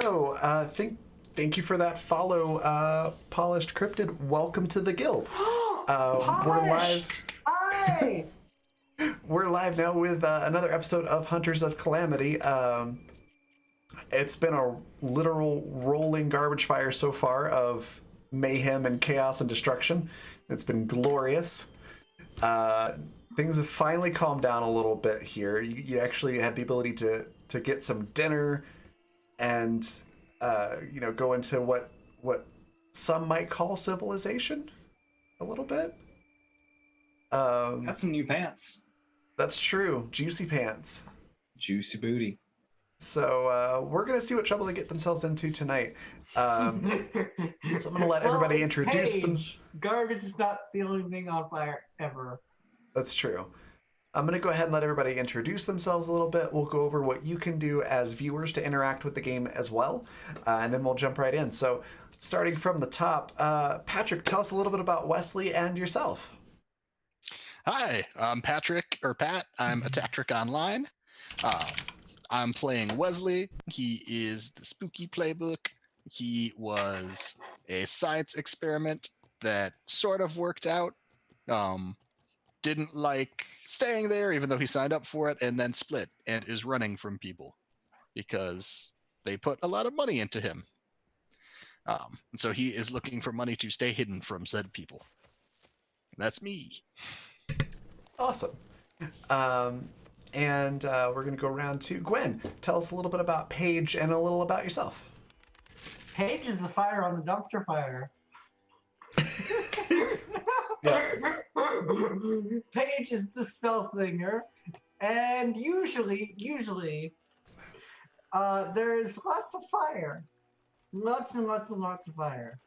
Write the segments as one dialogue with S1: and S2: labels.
S1: Hello. Thank you for that follow, Polished Cryptid. Welcome to the guild. We're live.
S2: Polish! Hi!
S1: We're live now with another episode of Hunters of Calamity. It's been a literal rolling garbage fire so far of mayhem and chaos and destruction. It's been glorious. Things have finally calmed down a little bit here. You actually had the ability to get some dinner and go into what some might call civilization a little bit.
S3: Got some new pants.
S1: That's true. Juicy pants.
S3: Juicy booty.
S1: So we're going to see what trouble they get themselves into tonight. So I'm going to let everybody introduce them.
S2: Garbage is not the only thing on fire ever.
S1: That's true. I'm going to go ahead and let everybody introduce themselves a little bit. We'll go over what you can do as viewers to interact with the game as well. And then we'll jump right in. So starting from the top, Patrick, tell us a little bit about Wesley and yourself.
S4: Hi, I'm Patrick, or Pat. I'm a Tactric Online. I'm playing Wesley. He is the spooky playbook. He was a science experiment that sort of worked out. Didn't like staying there, even though he signed up for it, and then split and is running from people because they put a lot of money into him. And so he is looking for money to stay hidden from said people. That's me.
S1: Awesome. And we're going to go around to Gwen. Tell us a little bit about Paige and a little about yourself.
S2: Paige is the fire on the dumpster fire.
S1: Yeah.
S2: Paige is the spell singer, and usually, there's lots of fire. Lots and lots and lots of fire.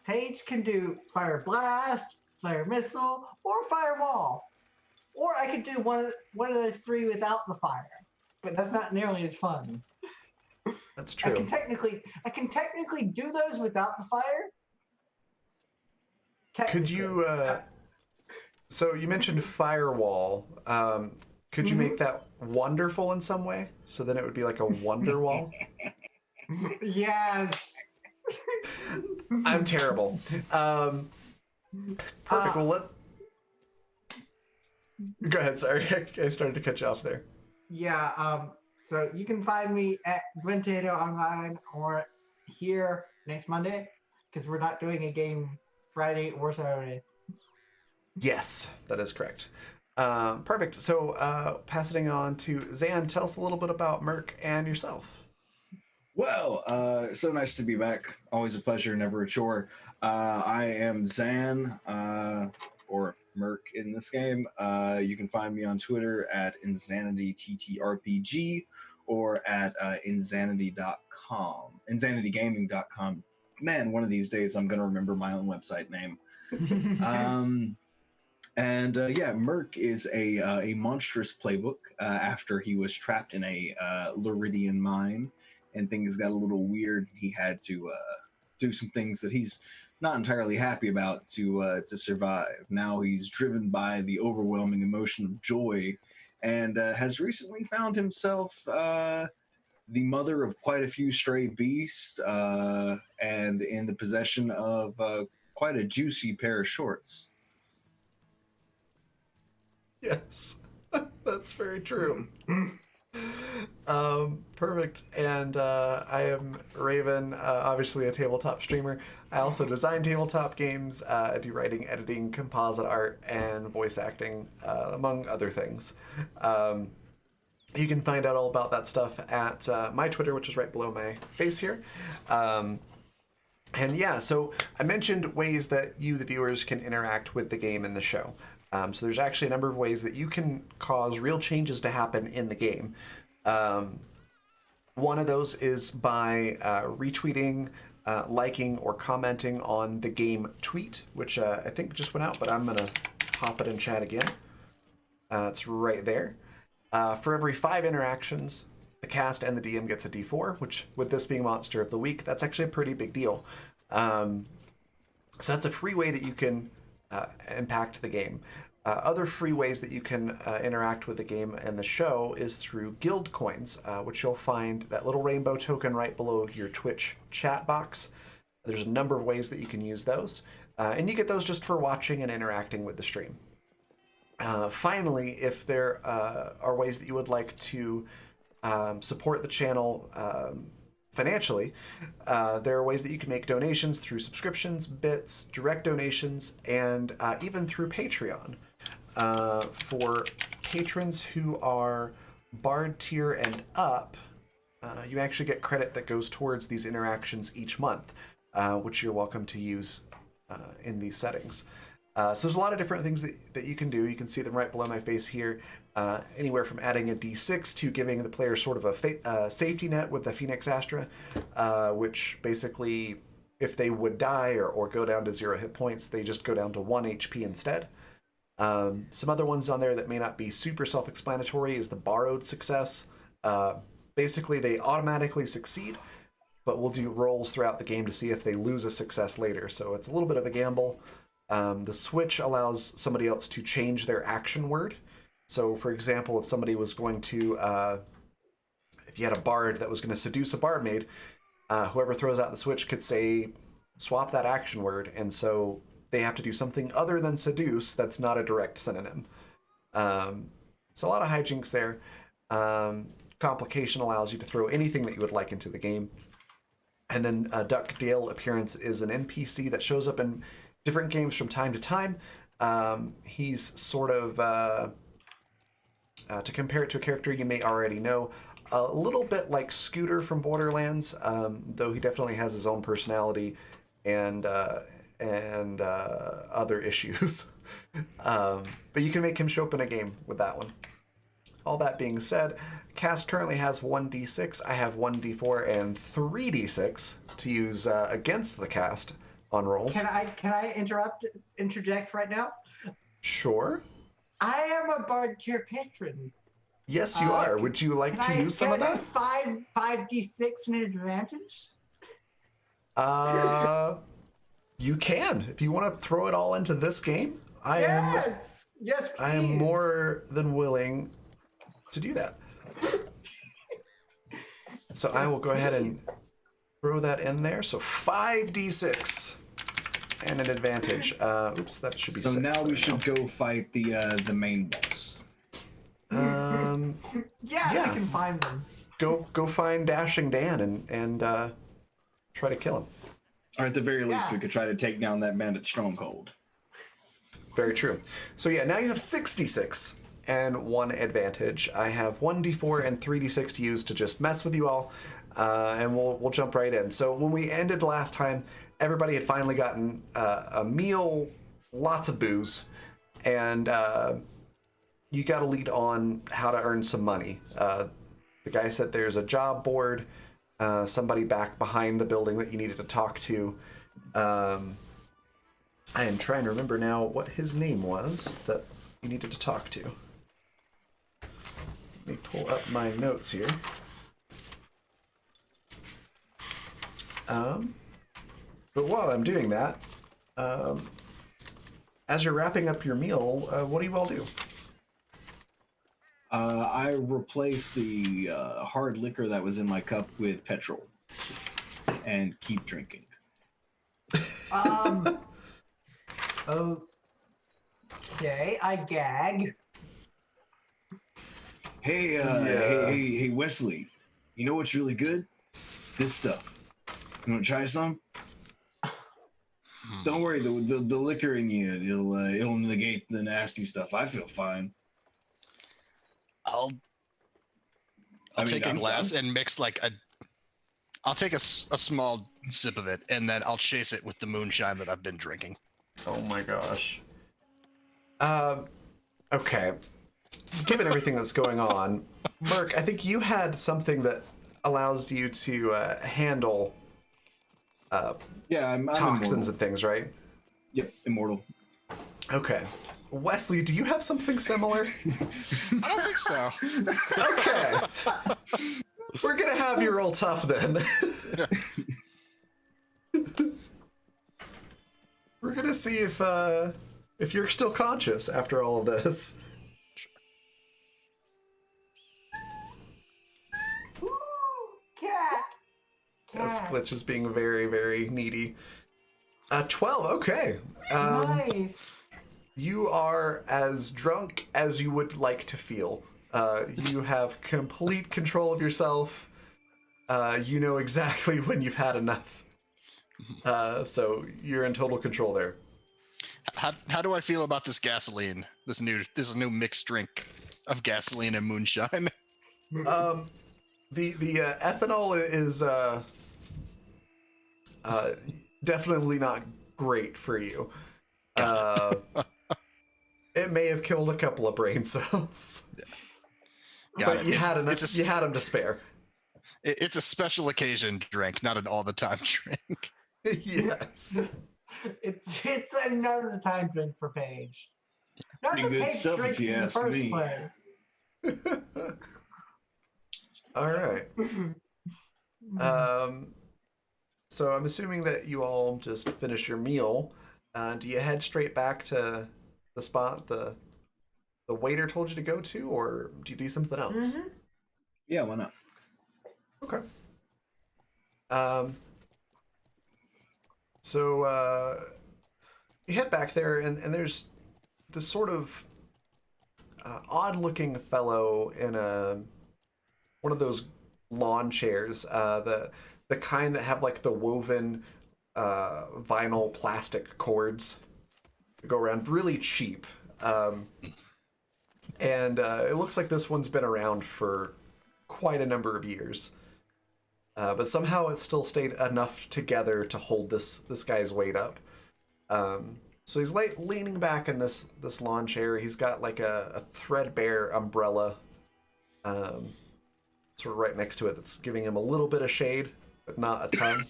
S2: Paige can do fire blast, fire missile, or firewall. Or I could do one of those three without the fire, but that's not nearly as fun.
S1: That's true.
S2: I can technically do those without the fire.
S1: Could you, so you mentioned firewall. Could you make that wonderful in some way? So then it would be like a wonder wall?
S2: Yes.
S1: I'm terrible. Perfect. Well, go ahead. Sorry, I started to cut you off there.
S2: Yeah. So you can find me at Gwentato Online or here next Monday because we're not doing a game Friday or Saturday.
S1: Yes, that is correct. Perfect. So passing on to Zan, tell us a little bit about Merc and yourself.
S3: Well, so nice to be back. Always a pleasure, never a chore. I am Zan, or Merc in this game. You can find me on Twitter at InsanityTTRPG or at insanity.com, insanitygaming.com. Man, one of these days I'm going to remember my own website name. Merc is a monstrous playbook after he was trapped in a Luridian mine and things got a little weird. He had to do some things that he's not entirely happy about to survive. Now he's driven by the overwhelming emotion of joy and has recently found himself the mother of quite a few stray beasts and in the possession of quite a juicy pair of shorts.
S1: Yes, that's very true. Perfect. And I am Raven, obviously a tabletop streamer. I also design tabletop games. I do writing, editing, composite art, and voice acting, among other things. You can find out all about that stuff at my Twitter, which is right below my face here. And yeah, so I mentioned ways that you, the viewers, can interact with the game and the show. So there's actually a number of ways that you can cause real changes to happen in the game. One of those is by retweeting, liking, or commenting on the game tweet, which I think just went out, but I'm going to pop it in chat again. It's right there. For every 5 interactions, the cast and the DM gets a D4, which, with this being Monster of the Week, that's actually a pretty big deal. So that's a free way that you can impact the game. Other free ways that you can interact with the game and the show is through guild coins, which you'll find that little rainbow token right below your Twitch chat box. There's a number of ways that you can use those, and you get those just for watching and interacting with the stream. Finally, if there are ways that you would like to support the channel financially, there are ways that you can make donations through subscriptions, bits, direct donations, and even through Patreon. For patrons who are Bard tier and up, you actually get credit that goes towards these interactions each month, which you're welcome to use in these settings. So there's a lot of different things that you can do. You can see them right below my face here. Anywhere from adding a D6 to giving the player sort of a safety net with the Phoenix Astra, which basically, if they would die or go down to 0 hit points, they just go down to 1 HP instead. Some other ones on there that may not be super self-explanatory is the borrowed success. Basically, they automatically succeed, but we'll do rolls throughout the game to see if they lose a success later. So it's a little bit of a gamble. The switch allows somebody else to change their action word. So, for example, if somebody was going to, if you had a bard that was going to seduce a barmaid, whoever throws out the switch could say, swap that action word, and so they have to do something other than seduce that's not a direct synonym. So a lot of hijinks there. Complication allows you to throw anything that you would like into the game. And then Duck Dale Appearance is an NPC that shows up in different games from time to time. He's sort of, to compare it to a character you may already know, a little bit like Scooter from Borderlands, though he definitely has his own personality and other issues. But you can make him show up in a game with that one. All that being said, cast currently has 1d6. I have 1d4 and 3d6 to use against the cast on rolls.
S2: Can I interject right now?
S1: Sure.
S2: I am a Bard tier patron.
S1: Yes, you are. Would you like to use some of that?
S2: Can I have 5d6 an advantage?
S1: You can. If you want to throw it all into this game,
S2: Yes, please.
S1: I am more than willing to do that. So I will go ahead and throw that in there. So 5d6 and an advantage. Oops, that should be 6.
S3: So now we should go fight the main boss.
S2: Yeah, we can find them.
S1: Go find Dashing Dan and try to kill him.
S3: Or at the very least, we could try to take down that bandit stronghold.
S1: Very true. So yeah, now you have 66 and 1 advantage. I have 1d4 and 3d6 to use to just mess with you all, and we'll jump right in. So when we ended last time, everybody had finally gotten a meal, lots of booze, and you got a lead on how to earn some money. The guy said there's a job board, somebody back behind the building that you needed to talk to. I am trying to remember now what his name was that you needed to talk to. Let me pull up my notes here. But while I'm doing that, as you're wrapping up your meal, what do you all do?
S3: I replaced the hard liquor that was in my cup with petrol and keep drinking.
S2: Okay, I gag.
S3: Hey, Wesley. You know what's really good? This stuff. You want to try some? Don't worry, the liquor in you, it'll negate the nasty stuff. I feel fine.
S4: I'll take a glass and mix I'll take a small sip of it, and then I'll chase it with the moonshine that I've been drinking.
S1: Oh my gosh. Okay. Given everything that's going on, Merc, I think you had something that allows you to handle
S3: I'm
S1: toxins
S3: immortal.
S1: and things, right?
S3: Yep, immortal.
S1: Okay. Wesley, do you have something similar?
S4: I don't think so.
S1: Okay. We're gonna have you roll tough then. We're gonna see if if you're still conscious after all of this.
S2: Ooh, cat.
S1: Yes,
S2: Cat.
S1: Glitch is being very, very needy. 12, okay.
S2: Nice.
S1: You are as drunk as you would like to feel. You have complete control of yourself. You know exactly when you've had enough. So you're in total control there.
S4: How do I feel about this gasoline? This new mixed drink of gasoline and moonshine.
S1: The ethanol is definitely not great for you. It may have killed a couple of brain cells, but you had enough. You had them to spare.
S4: It's a special occasion drink, not an all the time drink.
S1: Yes.
S2: It's another time drink for Paige. Not
S3: Pretty
S2: the
S3: good
S2: Paige
S3: stuff,
S2: drinks
S3: if you
S2: in the
S3: ask
S2: first
S3: me.
S2: place.
S1: All right. So I'm assuming that you all just finished your meal. Do you head straight back to the spot the waiter told you to go to, or do you do something else?
S2: Mm-hmm.
S3: Yeah, why not?
S1: Okay. So you head back there, and there's this sort of odd-looking fellow in one of those lawn chairs, the kind that have like the woven vinyl plastic cords that go around, really cheap. And it looks like this one's been around for quite a number of years. But somehow it still stayed enough together to hold this guy's weight up. So he's leaning back in this lawn chair. He's got like a threadbare umbrella sort of right next to it that's giving him a little bit of shade, but not a ton.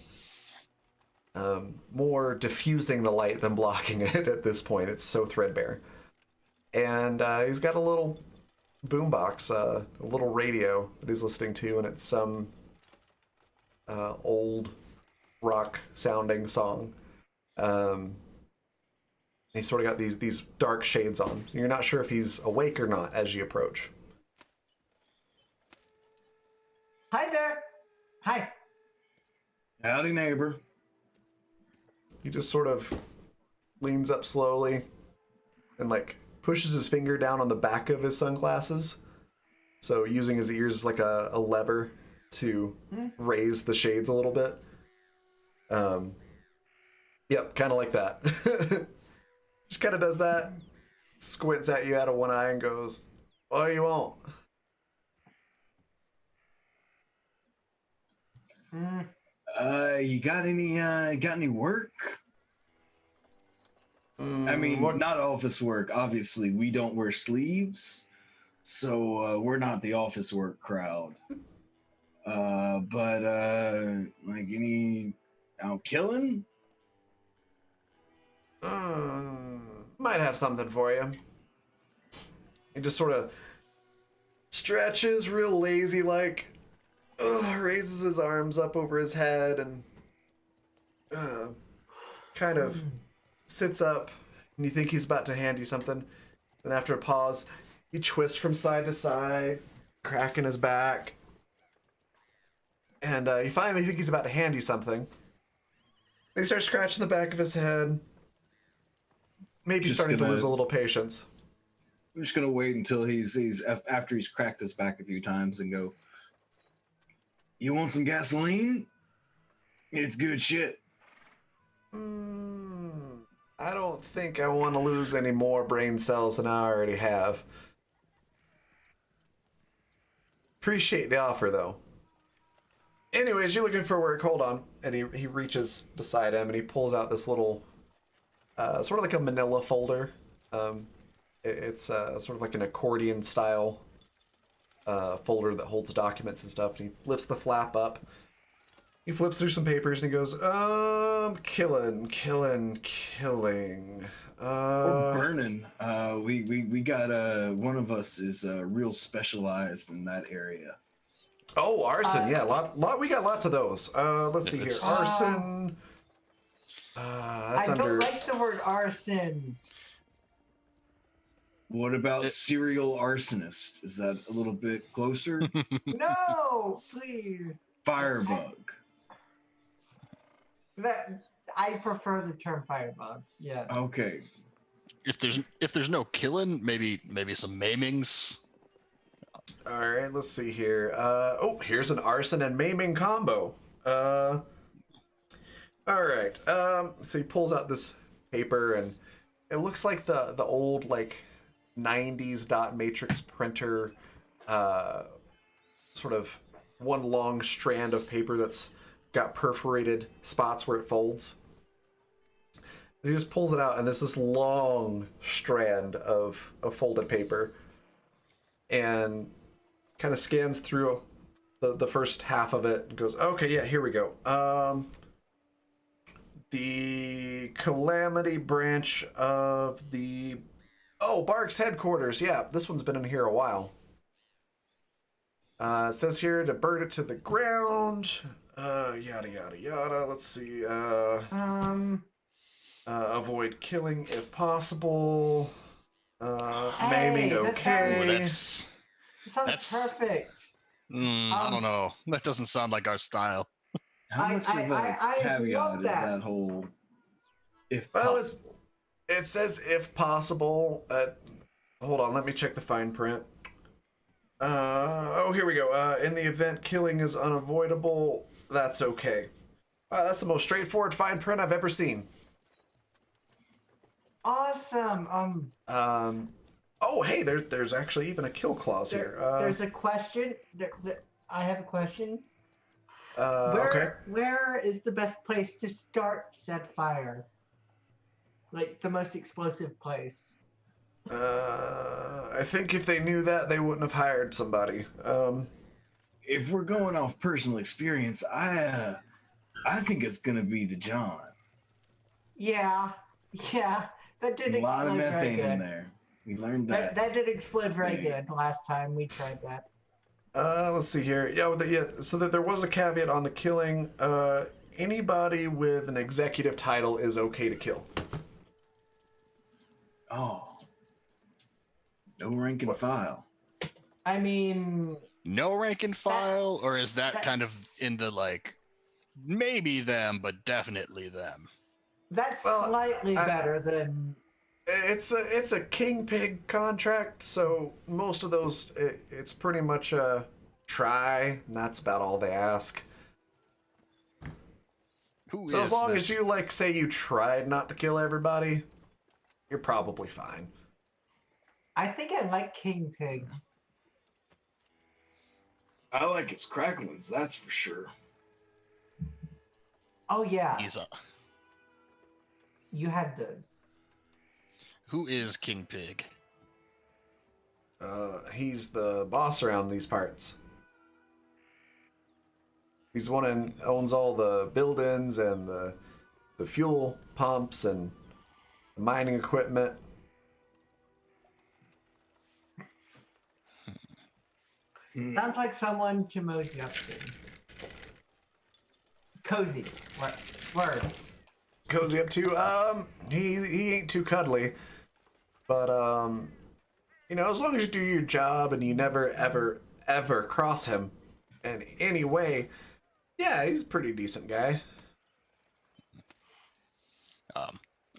S1: More diffusing the light than blocking it at this point. It's so threadbare. And he's got a little boombox, a little radio that he's listening to, and it's some old rock sounding song. He's sort of got these dark shades on. You're not sure if he's awake or not as you approach.
S2: Hi there. Hi.
S3: Howdy, neighbor.
S1: He just sort of leans up slowly and like pushes his finger down on the back of his sunglasses. So using his ears like a lever to raise the shades a little bit. Yep, kind of like that. Just kind of does that, squints at you out of one eye and goes, "What do you want?"
S3: You got any work? I mean, not office work. Obviously, we don't wear sleeves, so we're not the office work crowd. But like any out killing?
S1: Might have something for you. He just sort of stretches real lazy like, raises his arms up over his head and kind of sits up, and you think he's about to hand you something. Then after a pause, he twists from side to side, cracking his back. And you finally think he's about to hand you something. He starts scratching the back of his head, maybe
S3: Just
S1: starting to
S3: gonna-
S1: lose a little patience.
S3: I'm just gonna wait until he's after he's cracked his back a few times and go, "You want some gasoline? It's good shit."
S1: I don't think I want to lose any more brain cells than I already have. Appreciate the offer, though. Anyways, you're looking for work. Hold on. And he reaches beside him and he pulls out this little, sort of like a manila folder. It's sort of like an accordion style folder that holds documents and stuff. And he lifts the flap up. He flips through some papers and he goes, killing.
S3: Or burning. We got one of us is real specialized in that area.
S1: Oh, arson. Yeah, lot. We got lots of those. Let's see here. Arson. That's
S2: I
S1: under.
S2: don't like the word arson.
S3: What about
S4: It-
S3: serial arsonist? Is that a little bit closer?
S2: No, please.
S3: Firebug.
S2: That I prefer the term firebug. Yes.
S3: Okay.
S4: if there's no killing, maybe some maimings.
S1: All right, let's see here. Oh, here's an arson and maiming combo. All right. So he pulls out this paper, and it looks like the old like 90s dot matrix printer, sort of one long strand of paper that's got perforated spots where it folds. He just pulls it out, and there's this long strand of folded paper, and kind of scans through the first half of it and goes, okay, yeah, here we go. The Calamity branch of the Bark's headquarters. Yeah, this one's been in here a while. It says here to burn it to the ground. Yada yada yada. Let's see. Avoid killing if possible. Maiming
S2: Hey,
S1: okay.
S4: Ooh,
S2: That sounds
S4: That's-
S2: perfect.
S4: I don't know. That doesn't sound like our style.
S3: How much of a
S2: I
S3: caveat
S2: love
S3: is
S2: that.
S3: that whole if
S1: Well,
S3: possible?
S1: it says if possible. Hold on, let me check the fine print. Here we go. In the event killing is unavoidable, that's okay. Wow, that's the most straightforward fine print I've ever seen.
S2: Awesome.
S1: Oh, hey, there's actually even a kill clause here.
S2: There's a question. I have a question.
S1: Okay.
S2: Where is the best place to start said fire? Like the most explosive place.
S1: I think if they knew that, they wouldn't have hired somebody.
S3: If we're going off personal experience, I think it's gonna be the John.
S2: Yeah, that did
S3: A lot of
S2: explode very
S3: methane in
S2: good.
S3: there. We learned that.
S2: That did explode very
S3: Yeah.
S2: good last time we tried that.
S1: Let's see here. So that there was a caveat on the killing. Anybody with an executive title is okay to kill.
S3: Oh, no rank and file.
S2: I mean,
S4: No rank and file, or is that kind of
S2: that's-
S4: in the like maybe them, but definitely them?
S2: that's
S1: Well,
S2: slightly better than.
S1: It's a king pig contract, so most of those it's pretty much a try, and that's about all they ask.
S4: Who
S1: So
S4: is
S1: as long
S4: this?
S1: as you say you tried not to kill everybody, you're probably fine.
S2: I think I like King Pig.
S3: I like his cracklings, that's for sure.
S2: Oh yeah,
S4: He's a,
S2: you had those.
S4: who is King Pig?
S1: He's the boss around these parts. He's one and owns all the buildings and the fuel pumps and the mining equipment.
S2: Sounds like someone to mosey up to. Cozy. Words.
S1: Cozy up to. He ain't too cuddly, but as long as you do your job and you never ever cross him in any way, yeah, he's a pretty decent guy.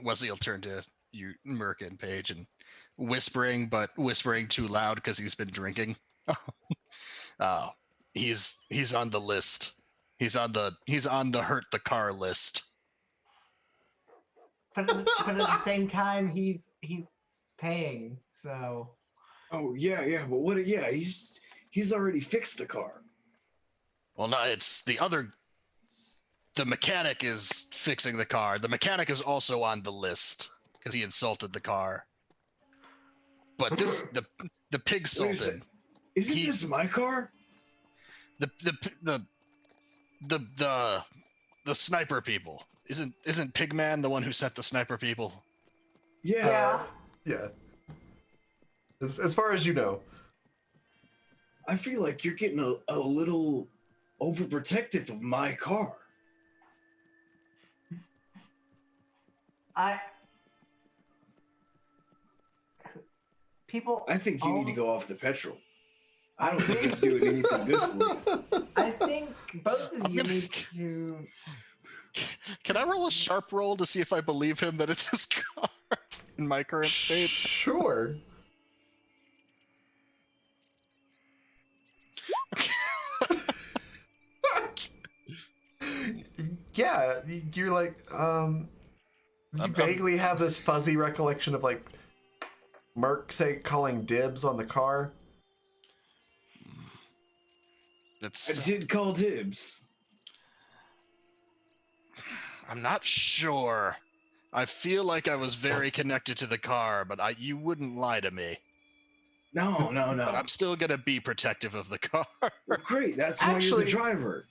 S4: Wesley will turn to you, Merc and Paige, and whispering, but whispering too loud because he's been drinking. He's on the list. He's on the hurt the car list.
S2: But at the same time, he's paying. So
S3: Oh yeah, but what? Yeah, he's already fixed the car.
S4: Well, no, it's the other. The mechanic is fixing the car. The mechanic is also on the list because he insulted the car. But the pig
S3: Wait a
S4: sultan,
S3: sec. Isn't
S4: He-
S3: this my car?
S4: the sniper people. Isn't Pigman the one who sent the sniper people?
S3: Yeah.
S1: Yeah. As far as you know.
S3: I feel like you're getting a little overprotective of my car.
S2: people.
S3: I think you need to
S2: own-
S3: go off the petrol. I don't think it's doing anything good for you.
S2: I think both of
S4: I'm
S2: you
S4: gonna-
S2: need to.
S4: Can I roll a sharp roll to see if I believe him that it's his car in my current state?
S1: Sure. Yeah, you're like, you
S4: I'm-
S1: vaguely have this fuzzy recollection of like Merc calling dibs on the car.
S3: I
S4: It's,
S3: did call dibs.
S4: I'm not sure. I feel like I was very connected to the car, but you wouldn't lie to me.
S3: No.
S4: But I'm still gonna be protective of the car.
S3: Well, great. That's why you're
S1: Actually-
S3: the driver.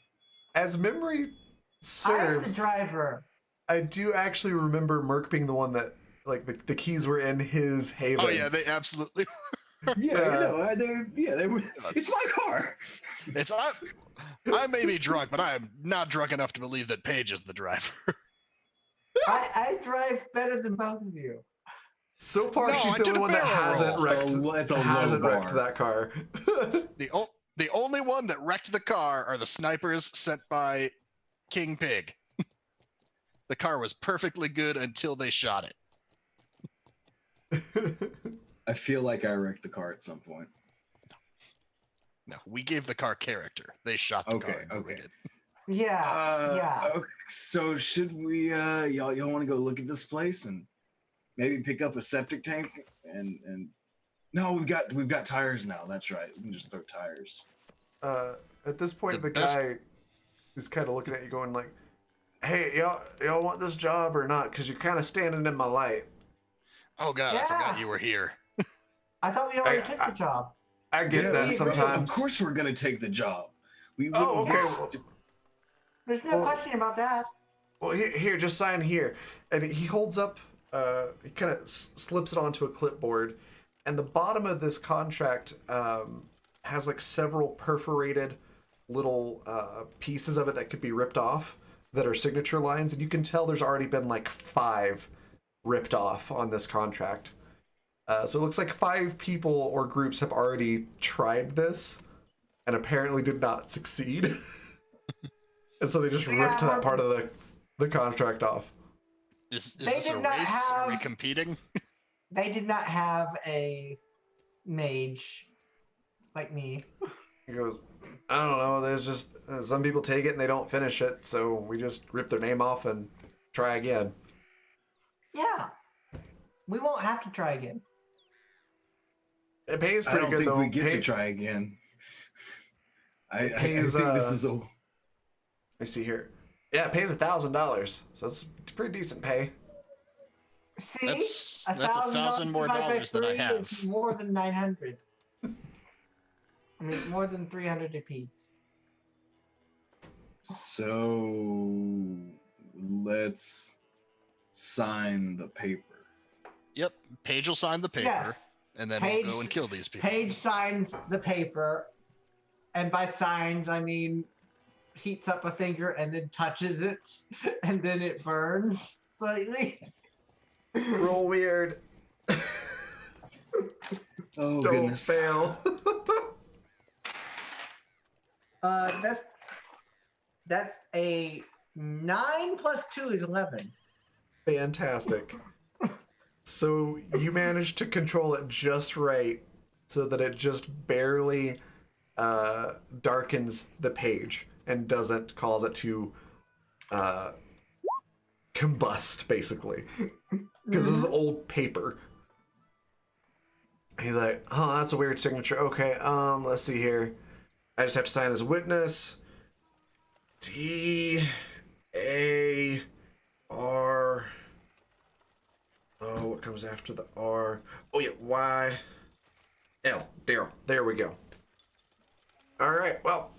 S1: As memory
S2: I'm the
S1: serves,
S2: driver.
S1: I do actually remember Merc being the one that like the keys were in his haven.
S4: Oh yeah, they absolutely.
S3: Yeah, they were. It's my car.
S4: It's I may be drunk, but I am not drunk enough to believe that Paige is the driver.
S2: I drive better than both of you.
S1: So far,
S4: No,
S1: she's
S4: I
S1: the
S4: did
S1: only
S4: a
S1: one that
S4: barrel
S1: hasn't
S4: roll.
S1: wrecked.
S3: It's a low
S1: hasn't wrecked
S3: bar.
S1: that car.
S4: The only one that wrecked the car are the snipers sent by King Pig. The car was perfectly good until they shot it.
S3: I feel like I wrecked the car at some point.
S4: No, we gave the car character. They shot the
S3: Okay,
S4: car. and we
S3: okay.
S4: did.
S2: Yeah.
S3: Okay, so should we? Y'all want to go look at this place and maybe pick up a septic tank and no, we've got tires now. That's right. We can just throw tires.
S1: At this point,
S4: The
S1: the
S4: best-
S1: guy is kind of looking at you, going like, "Hey, y'all want this job or not? Because you're kind of standing in my light."
S4: Oh god, I
S2: Yeah.
S4: forgot you were here.
S2: I thought we already
S1: I-
S2: took the job.
S1: I get
S3: Yeah,
S1: that
S3: of
S1: sometimes.
S3: course, we're gonna take the job. We
S1: Oh,
S3: wouldn't
S1: okay.
S3: just-
S2: There's no
S1: Well-
S2: question about that.
S1: Well, here, just sign here. And he holds up, he kind of slips it onto a clipboard. And the bottom of this contract has like several perforated little pieces of it that could be ripped off that are signature lines. And you can tell there's already been like 5 ripped off on this contract. So it looks like 5 people or groups have already tried this and apparently did not succeed. And so they just ripped
S2: Yeah.
S1: that part of the contract off.
S4: Is
S2: They
S4: this a
S2: did not
S4: race? Are we
S2: have-
S4: competing?
S2: They did not have a mage like me.
S1: He goes, I don't know, there's just some people take it and they don't finish it, so we just rip their name off and try again.
S2: Yeah. We won't have to try again.
S1: It pays
S3: I
S1: pretty
S3: don't
S1: good
S3: think
S1: though.
S3: we get to try again. I
S1: pays,
S3: think this
S1: uh,
S3: is a.
S1: Let me see here. Yeah, it pays $1,000, so it's pretty decent pay.
S2: See?
S4: That's
S2: $1,000
S4: $1,000 more
S2: divided by
S4: dollars than I
S2: 3
S4: have.
S2: is more than 900. I mean, more than 300 apiece.
S3: So let's sign the paper.
S4: Yep. Paige will sign the paper,
S2: Yes.
S4: and then
S2: Paige-
S4: we'll go and kill these people.
S2: Paige signs the paper, and by signs, I mean heats up a finger and then touches it, and then it burns slightly.
S1: Roll weird.
S3: Oh
S1: Don't
S3: goodness!
S1: fail.
S2: That's a 9 plus 2 is 11.
S1: Fantastic. So you managed to control it just right so that it just barely darkens the page and doesn't cause it to combust, basically. Because this is old paper. He's like, oh, that's a weird signature. Okay, let's see here. I just have to sign as a witness. T A R. Oh, what comes after the R? Oh yeah, Y L. Daryl. There we go. All right. Well,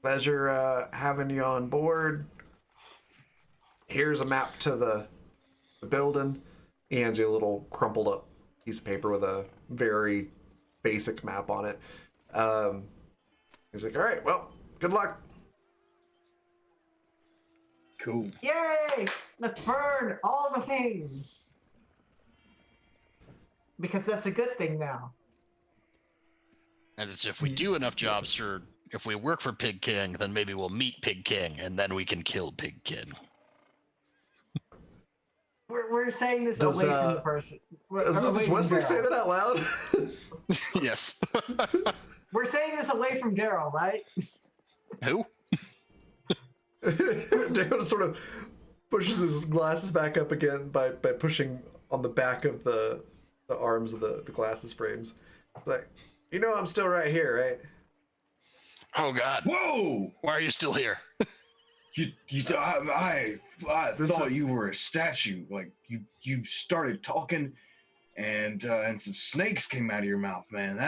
S1: pleasure having you on board. Here's a map to the building. He hands you a little crumpled up piece of paper with a very basic map on it. He's like, all right, well, good luck.
S3: Cool.
S2: Yay! Let's burn all the things. because that's a good thing now.
S4: And it's if we do enough jobs for, if we work for Pig King, then maybe we'll meet Pig King, and then we can kill Pig King.
S2: We're saying this
S1: Does,
S2: away from the person.
S1: Does Wesley say that out loud?
S4: Yes.
S2: We're saying this away from Daryl, right?
S4: Who?
S1: Daryl just sort of pushes his glasses back up again by pushing on the back of the arms of the glasses frames. Like, you know, I'm still right here, right?
S4: Oh God!
S3: Whoa!
S4: Why are you still here?
S3: I thought you were a statue. Like you started talking, and some snakes came out of your mouth, man.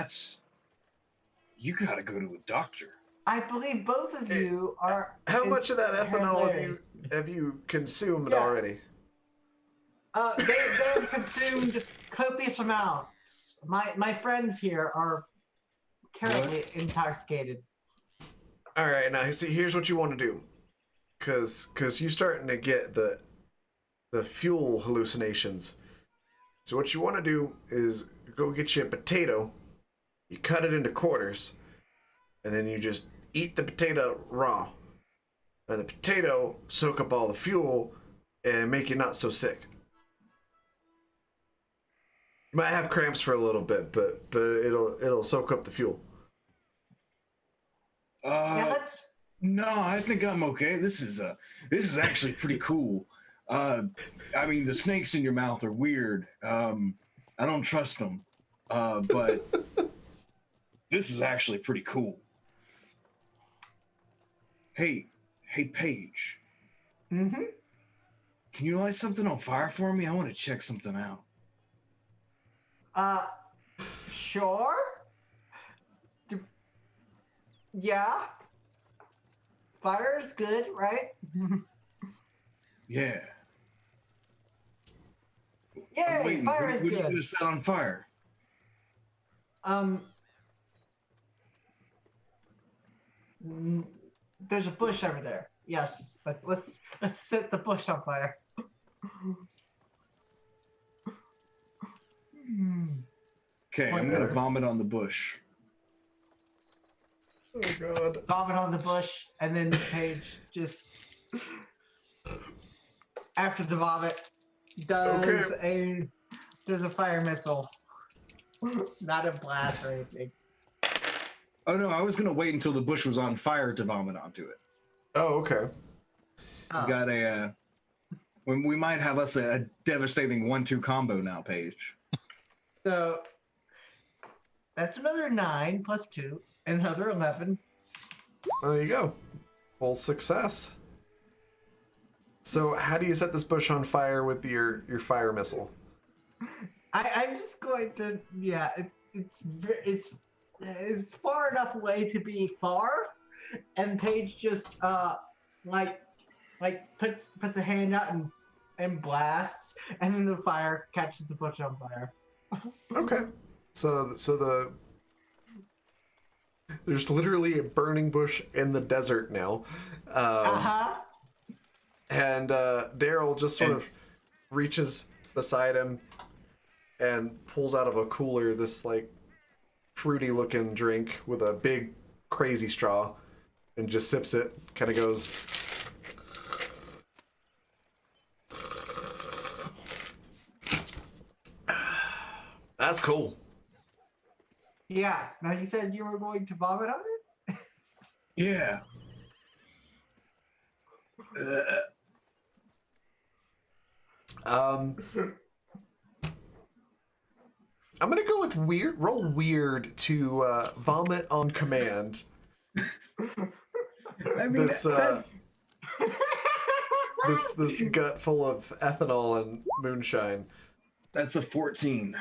S3: You gotta go to a doctor.
S2: I believe both of you are.
S1: How much of that ethanol
S2: hilarious.
S1: have you consumed
S2: Yeah.
S1: already?
S2: They've consumed copious amounts. My friends here are terribly intoxicated.
S1: All right, now see, here's what you want to do, cause you're starting to get the fuel hallucinations. So what you want to do is go get you a potato, you cut it into quarters, and then you just eat the potato raw, and the potato soak up all the fuel and make you not so sick. You might have cramps for a little bit, but it'll soak up the fuel.
S3: No, I think I'm okay. This is actually pretty cool. I mean, the snakes in your mouth are weird. I don't trust them. But this is actually pretty cool. Hey, Paige.
S2: Mm-hmm.
S3: Can you light something on fire for me? I want to check something out.
S2: Sure. Yeah. Fire's good, right?
S3: Yeah.
S2: Yay, fire is
S3: what are you
S2: good.
S3: gonna set on fire?
S2: There's a bush over there. Yes, let's set the bush on fire.
S3: Okay, I'm gonna vomit on the bush.
S1: Oh God.
S2: Vomit on the bush, and then Paige just after the vomit does a fire missile, not a blast or anything.
S3: Oh no, I was gonna wait until the bush was on fire to vomit onto it.
S1: Oh, okay.
S3: We got we might have us a devastating 1-2 combo now, Paige.
S2: So that's another 9 plus 2, another 11.
S1: There you go. Full success. So how do you set this bush on fire with your fire missile?
S2: I'm just going to, yeah, it's far enough away to be far, and Paige just like puts a hand out and blasts, and then the fire catches the bush on fire.
S1: Okay. So there's literally a burning bush in the desert now. And Daryl just sort of reaches beside him and pulls out of a cooler this like fruity looking drink with a big crazy straw and just sips it, kind of goes, that's cool.
S2: Yeah. Now you said you were going to vomit on it?
S3: Yeah.
S1: I'm gonna go with weird. Roll weird to vomit on command.
S3: I mean,
S1: this gut full of ethanol and moonshine.
S3: that's a 14.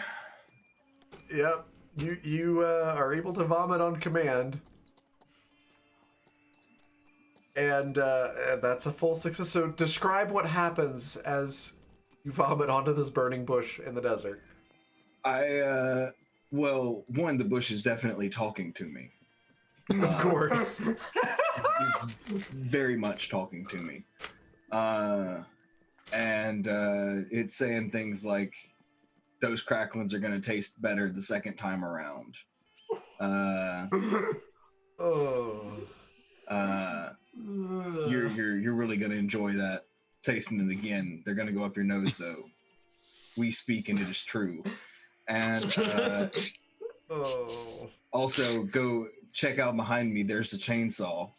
S1: Yep, you are able to vomit on command, and that's a full success. So describe what happens as you vomit onto this burning bush in the desert.
S3: Well, one, the bush is definitely talking to me.
S1: Of course.
S3: It's very much talking to me. And it's saying things like, those cracklings are going to taste better the second time around.
S1: Oh.
S3: You're really going to enjoy that, tasting it again. They're going to go up your nose, though. We speak, and it is true. And
S1: Oh.
S3: also, go check out behind me. There's a chainsaw.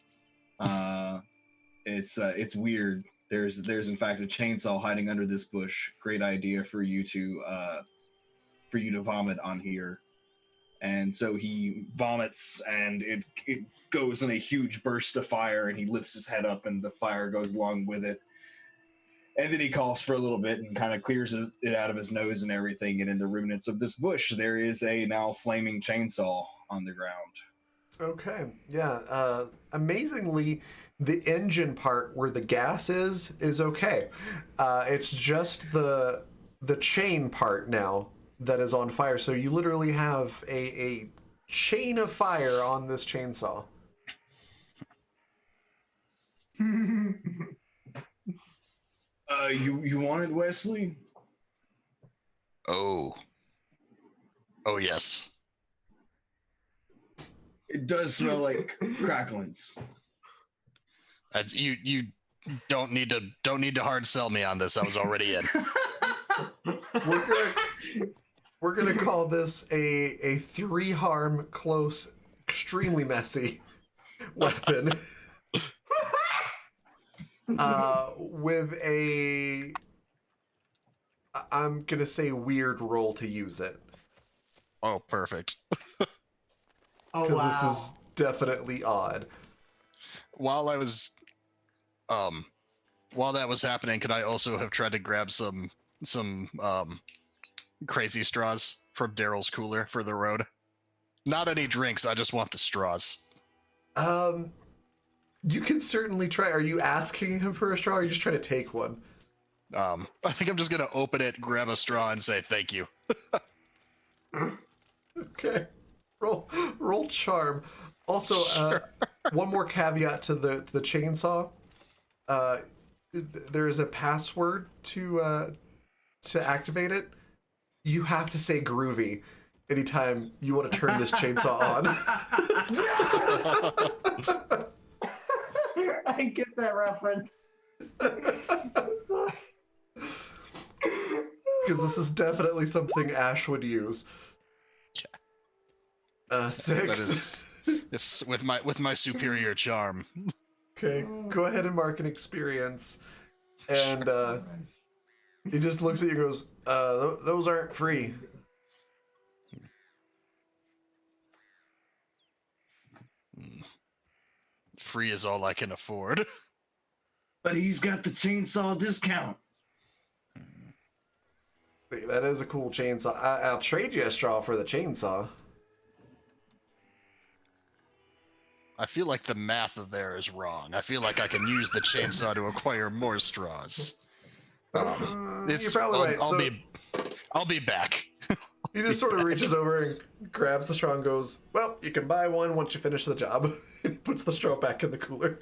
S3: It's weird. There's in fact a chainsaw hiding under this bush. Great idea for you to vomit on here. And so he vomits, and it goes in a huge burst of fire, and he lifts his head up, and the fire goes along with it. And then he coughs for a little bit and kind of clears it out of his nose and everything. And in the remnants of this bush, there is a now flaming chainsaw on the ground.
S1: Okay. Yeah. Amazingly, the engine part where the gas is okay. It's just the chain part now that is on fire. So you literally have a chain of fire on this chainsaw.
S3: You wanted Wesley?
S4: Oh yes.
S3: It does smell like cracklings.
S4: You don't need to hard sell me on this. I was already in.
S1: We're gonna call this a 3-harm close, extremely messy weapon. With a, I'm gonna say weird roll to use it.
S4: Oh, perfect.
S2: Oh,
S1: Because
S2: wow.
S1: this is definitely odd.
S4: While I was, while that was happening, could I also have tried to grab some crazy straws from Daryl's cooler for the road? Not any drinks. I just want the straws.
S1: You can certainly try. Are you asking him for a straw, or are you just trying to take one?
S4: I think I'm just gonna open it, grab a straw, and say thank you.
S1: Okay. Roll charm. Also, one more caveat to the chainsaw. There is a password to activate it. You have to say groovy anytime you want to turn this chainsaw on.
S2: I get that reference.
S1: Because this is definitely something Ash would use. 6.
S4: That is, it's with my superior charm.
S1: Okay, go ahead and mark an experience. And he just looks at you and goes, those aren't free.
S4: Free is all I can afford.
S3: But he's got the chainsaw discount.
S1: That is a cool chainsaw. I'll trade you a straw for the chainsaw.
S4: I feel like the math of there is wrong. I feel like I can use the chainsaw to acquire more straws.
S1: You're probably right.
S4: I'll be back.
S1: He just sort of reaches over and grabs the straw and goes, well, you can buy one once you finish the job. And he puts the straw back in the cooler.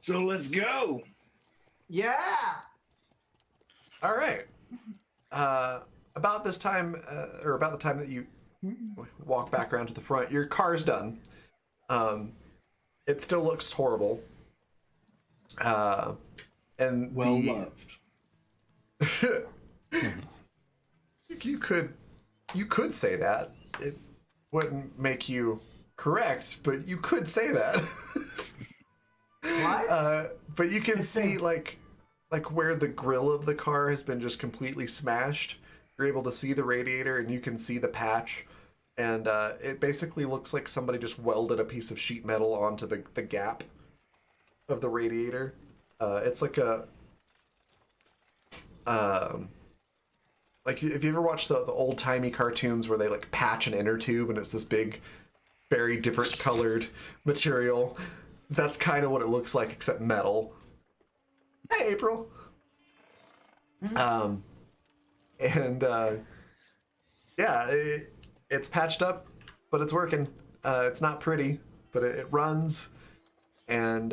S3: So let's go.
S2: Yeah.
S1: All right. About this time, or about the time that you walk back around to the front, your car's done. It still looks horrible. And
S3: Well loved.
S1: you could say that. It wouldn't make you correct, but you could say that.
S2: What?
S1: But you can see like where the grill of the car has been just completely smashed. You're able to see the radiator, and you can see the patch, and it basically looks like somebody just welded a piece of sheet metal onto the gap of the radiator. It's like a like if you ever watched the old timey cartoons where they like patch an inner tube and it's this big, very different colored material. That's kind of what it looks like, except metal. Hey, April. Yeah, it's patched up, but it's working. It's not pretty, but it runs, and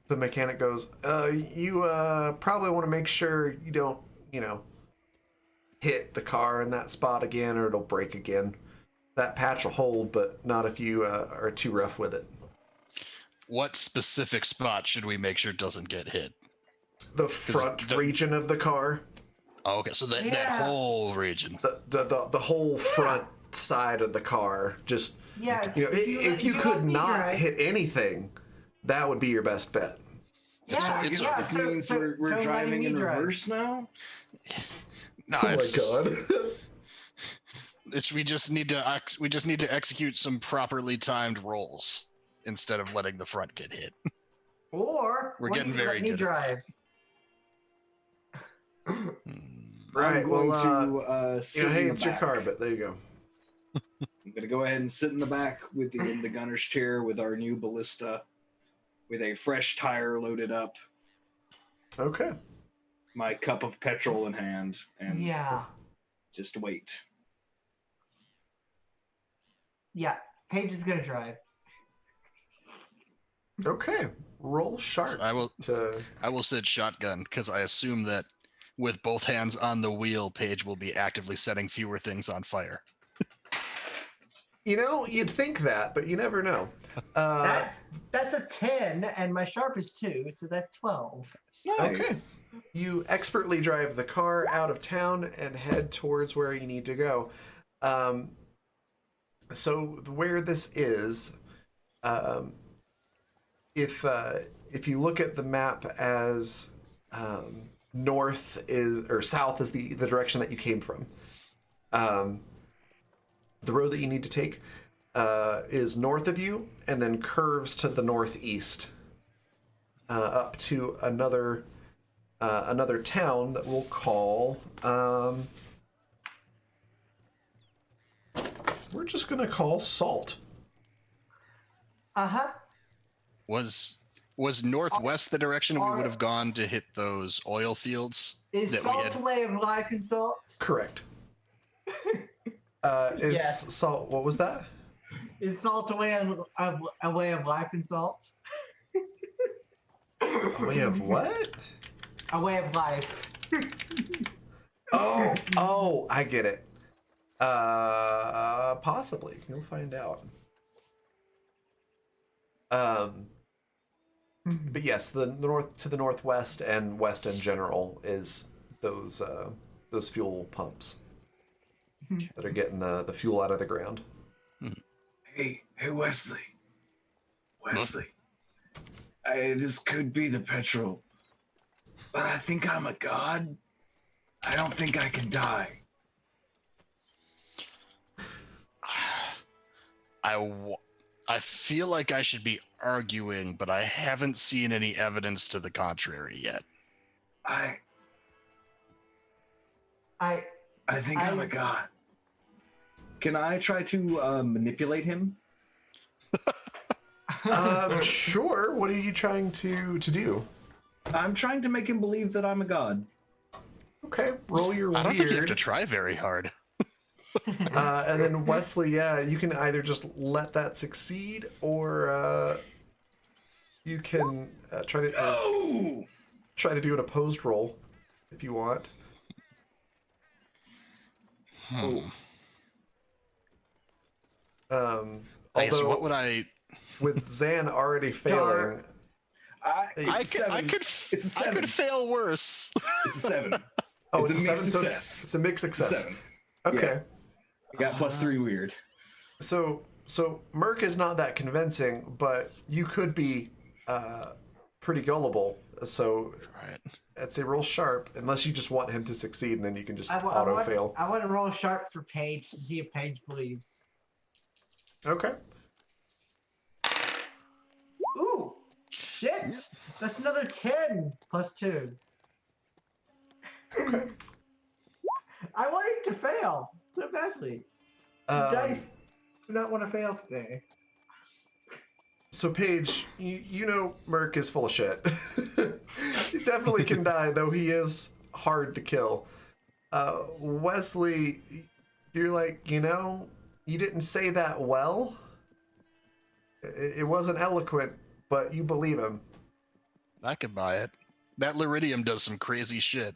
S1: the mechanic goes, you probably want to make sure you don't, hit the car in that spot again or it'll break again. That patch will hold, but not if you are too rough with it.
S4: What specific spot should we make sure doesn't get hit?
S1: The front region of the car.
S4: Oh, okay, so that whole region.
S1: The whole front side of the car. Just, if you could not hit anything, that would be your best bet.
S3: This means we're driving in reverse now?
S4: No,
S1: oh my god.
S4: we just need to execute some properly timed rolls instead of letting the front get hit.
S2: Or
S4: we're getting very good.
S2: Drive.
S1: Right. Well, hey, it's your
S3: back.
S1: car, but there you go.
S3: I'm gonna go ahead and sit in the back in the gunner's chair with our new ballista, with a fresh tire loaded up.
S1: Okay.
S3: My cup of petrol in hand, and just wait.
S2: Yeah, Paige is gonna drive.
S1: Okay, roll sharp.
S4: So I will sit shotgun because I assume that with both hands on the wheel, Paige will be actively setting fewer things on fire.
S1: You'd think that, but you never know.
S2: That's a 10, and my sharp is 2, so that's 12.
S3: Nice.
S1: Okay. You expertly drive the car out of town and head towards where you need to go. So where this is, if you look at the map as north is or south is the direction that you came from. The road that you need to take is north of you and then curves to the northeast up to another town that we'll call we're just gonna call Salt.
S4: Was northwest the direction we would have gone to hit those oil fields?
S2: Is Salt a way of life in Salt?
S1: Correct. Salt? What was that?
S2: Is Salt a way of life in Salt?
S1: A way of what?
S2: A way of life.
S1: Oh, I get it. Possibly. You'll find out. But yes, the north to the northwest and west in general is those fuel pumps that are getting the fuel out of the ground.
S3: Hey, Wesley. This could be the petrol, but I think I'm a god. I don't think I can die.
S4: I feel like I should be arguing, but I haven't seen any evidence to the contrary yet.
S3: I think I'm a god. Can I try to manipulate him?
S1: Sure. What are you trying to do?
S3: I'm trying to make him believe that I'm a god.
S1: Okay, roll your weird.
S4: I don't think you have to try very hard.
S1: And then Wesley, you can either just let that succeed, or you can try to do an opposed roll if you want.
S4: I guess what would I?
S1: With Zan already failing,
S4: I could fail worse.
S3: It's a 7.
S1: Oh,
S3: it's
S1: a
S3: mixed
S1: 7,
S3: success.
S1: So it's a mixed success.
S3: 7.
S1: Okay.
S3: I got +3 weird.
S1: So Merc is not that convincing, but you could be pretty gullible. So I'd say roll sharp, unless you just want him to succeed, and then you can just auto fail.
S2: I want to roll sharp for Paige to see if Paige believes.
S1: Okay.
S2: Ooh, shit! That's another 10 +2.
S1: Okay.
S2: I wanted to fail so badly. Dice do not want to fail today.
S1: So Paige, you know Merc is full of shit. He definitely can die, though he is hard to kill. Wesley, you're like, you didn't say that well. It wasn't eloquent, but you believe him.
S4: I could buy it. That Liridium does some crazy shit.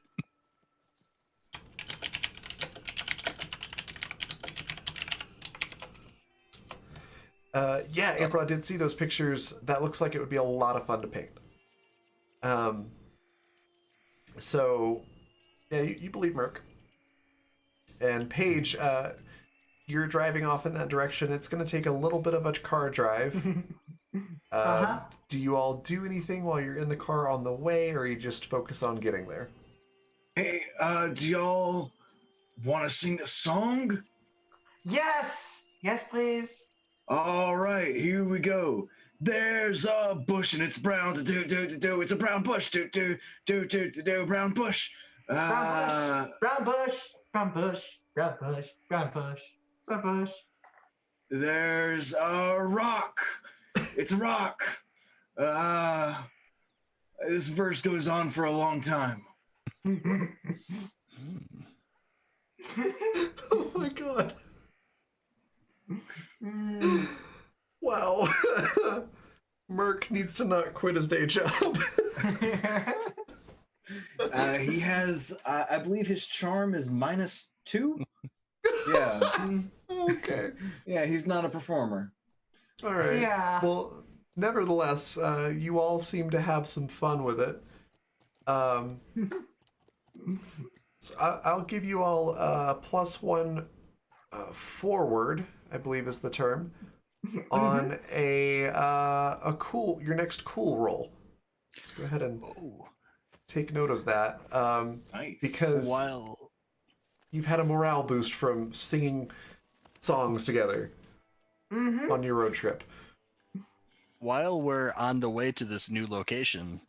S1: Yeah, April, I did see those pictures. That looks like it would be a lot of fun to paint. So, yeah, you believe Merc. And Paige, you're driving off in that direction. It's going to take a little bit of a car drive. Do you all do anything while you're in the car on the way, or you just focus on getting there?
S3: Hey, do y'all want to sing a song?
S2: Yes! Yes, please.
S3: All right, here we go. There's a bush and it's brown. Do do do do. It's a brown bush. Do do do do do do. Brown bush.
S2: Brown bush. Brown bush. Brown bush. Brown bush. Brown bush.
S3: There's a rock. It's a rock. This verse goes on for a long time.
S1: Oh my god. Wow. Merc needs to not quit his day job.
S3: He has, I believe his charm is -2. Yeah.
S1: Okay.
S3: Yeah, he's not a performer.
S1: All right.
S2: Yeah.
S1: Well, nevertheless, you all seem to have some fun with it. So I'll give you all +1 forward, I believe is the term, on a cool, your next cool roll. Let's go ahead and take note of that.
S3: Nice.
S1: Because
S4: While
S1: you've had a morale boost from singing songs together on your road trip.
S4: while we're on the way to this new location,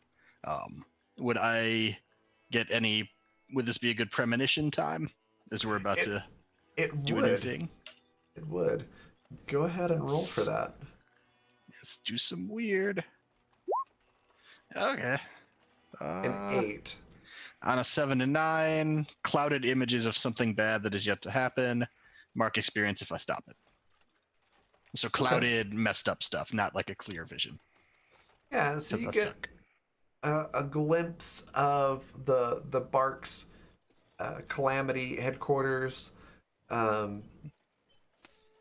S4: would I get any? Would this be a good premonition time as we're about to
S1: It
S4: do a new thing?
S1: It would. Go ahead and roll for that.
S4: Let's do some weird. Okay.
S1: An 8.
S4: On a 7 and 9, clouded images of something bad that is yet to happen. Mark experience if I stop it. So clouded, messed up stuff, not like a clear vision.
S1: Yeah, so you
S4: That
S1: get
S4: suck.
S1: a glimpse of the Bark's Calamity headquarters, and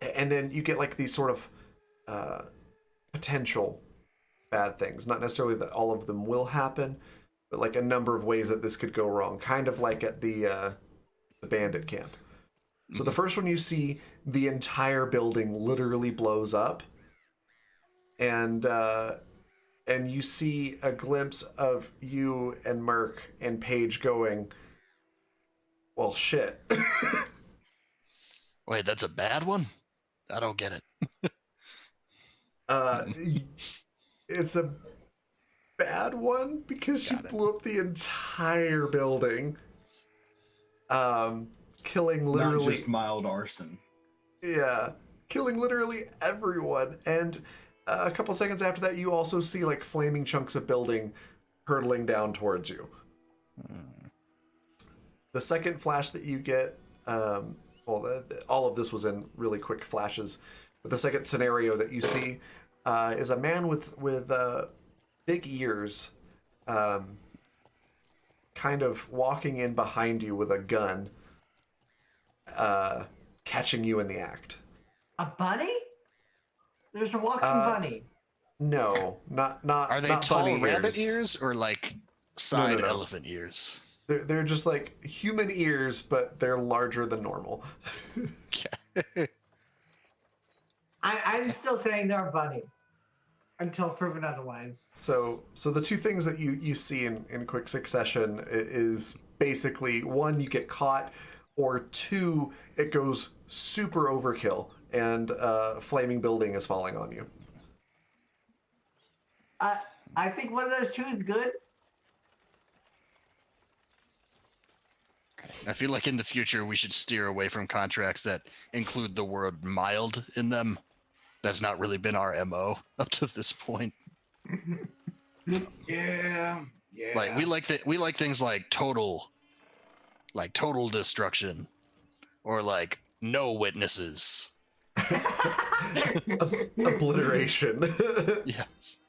S1: then you get like these sort of potential bad things. Not necessarily that all of them will happen, but like a number of ways that this could go wrong. Kind of like at the bandit camp. So the first one you see, the entire building literally blows up, and you see a glimpse of you and Merc and Paige going, well, shit.
S4: Wait, that's a bad one? I don't get it.
S1: It's a bad one because you
S4: Got it.
S1: blew up the entire building, killing literally...
S3: Not just mild arson.
S1: Yeah, killing literally everyone. And a couple seconds after that, you also see like flaming chunks of building hurtling down towards you. The second flash that you get, all of this was in really quick flashes, but the second scenario that you see is a man with big ears, kind of walking in behind you with a gun, catching you in the act.
S2: A bunny? There's a walking bunny.
S1: No, not
S4: Are they
S1: not
S4: tall
S1: bunny
S4: rabbit ears or like side
S1: No.
S4: elephant ears?
S1: They're just like human ears, but they're larger than normal.
S2: I'm still saying they're a bunny until proven otherwise.
S1: So the two things that you see in quick succession is basically, one, you get caught, or two, it goes super overkill and flaming building is falling on you.
S2: I think one of those two is good.
S4: I feel like in the future we should steer away from contracts that include the word mild in them. That's not really been our MO up to this point.
S3: Yeah.
S4: Like we like things like total destruction, or like no witnesses.
S1: Obliteration.
S4: Yes.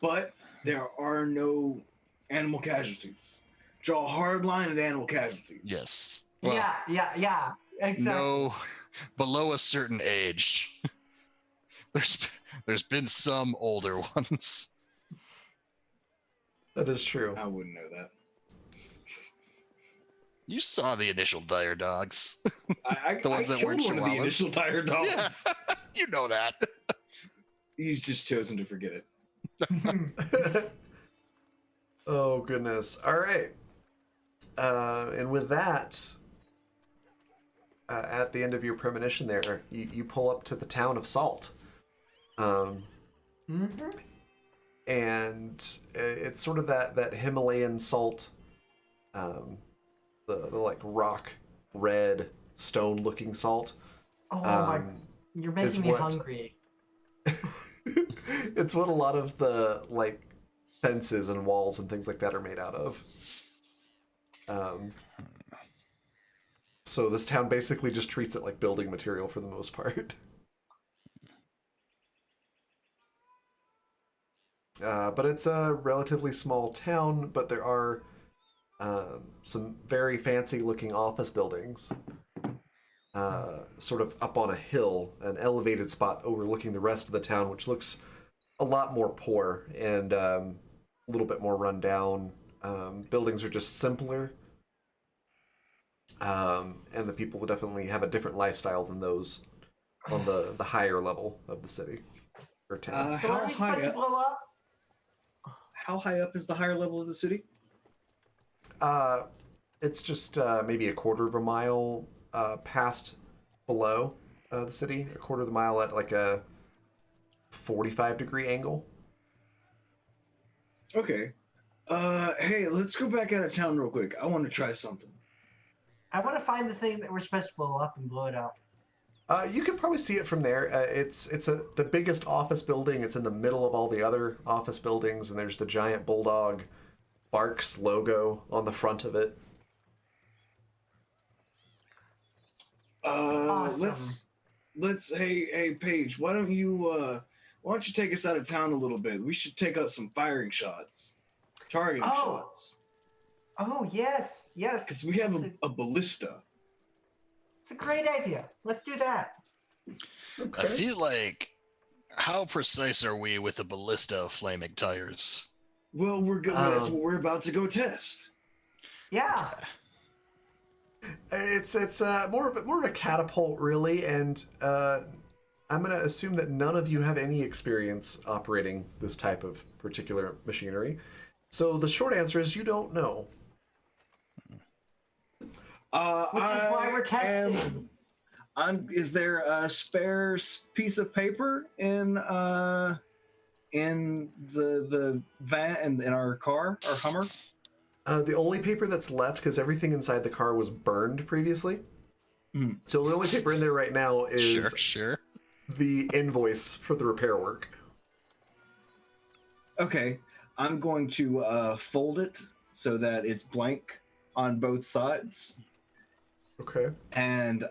S3: But There are no animal casualties. Draw a hard line at animal casualties.
S4: Yes. Well,
S2: Yeah. Exactly.
S4: no, below a certain age. There's been some older ones.
S1: That is true.
S3: I wouldn't know that.
S4: You saw the initial dire dogs.
S3: I
S4: The ones that
S3: killed
S4: weren't
S3: one of the
S4: chihuahuas.
S3: initial dire dogs.
S4: Yeah. You know that.
S3: He's just chosen to forget it.
S1: Oh, goodness. All right. And with that, at the end of your premonition there, you pull up to the town of Salt. And it's sort of that Himalayan salt, the like rock red stone looking salt.
S2: Oh my! You're making me
S1: what-
S2: hungry.
S1: It's what a lot of the like fences and walls and things like that are made out of. So this town basically just treats it like building material for the most part. But it's a relatively small town, but there are some very fancy looking office buildings sort of up on a hill, an elevated spot overlooking the rest of the town, which looks a lot more poor and a little bit more run down. Buildings are just simpler. And the people definitely have a different lifestyle than those on the higher level of the city or town.
S2: So are we supposed to blow up?
S3: How high up is the higher level of the city?
S1: It's just maybe a quarter of a mile past below the city, a quarter of the mile at like a 45-degree angle.
S3: Okay. Hey, let's go back out of town real quick. I want to try something.
S2: I want to find the thing that we're supposed to blow up and blow it up.
S1: You can probably see it from there. It's the biggest office building. It's in the middle of all the other office buildings, and there's the giant bulldog Barks logo on the front of it.
S2: Awesome.
S3: Let's hey Paige, why don't you take us out of town a little bit? We should take out some firing shots, targeting shots,
S2: Oh yes.
S3: because we have a ballista.
S2: It's a great idea. Let's do that.
S1: Okay.
S4: I feel like, how precise are we with the ballista of flaming tires?
S3: Well, that's what we're about to go test.
S2: Yeah.
S1: It's more of a catapult, really, and I'm gonna assume that none of you have any experience operating this type of particular machinery. So the short answer is you don't know.
S2: Which is why we're testing.
S3: Is there a spare piece of paper in the van in our car, our Hummer?
S1: The only paper that's left, because everything inside the car was burned previously.
S3: Mhm.
S1: So the only paper in there right now is
S4: Sure.
S1: the invoice for the repair work.
S3: Okay, I'm going to fold it so that it's blank on both sides,
S1: Okay.
S3: and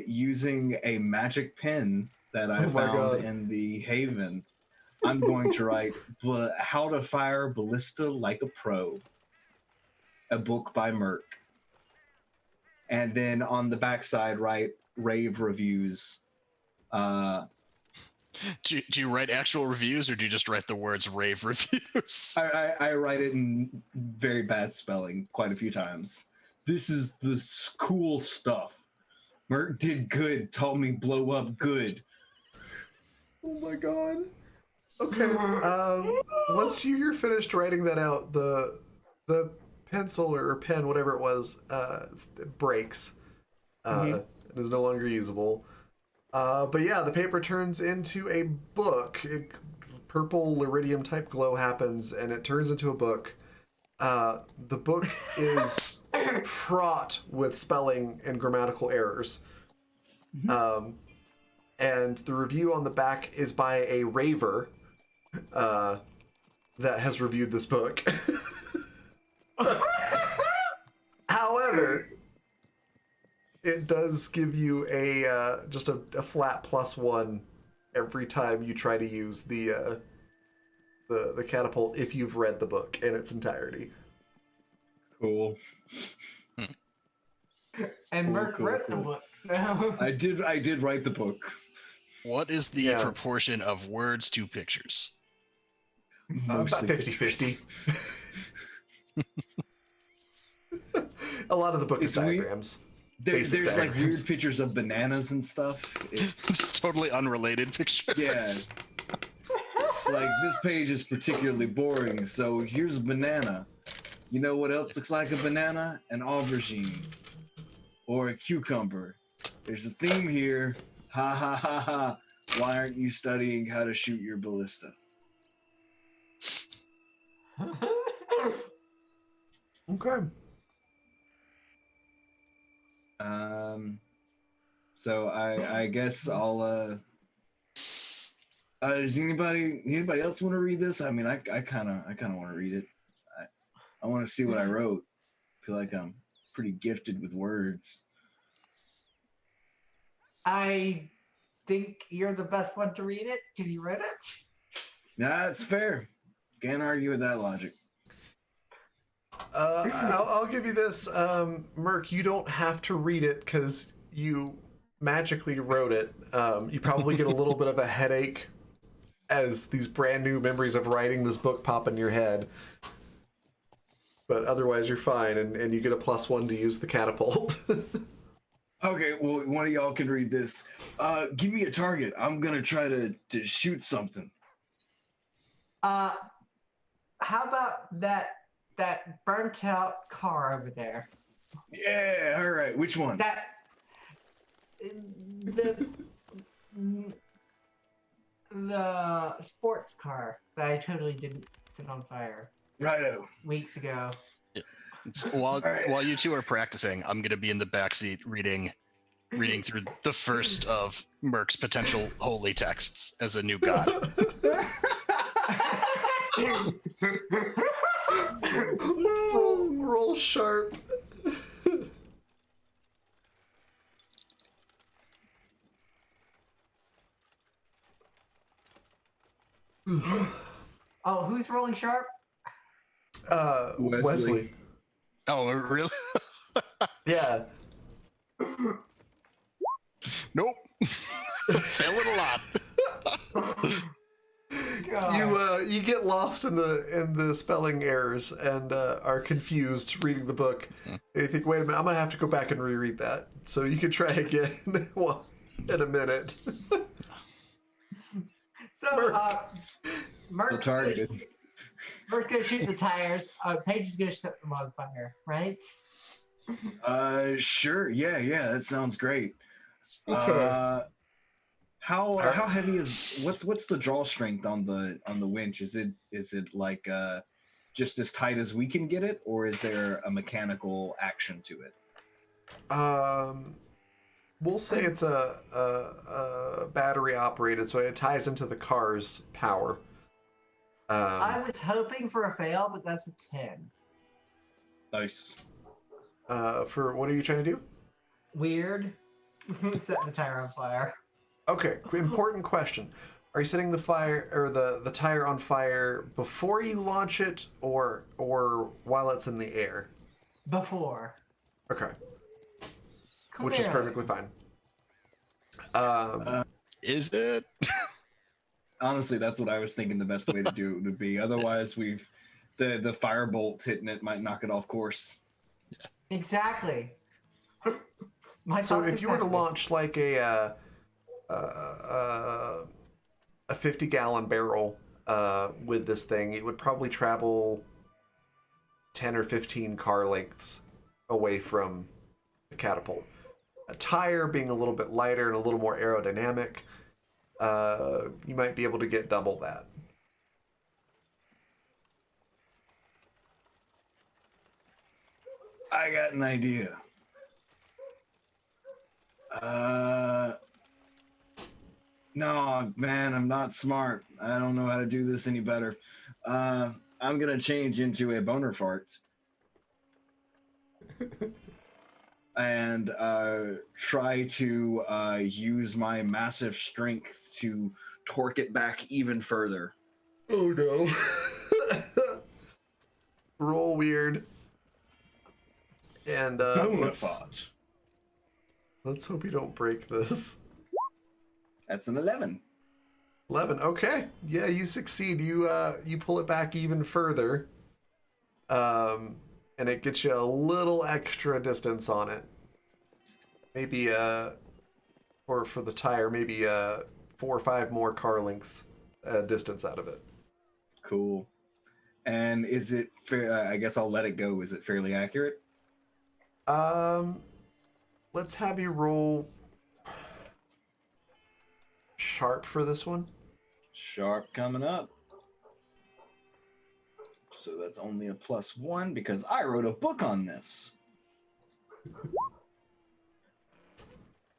S3: using a magic pen that I
S1: Oh my
S3: found
S1: God.
S3: in the Haven, I'm going to write "How to Fire Ballista Like a Pro," a book by Merc, and then on the backside write rave reviews.
S4: Do you write actual reviews, or do you just write the words rave reviews?
S3: I write it in very bad spelling quite a few times. This is the cool stuff. Merc did good, told me blow up good.
S1: Oh my God. Okay. Once you're finished writing that out, the pencil or pen, whatever it was, it breaks. It is no longer usable. But yeah, the paper turns into a book. Purple iridium type glow happens, and it turns into a book. The book is fraught with spelling and grammatical errors. And the review on the back is by a raver that has reviewed this book. However, it does give you just a flat +1 every time you try to use the the catapult if you've read the book in its entirety.
S3: Cool.
S2: And
S3: Cool,
S2: Merc
S3: cool,
S2: wrote the
S3: cool.
S2: book, so
S3: I did write the book.
S4: What is the
S1: Yeah.
S4: proportion of words to pictures?
S1: About
S3: Mostly
S1: 50-50. A lot of the book is
S3: It's weird.
S1: diagrams.
S3: There's
S1: Basic
S3: like
S1: diagrams.
S3: weird pictures of bananas and stuff. It's
S4: It's totally unrelated pictures.
S3: yeah. It's like this page is particularly boring, so here's a banana. You know what else looks like a banana? An aubergine. Or a cucumber. There's a theme here. Ha ha ha ha. Why aren't you studying how to shoot your ballista?
S1: Okay.
S3: So I guess I'll does anybody else want to read this? I mean I kinda want to read it. I want to see what I wrote. I feel like I'm pretty gifted with words.
S2: I think you're the best one to read it because you wrote it.
S3: Nah, it's fair. Can't argue with that logic.
S1: I'll give you this, Merc. You don't have to read it because you magically wrote it. You probably get a little bit of a headache as these brand new memories of writing this book pop in your head. But otherwise, you're fine, and you get a +1 to use the catapult.
S3: Okay, well, one of y'all can read this. Give me a target. I'm gonna try to shoot something.
S2: How about that burnt out car over there?
S3: Yeah, all right. Which one?
S2: That the sports car that I totally didn't set on fire
S3: Righto.
S2: weeks ago.
S4: While you two are practicing, I'm gonna be in the backseat reading through the first of Merc's potential holy texts as a new god.
S1: roll sharp.
S2: Oh, who's rolling sharp?
S1: Wesley.
S4: Oh, really?
S1: Yeah.
S4: Nope. Failing a lot.
S1: You get lost in the spelling errors and are confused reading the book. You think, wait a minute, I'm gonna have to go back and reread that. So you can try again in a minute.
S2: So, Merc's
S3: targeted.
S2: gonna shoot the tires. Paige is gonna set them on fire, right?
S3: Sure. Yeah, that sounds great.
S1: Okay.
S3: How heavy is what's the draw strength on the winch? Is it like just as tight as we can get it, or is there a mechanical action to it?
S1: We'll say it's a battery operated, so it ties into the car's power.
S2: I was hoping for a fail, but that's a 10.
S3: Nice.
S1: For what are you trying to do?
S2: Weird. Set the tire on fire.
S1: Okay, important question. Are you setting the fire or the tire on fire before you launch it or while it's in the air?
S2: Before.
S1: Okay. Which is perfectly fine.
S4: Is it?
S3: Honestly, that's what I was thinking the best way to do it would be. Otherwise, the firebolt hitting it might knock it off course.
S2: Exactly.
S1: So if you were to
S2: exactly.
S1: launch like a 50-gallon barrel with this thing, it would probably travel 10 or 15 car lengths away from the catapult. A tire being a little bit lighter and a little more aerodynamic, you might be able to get double that.
S3: I got an idea. No, man, I'm not smart. I don't know how to do this any better. I'm gonna change into a boner fart and try to use my massive strength to torque it back even further.
S1: Oh no. Roll weird. And
S3: Bonafide.
S1: let's hope you don't break this.
S3: That's an 11.
S1: 11. Okay. Yeah, you succeed. You pull it back even further. And it gets you a little extra distance on it. Maybe or for the tire, maybe 4 or 5 more car lengths distance out of it.
S3: Cool. And is it fair? I guess I'll let it go. Is it fairly accurate?
S1: Let's have you roll sharp for this one.
S3: Sharp coming up. So that's only a +1 because I wrote a book on this.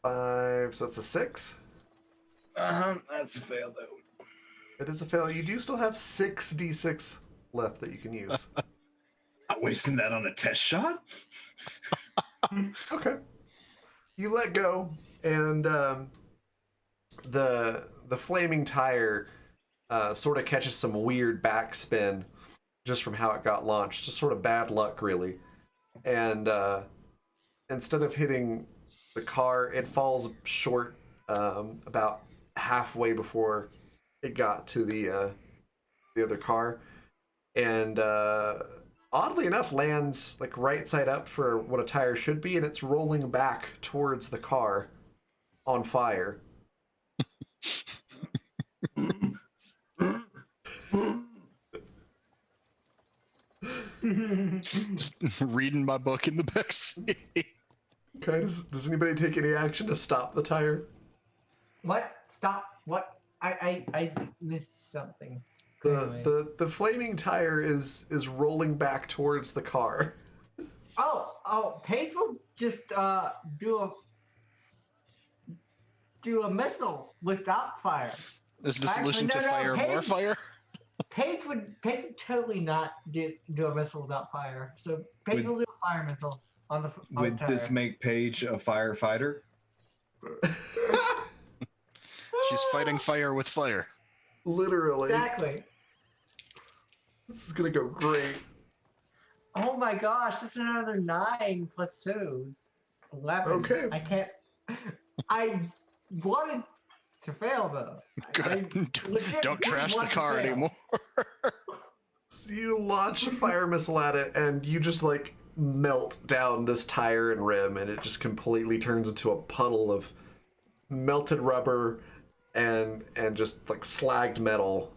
S1: 5, so it's a 6.
S3: That's a fail though.
S1: It is a fail. You do still have 6d6 left that you can use.
S3: Not wasting that on a test shot.
S1: Okay. You let go, and the flaming tire sort of catches some weird backspin just from how it got launched. Just sort of bad luck, really. And instead of hitting the car, it falls short about halfway before it got to the other car, and oddly enough lands like right side up for what a tire should be, and it's rolling back towards the car on fire.
S4: Just reading my book in the backseat.
S1: Okay, does anybody take any action to stop the tire?
S2: What? Stop. What? I missed something. Anyway.
S1: The flaming tire is rolling back towards the car.
S2: Oh, Paige will just do a missile without fire.
S4: Is the
S2: Actually,
S4: solution
S2: no,
S4: to fire more
S2: Paige-
S4: fire?
S2: Paige would totally not do a missile without fire. So Paige will do a fire missile on the
S3: Would
S2: tire.
S3: this make Paige a firefighter?
S4: She's fighting fire with fire.
S1: Literally.
S2: Exactly.
S1: This is gonna go great.
S2: Oh my gosh, this is another 9 plus 2 is 11.
S1: Okay.
S2: I can't. I wanted to fail though.
S4: Don't trash the car anymore.
S1: So you launch a fire missile at it, and you just like melt down this tire and rim, and it just completely turns into a puddle of melted rubber and just like slagged metal,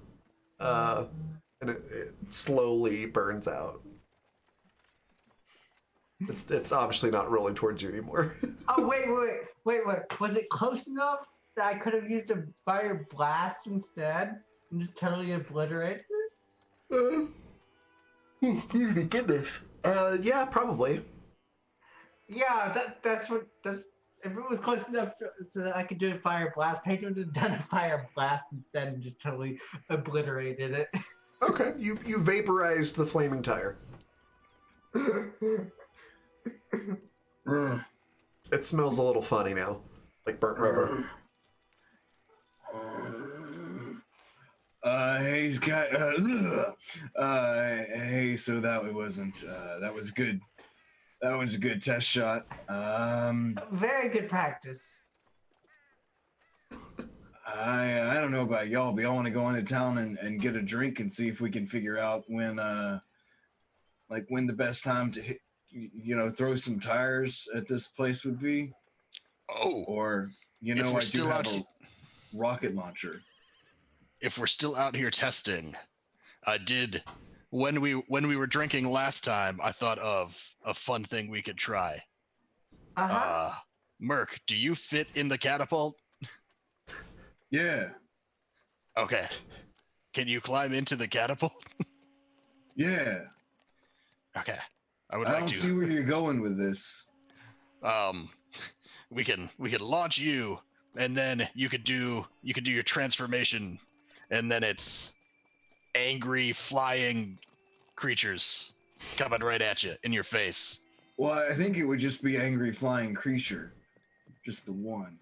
S1: and it slowly burns out. It's obviously not rolling towards you anymore.
S2: Oh wait. Was it close enough that I could have used a fire blast instead and just totally obliterated it?
S1: Oh, goodness. Yeah, probably.
S2: Yeah, that's what. If it was close enough so that I could do a fire blast, Paige would have done a fire blast instead and just totally obliterated it.
S1: Okay, you vaporized the flaming tire. It smells a little funny now, like burnt rubber.
S3: Hey, Scott. Hey, so that wasn't. That was good. That was a good test shot.
S2: Very good practice.
S3: I don't know about y'all, but y'all want to go into town and get a drink and see if we can figure out when the best time to hit, throw some tires at this place would be.
S4: Oh,
S3: Or I do have a rocket launcher.
S4: if we're still out here testing, I did when we were drinking last time, I thought of a fun thing we could try. Merc, do you fit in the catapult?
S3: Yeah.
S4: Okay. Can you climb into the catapult?
S3: Yeah.
S4: Okay. I would
S3: I
S4: like
S3: don't
S4: to.
S3: see where you're going with this.
S4: We can launch you, and then you could do your transformation, and then it's angry flying creatures coming right at you in your face.
S3: Well, I think it would just be angry flying creature. Just the one.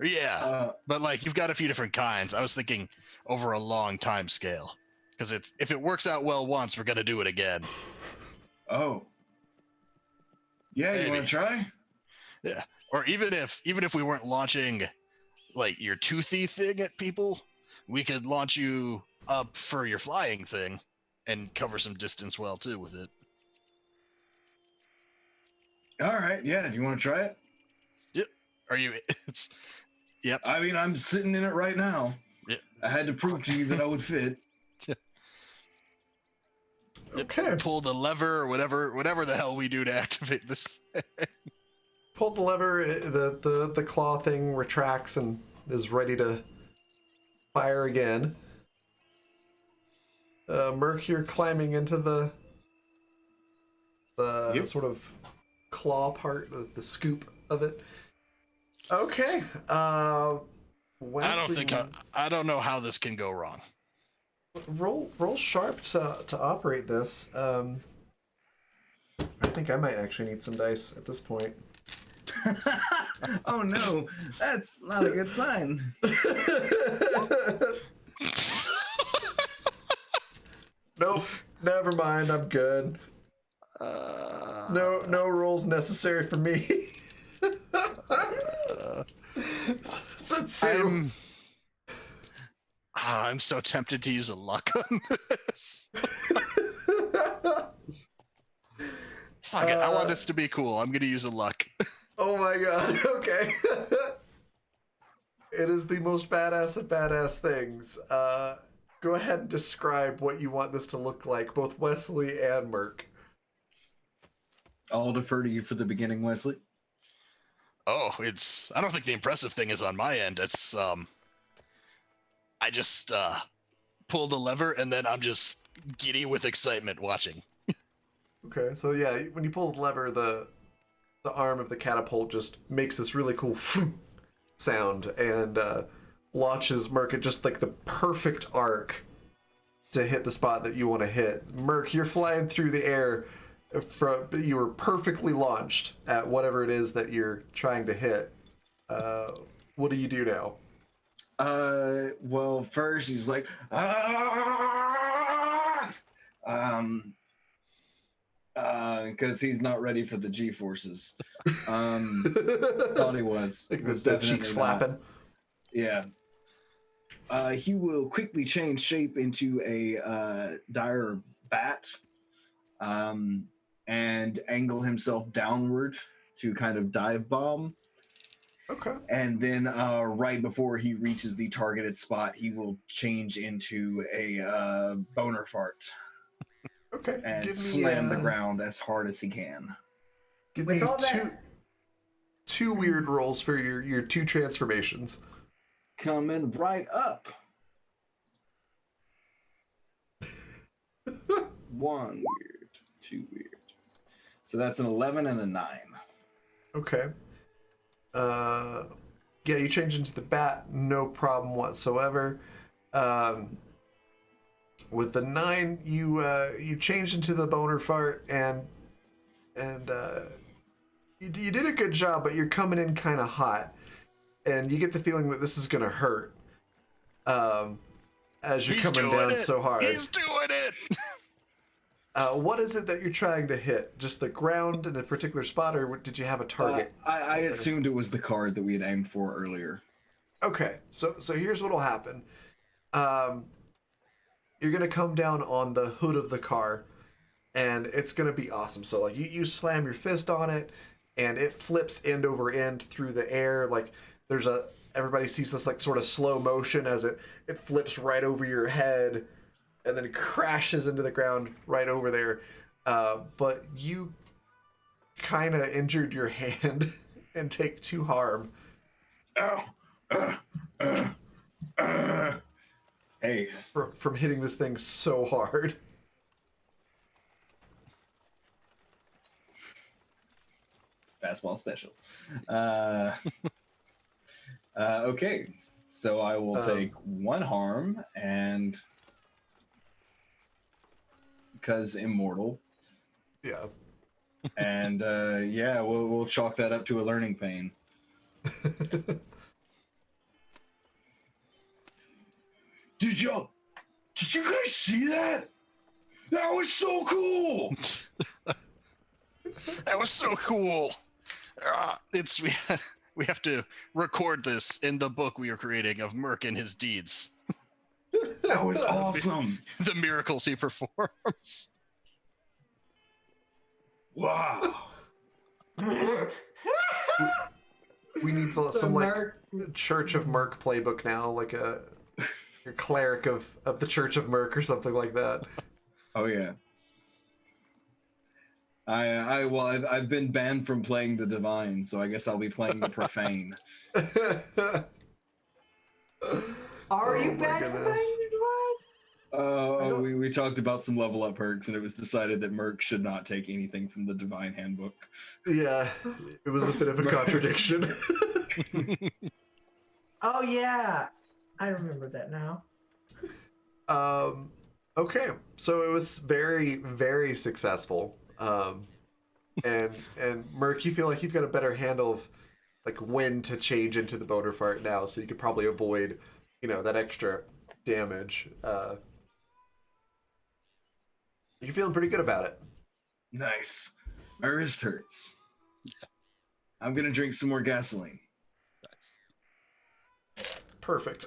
S4: Yeah, but like you've got a few different kinds. I was thinking over a long time scale, because if it works out well once, we're gonna do it again.
S3: Oh. Yeah, you want
S4: Maybe.
S3: to try?
S4: Yeah, or even if we weren't launching like your toothy thing at people, we could launch you up for your flying thing and cover some distance well too with it.
S3: All right. Yeah. Do you want to try it?
S4: Yep. Are you? It's. Yep.
S3: I mean, I'm sitting in it right now.
S4: Yep.
S3: I had to prove to you that I would fit.
S1: Okay.
S4: Pull the lever or whatever the hell we do to activate this thing.
S1: Pull the lever, the claw thing retracts and is ready to fire again. Merc, you're climbing into the
S3: Yep.
S1: sort of claw part, the scoop of it. Okay. Wesley,
S4: I don't know how this can go wrong.
S1: roll sharp to operate this. I think I might actually need some dice at this point.
S3: Oh no, that's not a good sign.
S1: Nope, never mind. I'm good. No rules necessary for me. It's a 2.
S4: I'm so tempted to use a luck on this. Fuck it, I want this to be cool. I'm gonna use a luck.
S1: Oh my god, okay. It is the most badass of badass things. Go ahead and describe what you want this to look like, both Wesley and Merc.
S3: I'll defer to you for the beginning, Wesley.
S4: Oh, I don't think the impressive thing is on my end. It's I just pull the lever and then I'm just giddy with excitement watching.
S1: Okay, so yeah, when you pull the lever, the arm of the catapult just makes this really cool sound and launches Merc at just like the perfect arc to hit the spot that you want to hit. Merc, you're flying through the air. You were perfectly launched at whatever it is that you're trying to hit. What do you do now?
S3: Well, first he's like, because he's not ready for the G-forces. Thought he was.
S1: Like
S3: Was
S1: the
S3: definitely
S1: cheeks
S3: not.
S1: flapping.
S3: Yeah. He will quickly change shape into a dire bat, and angle himself downward to kind of dive bomb.
S1: Okay.
S3: And then right before he reaches the targeted spot, he will change into a boner fart
S1: Okay.
S3: and slam the ground as hard as he can.
S1: Give
S2: With
S1: me
S2: all that-
S1: two weird rolls for your 2 transformations.
S3: Coming right up. 1 weird, 2 weird. So that's an 11 and a 9.
S1: Okay. Yeah, you change into the bat, no problem whatsoever. With the 9, you change into the boner fart, and you did a good job, but you're coming in kind of hot, and you get the feeling that this is gonna hurt. As you're coming down so hard.
S4: He's doing it.
S1: What is it that you're trying to hit? Just the ground in a particular spot, or did you have a target?
S3: I assumed it was the card that we had aimed for earlier.
S1: Okay, so here's what'll happen. You're gonna come down on the hood of the car, and it's gonna be awesome. So like you slam your fist on it, and it flips end over end through the air. Like everybody sees this like sort of slow motion as it flips right over your head, and then crashes into the ground right over there. But you kind of injured your hand and take 2 harm.
S3: Hey.
S1: From hitting this thing so hard.
S3: Fastball special. Okay. So I will take 1 harm and because immortal.
S1: Yeah.
S3: And yeah, we'll chalk that up to a learning pain. Did you guys see that? That was so cool.
S4: That was so cool. We have to record this in the book we are creating of Merc and his deeds.
S3: That was awesome.
S4: The miracles he performs.
S3: Wow.
S1: We need some like Church of Merc playbook now, like a cleric of the Church of Merc or something like that.
S3: Oh yeah. I've been banned from playing the divine, so I guess I'll be playing the profane.
S2: Are you banned from playing the divine?
S3: We talked about some level up perks, and it was decided that Merc should not take anything from the divine handbook.
S1: Yeah, it was a bit of a contradiction.
S2: Oh yeah, I remember that now.
S1: Okay, so it was very, very successful. And Merc, you feel like you've got a better handle of like when to change into the boner fart now, so you could probably avoid, that extra damage. You're feeling pretty good about it.
S3: Nice. My wrist hurts. Yeah. I'm gonna drink some more gasoline.
S1: Perfect.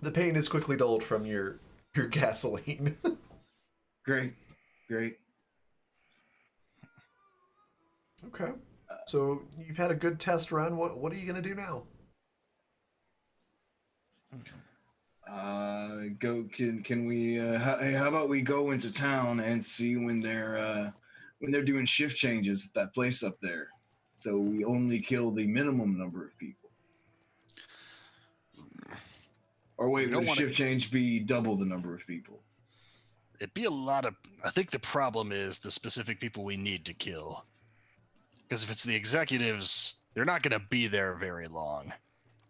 S1: The pain is quickly dulled from your gasoline.
S3: Great.
S1: Okay. So you've had a good test run. What are you gonna do now?
S3: Can we? How about we go into town and see when they're doing shift changes at that place up there, so we only kill the minimum number of people. Or wait, would a shift change be double the number of people?
S4: It'd be a lot of. I think the problem is the specific people we need to kill. Because if it's the executives, they're not going to be there very long.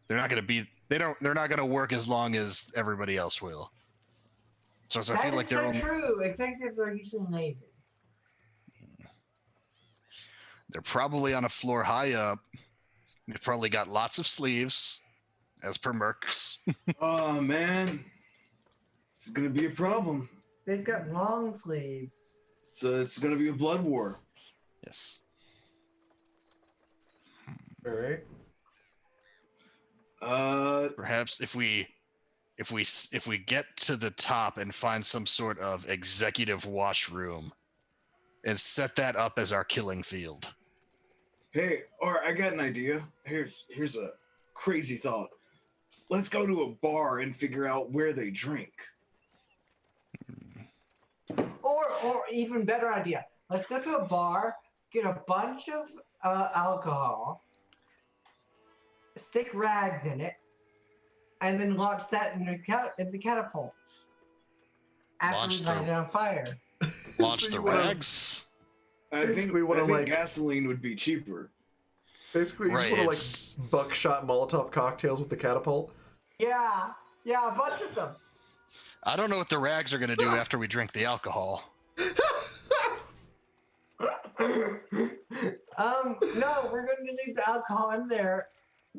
S4: They're not going to be. They're not going to work as long as everybody else will. So I feel like they're
S2: true. Executives are usually lazy.
S4: They're probably on a floor high up. They've probably got lots of sleeves, as per Mercs.
S3: Oh man, it's gonna be a problem.
S2: They've got long sleeves.
S3: So it's gonna be a blood war.
S4: Yes.
S1: All right.
S4: Perhaps if we get to the top and find some sort of executive washroom and set that up as our killing field.
S3: Hey, or I got an idea. Here's a crazy thought. Let's go to a bar and figure out where they drink.
S2: Or even better idea. Let's go to a bar, get a bunch of alcohol, stick rags in it, and then launch that in the catapult. After we light it on fire.
S4: Launch
S1: So
S4: the
S1: you wanna-
S4: rags.
S3: I
S1: Basically,
S3: think,
S1: what
S3: I
S1: I
S3: think
S1: like-
S3: gasoline would be cheaper.
S1: Basically, you
S4: Right,
S1: just want
S4: it's-
S1: to like buckshot Molotov cocktails with the catapult.
S2: Yeah, a bunch of them.
S4: I don't know what the rags are going to do after we drink the alcohol.
S2: No, we're going to leave the alcohol in there.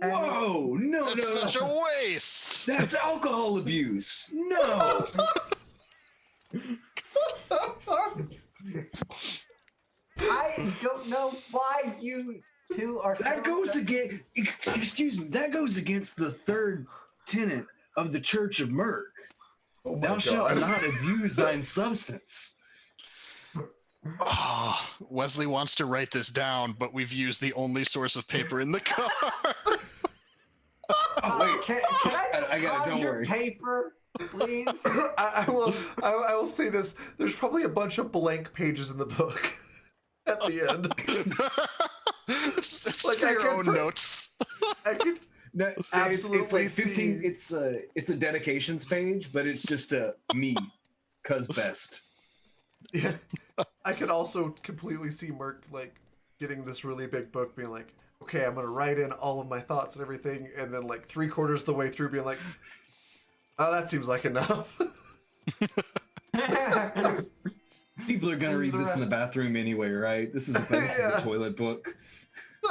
S2: And
S3: Whoa! No,
S4: That's such a waste.
S3: That's alcohol abuse. No.
S2: I don't know why you two are.
S3: That goes against. Excuse me. That goes against the third tenet of the Church of Merc.
S1: Oh my
S3: Thou shalt
S1: God.
S3: not abuse thine substance.
S4: Oh, Wesley wants to write this down, but we've used the only source of paper in the car.
S3: Oh, wait.
S2: Can I just
S3: I got it, don't
S2: conjure
S3: worry.
S2: paper, please?
S1: I will say this. There's probably a bunch of blank pages in the book at the end.
S4: It's
S1: Like,
S4: for
S1: I
S4: your
S1: could
S4: own
S1: put-
S4: notes.
S1: I could
S3: No,
S1: absolutely
S3: it's like 15.
S1: see.
S3: It's a dedications page, but it's just a me, cuz best.
S1: Yeah, I could also completely see Merc like getting this really big book, being like, "Okay, I'm gonna write in all of my thoughts and everything," and then like 3/4 of the way through, being like, "Oh, that seems like enough."
S3: People are gonna read this in the bathroom anyway, right? This is a
S1: Yeah.
S3: toilet book.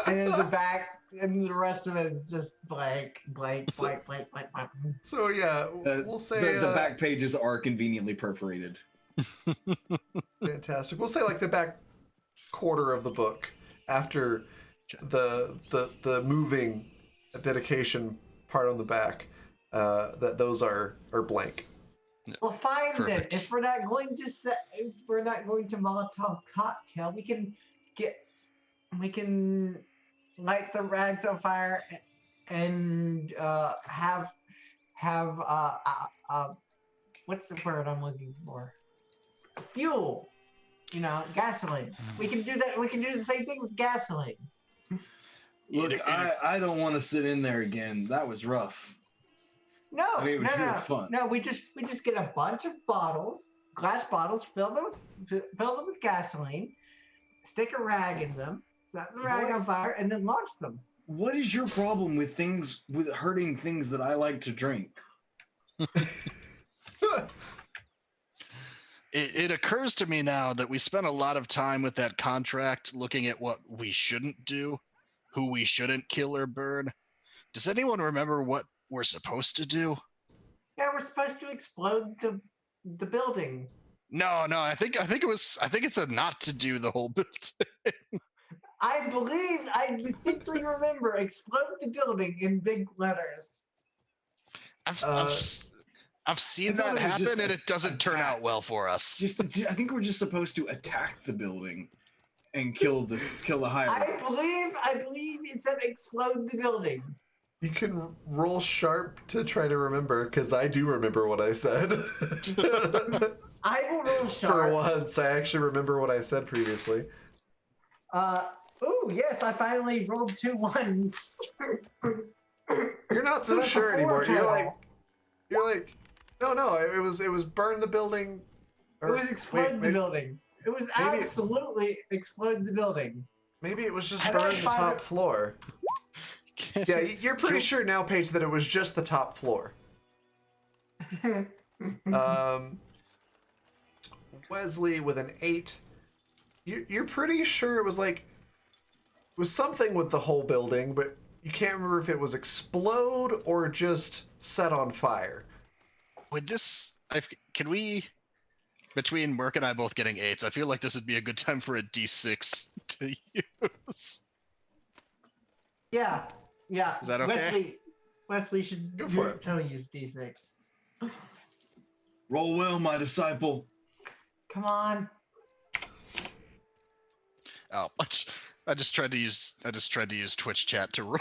S2: And in the back, and the rest of it is just blank.
S1: So yeah, we'll say
S3: the back pages are conveniently perforated.
S1: fantastic. We'll say like the back quarter of the book after the moving dedication part on the back. That those are blank.
S2: Well, fine
S4: Perfect.
S2: then. If we're not going to Molotov cocktail, we can light the rags on fire and have what's the word I'm looking for? Fuel. Gasoline. We can do that. We can do the same thing with gasoline.
S3: Look, I don't want to sit in there again. That was rough.
S2: No,
S3: I mean, it was
S2: no,
S3: real
S2: no,
S3: fun.
S2: no. We just get a bunch of bottles, glass bottles, fill them with gasoline, stick a rag in them, set the rag on fire, and then launch them.
S3: What is your problem with hurting things that I like to drink?
S4: It occurs to me now that we spent a lot of time with that contract looking at what we shouldn't do, who we shouldn't kill or burn. Does anyone remember what we're supposed to do?
S2: Yeah, we're supposed to explode the building.
S4: No, I think it's a not to do the whole building.
S2: I distinctly remember explode the building in big letters.
S4: I've seen
S3: I thought
S4: that
S3: it was
S4: happen,
S3: just
S4: and it doesn't turn
S3: attack.
S4: out well for us.
S3: I think we're just supposed to attack the building and kill the higher.
S2: I believe it said explode the building.
S1: You can roll sharp to try to remember, because I do remember what I said.
S2: I will roll sharp.
S1: For once, I actually remember what I said previously.
S2: Oh yes, I finally rolled 2 1s.
S1: You're not so
S2: that's a
S1: sure
S2: 4
S1: anymore.
S2: total.
S1: You're like, no. It was burn the building.
S2: It was explode the building. It was
S1: maybe-
S2: absolutely explode the building.
S1: Maybe it was just
S2: I
S1: burn
S2: don't
S1: the
S2: find
S1: top
S2: it-
S1: floor. Yeah, you're pretty sure now, Paige, that it was just the top floor. Wesley with an 8. You're pretty sure it was something with the whole building, but you can't remember if it was explode or just set on fire.
S4: Would this? Can we? Between Merc and I both getting 8s, I feel like this would be a good time for a D6 to use.
S2: Yeah.
S4: Is that okay?
S2: Wesley should
S1: Go for it.
S2: totally use D6.
S3: Roll well, my disciple.
S2: Come on.
S4: Oh, I just tried to use Twitch chat to roll.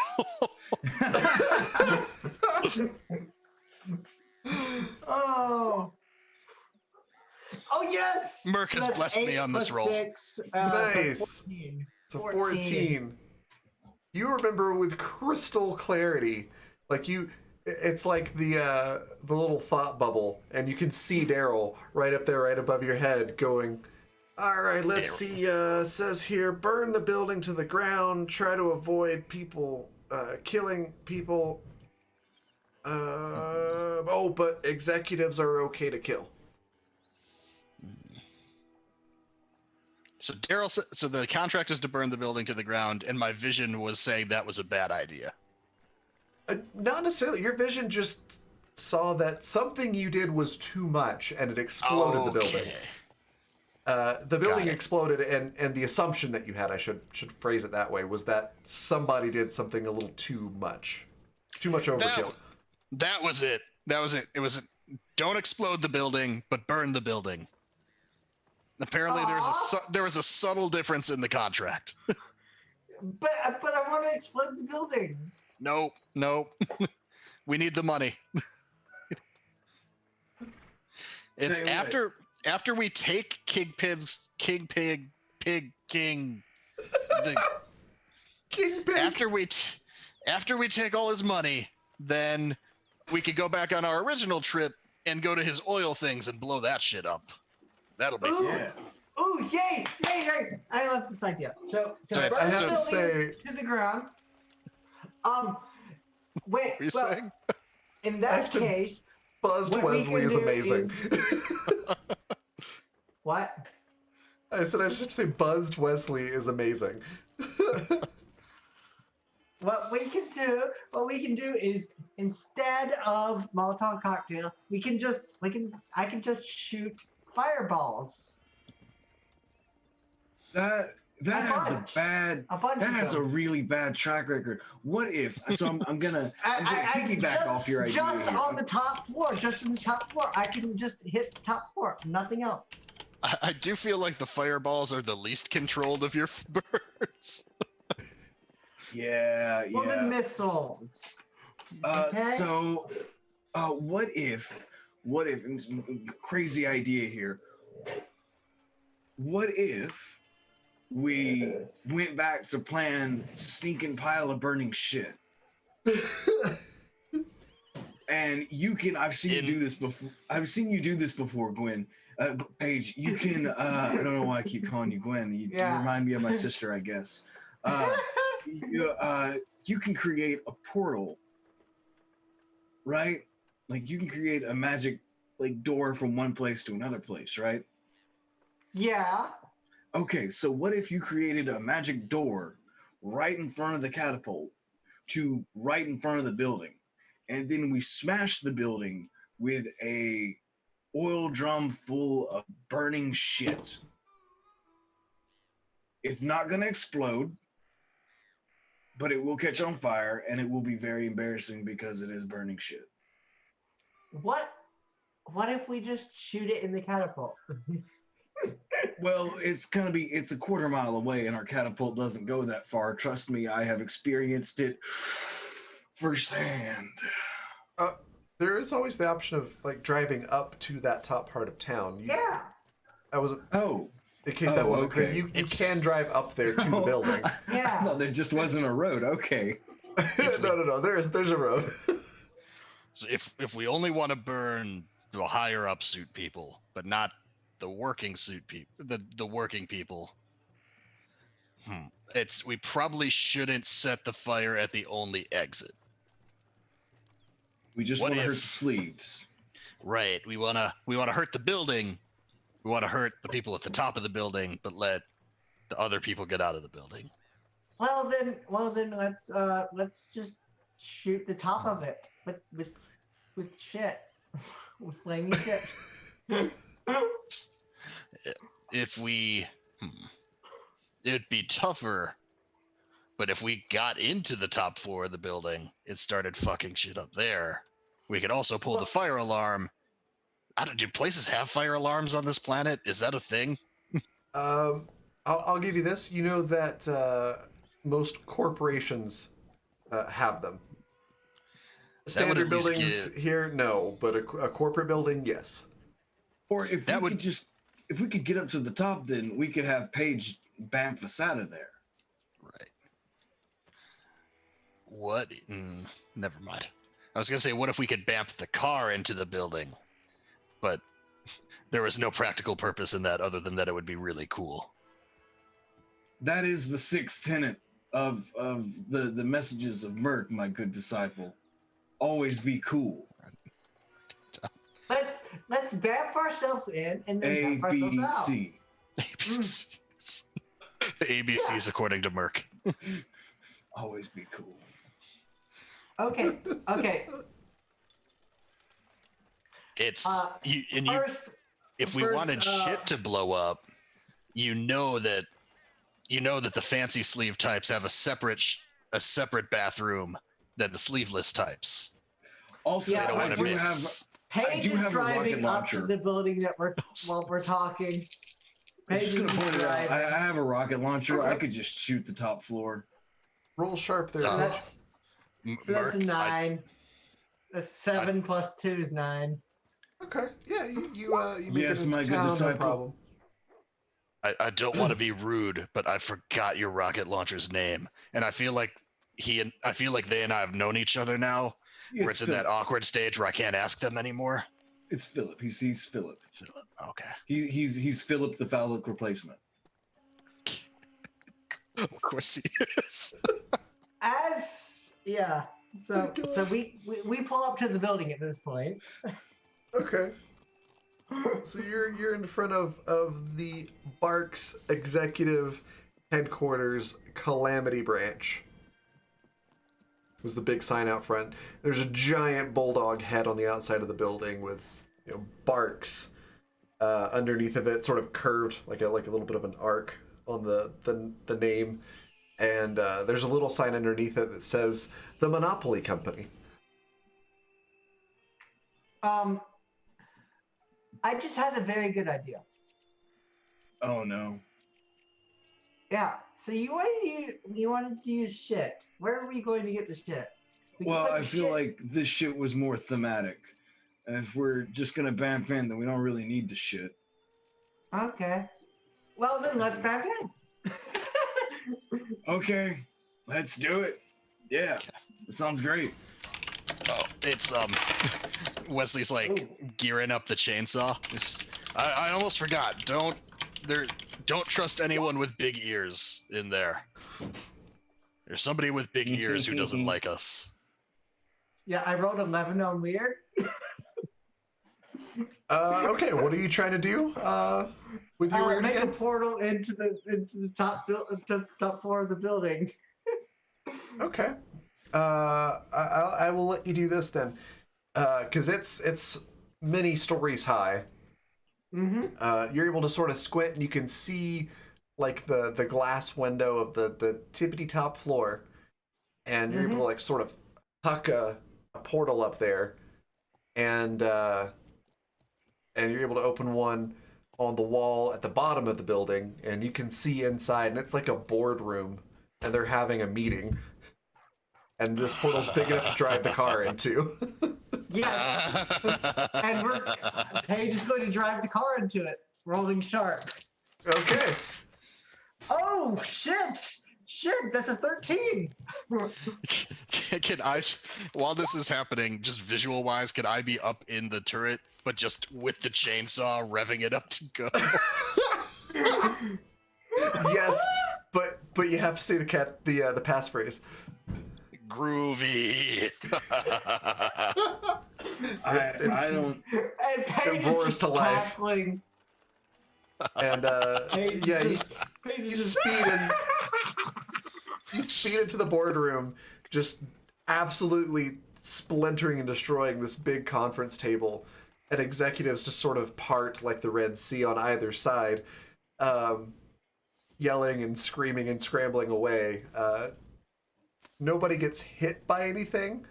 S2: Oh. Oh yes.
S4: Merc has
S2: That's
S4: blessed me
S2: 8
S4: on this
S2: plus
S4: roll.
S2: 6,
S1: Nice.
S2: 14.
S1: It's a 14. You remember with crystal clarity, it's like the little thought bubble, and you can see Daryl right up there, right above your head, going, all right, let's see, says here, burn the building to the ground, try to avoid people, killing people, but executives are okay to kill.
S4: So so the contract is to burn the building to the ground, and my vision was saying that was a bad idea.
S1: Not necessarily. Your vision just saw that something you did was too much, and it exploded the building. The building exploded, and the assumption that you had, I should phrase it that way, was that somebody did something a little too much overkill.
S4: That was it. It was don't explode the building, but burn the building. Apparently, there was a subtle difference in the contract.
S2: But I want to explode the building.
S4: Nope. We need the money. It's after we take King Pig. After we take all his money, then we could go back on our original trip and go to his oil things and blow that shit up. That'll be fun.
S3: Yeah.
S2: Ooh, yay! I love this idea. So
S4: So
S2: burn
S1: I have
S2: the
S1: to say,
S2: building to the ground. Wait.
S4: What are you
S2: Well,
S4: saying?
S2: in that
S1: said-
S2: case,
S1: Buzzed
S2: what we
S1: Wesley
S2: can
S1: is
S2: do
S1: amazing.
S2: what?
S1: I said I just have to say Buzzed Wesley is amazing.
S2: What do is instead of Molotov cocktail, I can just shoot fireballs.
S3: That
S2: A bunch
S3: that
S2: of
S3: has a
S2: them.
S3: really bad track record. What if? So I'm gonna piggyback off your idea
S2: just
S3: here.
S2: on the top floor, just on the top floor. I can just hit the top floor, nothing else.
S4: I do feel like the fireballs are the least controlled of your birds.
S3: Yeah,
S2: Well, the
S3: yeah.
S2: missiles. Okay.
S3: So, what if? Crazy idea here. What if we went back to plan stinking pile of burning shit? And you can, I've seen you do this before. I've seen you do this before, Gwen. Paige, you can, I don't know why I keep calling you Gwen. You remind me of my sister, I guess. You can create a portal, right? Like you can create a magic like door from one place to another place, right?
S2: Yeah.
S3: Okay, so what if you created a magic door right in front of the catapult to right in front of the building, and then we smash the building with a oil drum full of burning shit. It's not going to explode, but it will catch on fire, and it will be very embarrassing because it is burning shit.
S2: What if we just shoot it in the catapult?
S3: Well, it's a quarter mile away, and our catapult doesn't go that far. Trust me, I have experienced it firsthand.
S1: There is always the option of like driving up to that top part of town.
S2: Yeah.
S1: I was.
S3: Oh.
S1: In case that wasn't clear,
S3: okay.
S1: you can drive up there to the building.
S2: Yeah.
S3: I thought there just wasn't a road. Okay.
S1: No. There's a road.
S4: So if we only want to burn the higher up suit people, but not the working suit people, the working people, we probably shouldn't set the fire at the only exit.
S3: We just want to hurt the sleeves.
S4: Right. We wanna hurt the building. We want to hurt the people at the top of the building, but let the other people get out of the building.
S2: Well then let's just shoot the top of it with shit. With flaming shit.
S4: It'd be tougher, but if we got into the top floor of the building and started fucking shit up there, we could also pull the fire alarm. Do places have fire alarms on this planet? Is that a thing?
S1: I'll give you this. You know that most corporations have them. Standard buildings here, no, but a corporate building, yes.
S3: Or if we could get up to the top, then we could have Paige bamf us out of there.
S4: Right. What? Never mind. I was gonna say, what if we could bamf the car into the building? But there was no practical purpose in that other than that it would be really cool.
S3: That is the sixth tenet of the messages of Merc, my good disciple. Always be cool.
S2: Let's bamf ourselves in and then bamf ourselves out.
S4: ABCs. ABCs according to Merc.
S3: Always be cool.
S2: Okay.
S4: It's if we wanted shit to blow up, you know that the fancy sleeve types have a separate bathroom than the sleeveless types.
S3: Also,
S2: yeah,
S3: I do have a rocket launcher.
S2: Up to the building that we're talking.
S3: I'm just gonna point it out. I have a rocket launcher.
S1: Okay.
S3: I could just shoot the top floor.
S1: Roll sharp there.
S2: So that's a 9. A 7 plus 2 is 9.
S1: Okay. Yeah, you make
S3: Yes,
S1: it
S3: my
S1: into
S3: good
S1: town, no
S3: disciple.
S1: problem.
S4: I don't want to be rude, but I forgot your rocket launcher's name, and I feel like they and I have known each other now. Where it's in that awkward stage where I can't ask them anymore.
S3: It's Philip. He's Philip.
S4: Philip. Okay.
S3: He's Philip the phallic replacement.
S4: Of course he is.
S2: So we pull up to the building at this point.
S1: Okay. So you're in front of the Barks executive headquarters Calamity branch. was the big sign out front. There's a giant bulldog head on the outside of the building with barks underneath of it, sort of curved like a little bit of an arc on the name. And there's a little sign underneath it that says the Monopoly Company.
S2: I just had a very good idea.
S3: Oh no.
S2: Yeah. So you wanted to use shit. Where are we going to get the shit?
S3: Well, I feel like this shit was more thematic. If we're just gonna ban fan, then we don't really need the shit.
S2: Okay. Well, then let's ban fan.
S3: Okay, let's do it. Yeah, that sounds great.
S4: Oh, it's Wesley's like gearing up the chainsaw. I almost forgot. Don't trust anyone with big ears in there. There's somebody with big ears who doesn't like us.
S2: Yeah, I rolled 11 on weird.
S1: Okay, what are you trying to do with your weird
S2: make
S1: again?
S2: a portal into the top floor of the building.
S1: Okay. I will let you do this then, because it's many stories high.
S2: Mm-hmm.
S1: You're able to sort of squint, and you can see like the glass window of the tippity top floor, and you're able to like sort of huck a portal up there, and you're able to open one on the wall at the bottom of the building, and you can see inside, and it's like a boardroom, and they're having a meeting. And this portal's big enough to drive the car into.
S2: Yes. And Paige is going to drive the car into it, rolling sharp.
S1: Okay.
S2: Oh, shit! Shit, that's a 13!
S4: Can I, while this is happening, just visual wise, can I be up in the turret, but just with the chainsaw revving it up to go?
S1: Yes, but you have to say the passphrase.
S4: Groovy.
S3: I don't.
S2: And Paige
S1: It roars
S2: is
S1: to life.
S2: cackling.
S1: And
S2: Paige
S1: yeah,
S2: is
S1: you
S2: just-
S1: speed into the boardroom, just absolutely splintering and destroying this big conference table, and executives just sort of part like the Red Sea on either side, yelling and screaming and scrambling away. Nobody gets hit by anything,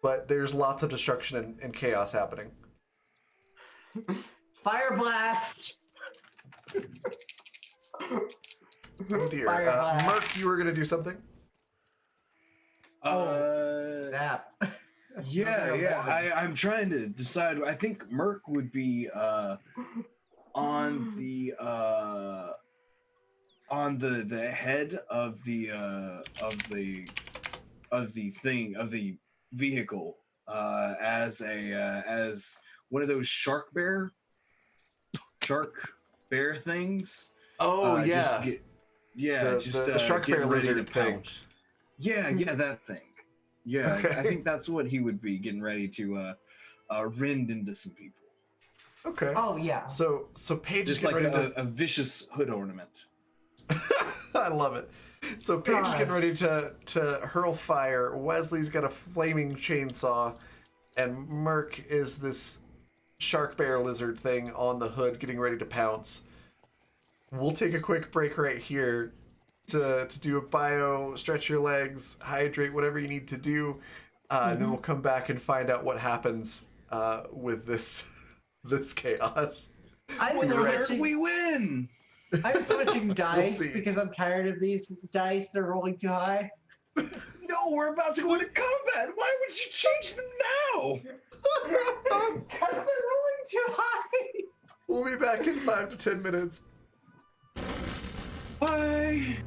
S1: but there's lots of destruction and chaos happening.
S2: Fire blast!
S1: Oh dear.
S2: Fire blast.
S1: Mark, you were going to do something?
S2: Snap.
S3: Yeah. I'm trying to decide. I think Merc would be on the head of the vehicle as one of those shark bear things.
S1: Oh,
S3: Just
S1: the shark
S3: getting
S1: bear
S3: ready to
S1: lizard thing.
S3: pounce. Yeah, that thing. Yeah,
S1: Okay.
S3: I think that's what he would be getting ready to rend into some people.
S1: Okay.
S2: Oh, yeah.
S1: So Paige is
S3: Just
S1: getting
S3: like
S1: ready to...
S3: a vicious hood ornament.
S1: I love it. So Paige is
S2: God.
S1: getting ready to hurl fire. Wesley's got a flaming chainsaw, and Merc is this shark bear lizard thing on the hood getting ready to pounce. We'll take a quick break right here to do a bio, stretch your legs, hydrate, whatever you need to do, and then we'll come back and find out what happens with this chaos.
S3: We win!
S2: I'm switching dice
S1: see.
S2: because I'm tired of these dice. They're rolling too high.
S3: No, we're about to go into combat. Why would you change them now?
S2: Because they're rolling too high.
S1: We'll be back in 5 to 10 minutes.
S3: Bye.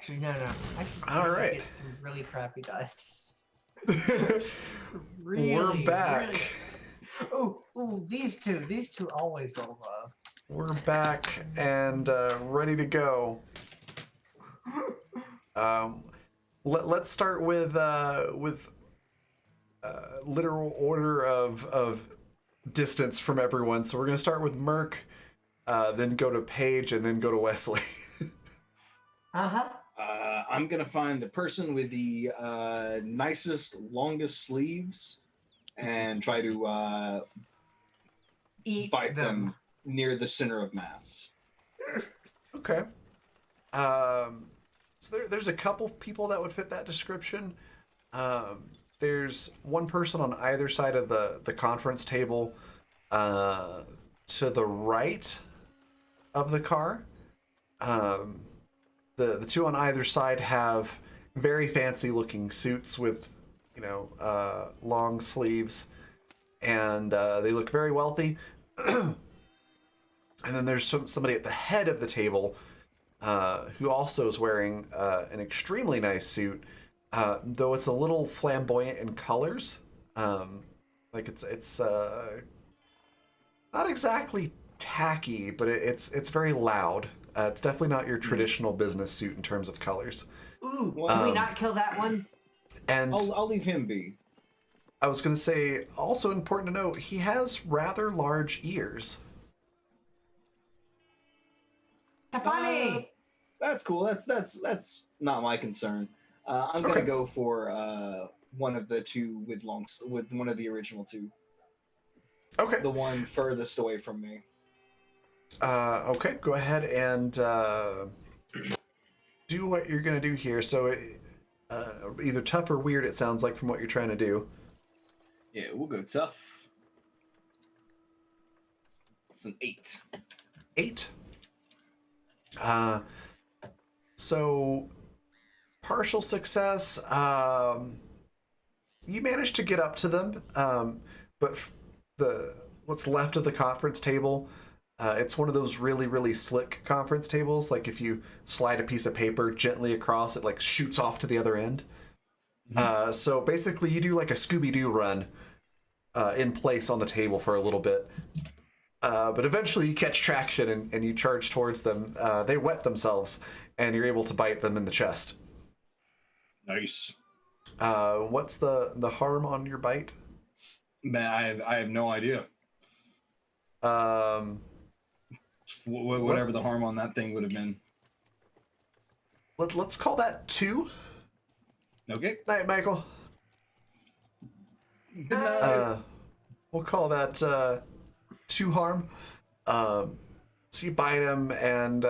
S2: Actually, no.
S1: All right.
S2: Get some really crappy dice.
S1: We're back.
S2: Really... Ooh, these two always roll low.
S1: We're back and ready to go. Let's start with literal order of distance from everyone. So we're gonna start with Merc, then go to Paige, and then go to Wesley.
S3: I'm gonna find the person with the nicest, longest sleeves, and try to bite them near the center of mass.
S1: Okay. So there's a couple people that would fit that description. There's one person on either side of the conference table to the right of the car. The two on either side have very fancy looking suits with, long sleeves, and they look very wealthy. And then there's somebody at the head of the table who also is wearing an extremely nice suit, though it's a little flamboyant in colors. Like it's not exactly tacky, but it's very loud. It's definitely not your traditional business suit in terms of colors.
S2: Ooh, can we not kill that one?
S1: And
S3: I'll leave him be.
S1: I was going to say, also important to note, he has rather large ears.
S2: Tapani!
S3: That's cool. That's not my concern. I'm gonna go for one of the two with one of the original two.
S1: Okay.
S3: The one furthest away from me.
S1: Okay, go ahead and do what you're gonna do here. So either tough or weird, it sounds like, from what you're trying to do.
S3: Yeah, we'll go tough. It's an 8.
S1: 8. So partial success. You managed to get up to them, but what's left of the conference table, it's one of those really, really slick conference tables. Like if you slide a piece of paper gently across, it like shoots off to the other end. Mm-hmm. So basically, you do like a Scooby-Doo run in place on the table for a little bit. But eventually you catch traction and you charge towards them. They wet themselves, and you're able to bite them in the chest.
S3: Nice.
S1: What's the harm on your bite?
S3: Man, I have no idea. Whatever the harm on that thing would have been.
S1: Let's call that 2.
S3: Okay.
S1: Night, Michael.
S3: Good night.
S1: We'll call that 2 harm. So you bite him, and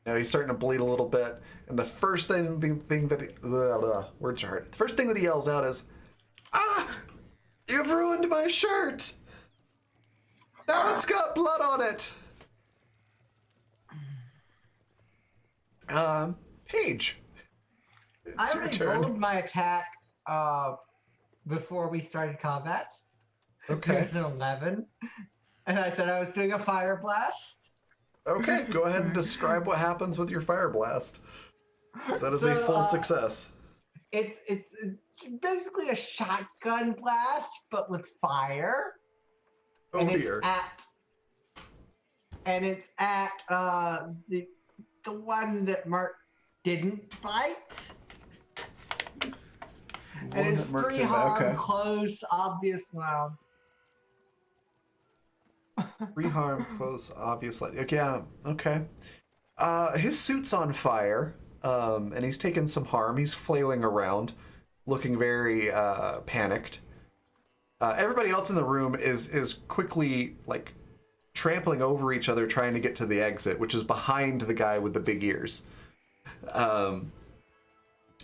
S1: he's starting to bleed a little bit. And the first thing that words are hard. The first thing that he yells out is, "Ah! You've ruined my shirt! Now it's got blood on it!" Paige.
S2: I already rolled my attack before we started combat.
S1: Okay.
S2: It was an 11. And I said I was doing a fire blast.
S1: Okay, go ahead and describe what happens with your fire blast. So that is a full success.
S2: It's basically a shotgun blast, but with fire.
S1: Oh
S2: and
S1: dear.
S2: It's at the one that Mark didn't fight. And it's 3 harm, close, obvious, loud.
S1: 3 harm, close, obvious. Okay, yeah, okay. His suit's on fire, and he's taken some harm. He's flailing around, looking very panicked. Everybody else in the room is quickly like trampling over each other, trying to get to the exit, which is behind the guy with the big ears.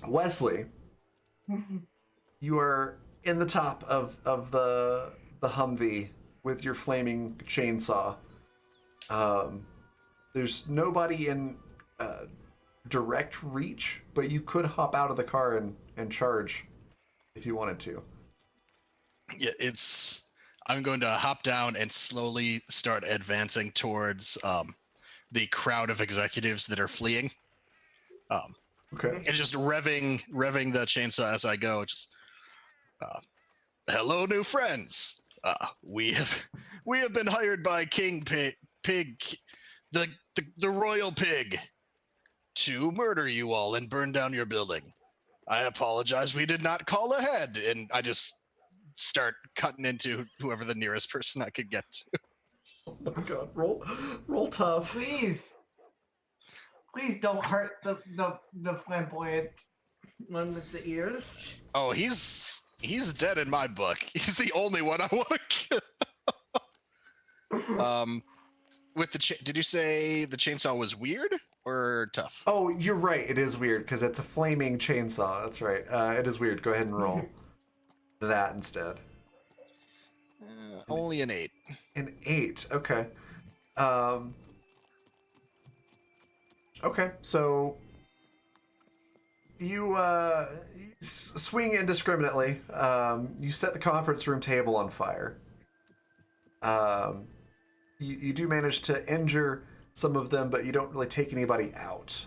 S1: Wesley, you are in the top of the Humvee with your flaming chainsaw. There's nobody in direct reach, but you could hop out of the car and charge if you wanted to.
S4: Yeah, I'm going to hop down and slowly start advancing towards the crowd of executives that are fleeing.
S1: Okay.
S4: And just revving the chainsaw as I go. Just hello, new friends. We have been hired by King Pig, the royal pig, to murder you all and burn down your building. I apologize. We did not call ahead. And I just start cutting into whoever the nearest person I could get to.
S1: Oh my god, roll tough.
S2: Please don't hurt the flamboyant one with the ears.
S4: Oh, he's dead in my book. He's the only one I want to kill. With the did you say the chainsaw was weird or tough?
S1: Oh, you're right. It is weird because it's a flaming chainsaw. That's right. It is weird. Go ahead and roll that instead.
S4: Only an 8.
S1: An 8. Okay. Okay. So you swing indiscriminately. You set the conference room table on fire. You do manage to injure some of them, but you don't really take anybody out.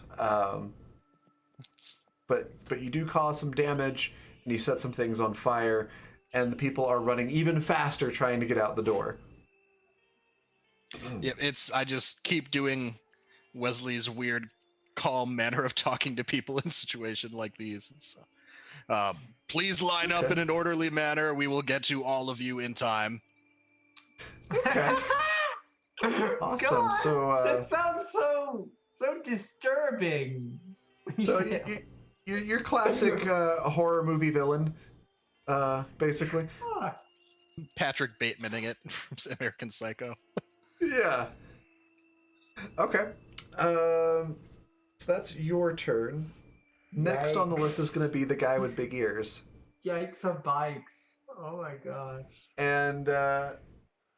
S1: But you do cause some damage, and you set some things on fire, and the people are running even faster trying to get out the door.
S4: Yeah, I just keep doing Wesley's weird, calm manner of talking to people in situations like these. So, please line up in an orderly manner. We will get to all of you in time.
S1: Okay. Awesome.
S2: God,
S1: So
S2: that sounds so disturbing.
S1: so you're classic horror movie villain, basically.
S4: Patrick Batemaning it from American Psycho.
S1: Yeah. Okay. So that's your turn. Next on the list is going to be the guy with big ears.
S2: Yikes of bikes. Oh my gosh.
S1: And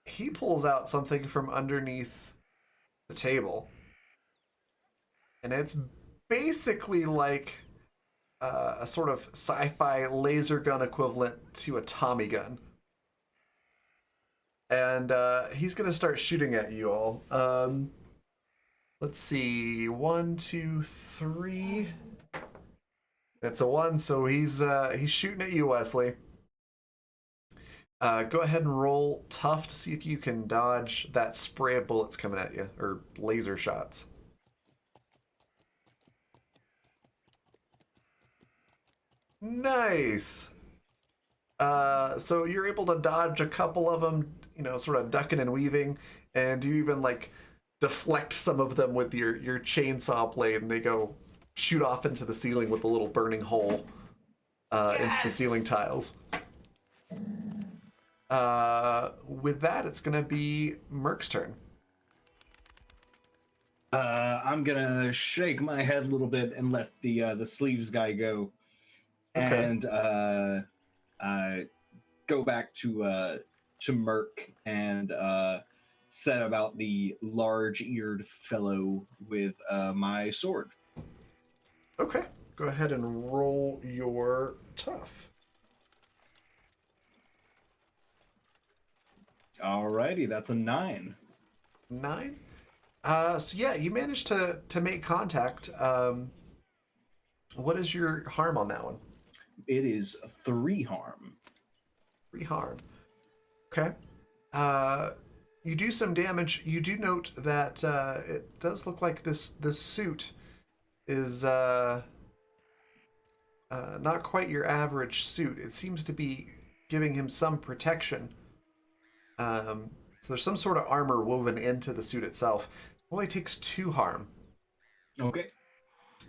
S1: he pulls out something from underneath the table. And it's basically like a sort of sci-fi laser gun equivalent to a Tommy gun. And he's going to start shooting at you all. Let's see. 1, 2, 3. It's a 1, so he's shooting at you, Wesley. Go ahead and roll tough to see if you can dodge that spray of bullets coming at you, or laser shots. Nice. So you're able to dodge a couple of them, sort of ducking and weaving, and you even like deflect some of them with your chainsaw blade, and they go shoot off into the ceiling with a little burning hole into the ceiling tiles. With that, it's gonna be Merc's turn.
S3: I'm gonna shake my head a little bit and let the sleeves guy go, and go back to Merc and set about the large-eared fellow with my sword.
S1: Okay, go ahead and roll your tough.
S3: Alrighty, that's a 9.
S1: 9. So yeah, you managed to make contact. What is your harm on that one?
S3: It is 3 harm.
S1: 3 harm. Okay. You do some damage. You do note that it does look like this suit is not quite your average suit. It seems to be giving him some protection. So there's some sort of armor woven into the suit itself. It only takes 2 harm.
S3: Okay.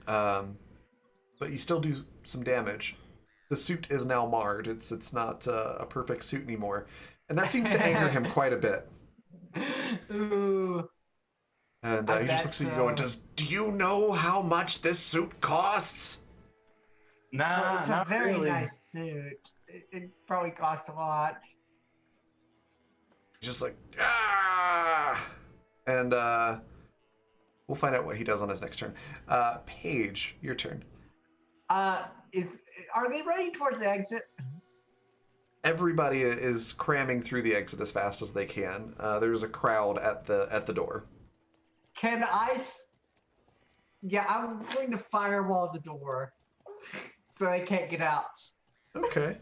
S1: But you still do some damage. The suit is now marred. It's not a perfect suit anymore. And that seems to anger him quite a bit.
S2: Ooh.
S1: And he just looks at you going, do you know how much this suit costs?
S3: Nah,
S2: It's a
S3: not
S2: very
S3: really.
S2: nice suit. It probably cost a lot.
S1: Just like, ah! And we'll find out what he does on his next turn. Paige, your turn.
S2: Are they running towards the exit?
S1: Everybody is cramming through the exit as fast as they can. There's a crowd at the door.
S2: Can I Yeah, I'm going to firewall the door so they can't get out.
S1: Okay.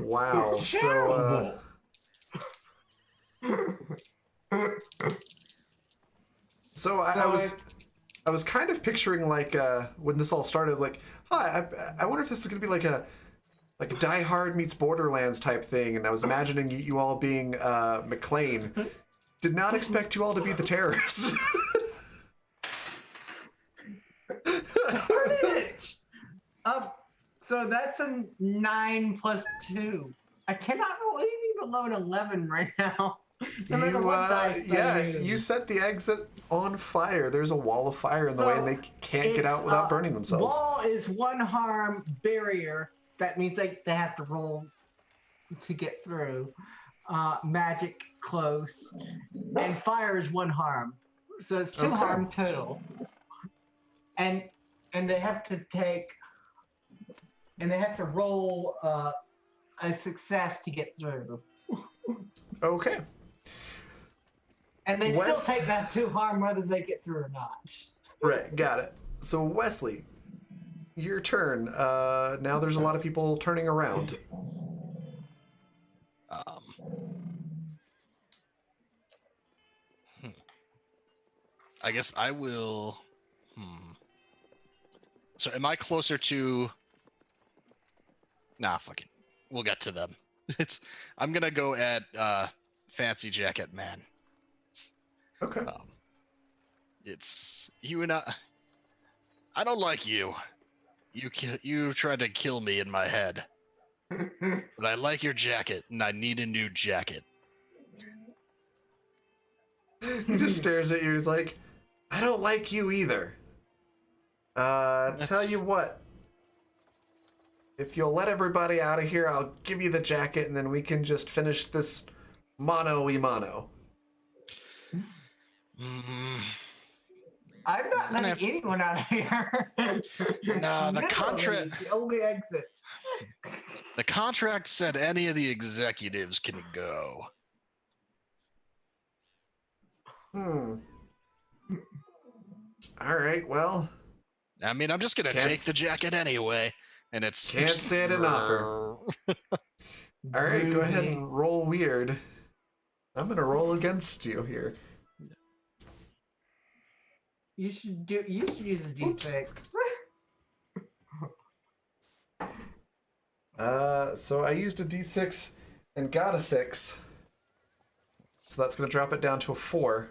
S1: Wow. So, so I was kind of picturing like when this all started, like, hi, I wonder if this is gonna be like a Die Hard meets Borderlands type thing, and I was imagining you all being McLean. Did not expect you all to be the terrorists.
S2: Darn it! So that's a 9 plus 2. I cannot roll anything below an 11 right now. No matter what dice I use.
S1: You set the exit on fire. There's a wall of fire in the way, and they can't get out without burning themselves.
S2: Wall is 1 harm, barrier. That means they have to roll to get through. Magic, close. And fire is 1 harm. So it's 2 harm total. And they have to roll a success to get through.
S1: Okay.
S2: And they still take that 2 harm whether they get through or not.
S1: Right, got it. So Wesley, your turn. Now there's a lot of people turning around.
S4: I guess I will. So am I closer to? Nah, fuck it. We'll get to them. I'm gonna go at Fancy Jacket Man.
S1: Okay.
S4: It's you and I. I don't like you. You tried to kill me in my head. But I like your jacket, and I need a new jacket.
S1: He just stares at you. He's like, I don't like you either. Tell you what. If you'll let everybody out of here, I'll give you the jacket, and then we can just finish this mano-y-mano.
S2: I'm not letting anyone out of here.
S4: No, the contract.
S2: The only exit.
S4: The contract said any of the executives can go.
S1: All right, well.
S4: I mean, I'm just gonna take the jacket anyway, and it's.
S1: Can't say I didn't offer. All right, go ahead and roll weird. I'm gonna roll against you here.
S2: You should use a d6.
S1: So I used a d6 and got a 6. So that's gonna drop it down to a 4.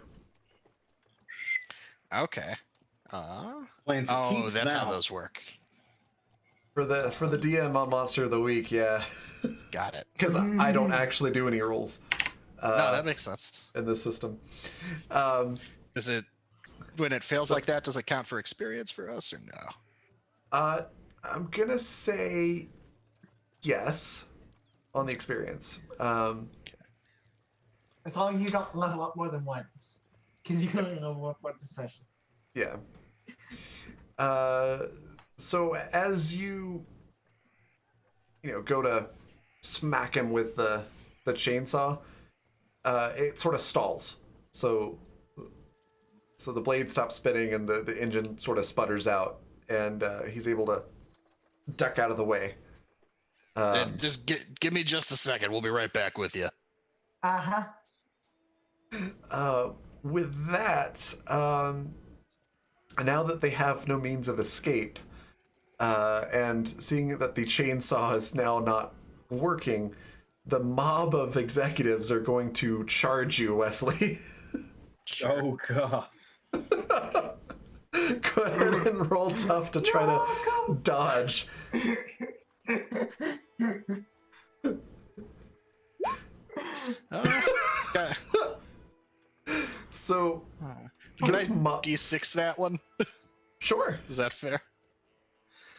S4: Okay. That's how those work.
S1: For the DM on Monster of the Week, yeah.
S4: Got it.
S1: Because I don't actually do any rolls.
S4: No, that makes sense.
S1: In this system.
S4: Is it when it fails like that? Does it count for experience for us or no?
S1: I'm gonna say yes on the experience.
S2: Okay. As long as you don't level up more than once, because you can only level up once a session.
S1: Yeah. So as you go to smack him with the chainsaw, it sort of stalls. So the blade stops spinning and the engine sort of sputters out, and he's able to duck out of the way.
S4: Just give me just a second. We'll be right back with you.
S1: With that, now that they have no means of escape, and seeing that the chainsaw is now not working, the mob of executives are going to charge you, Wesley.
S3: Oh, God.
S1: Go ahead and roll tough to try to dodge. So,
S4: can I D6 that one?
S1: Sure.
S4: Is that fair?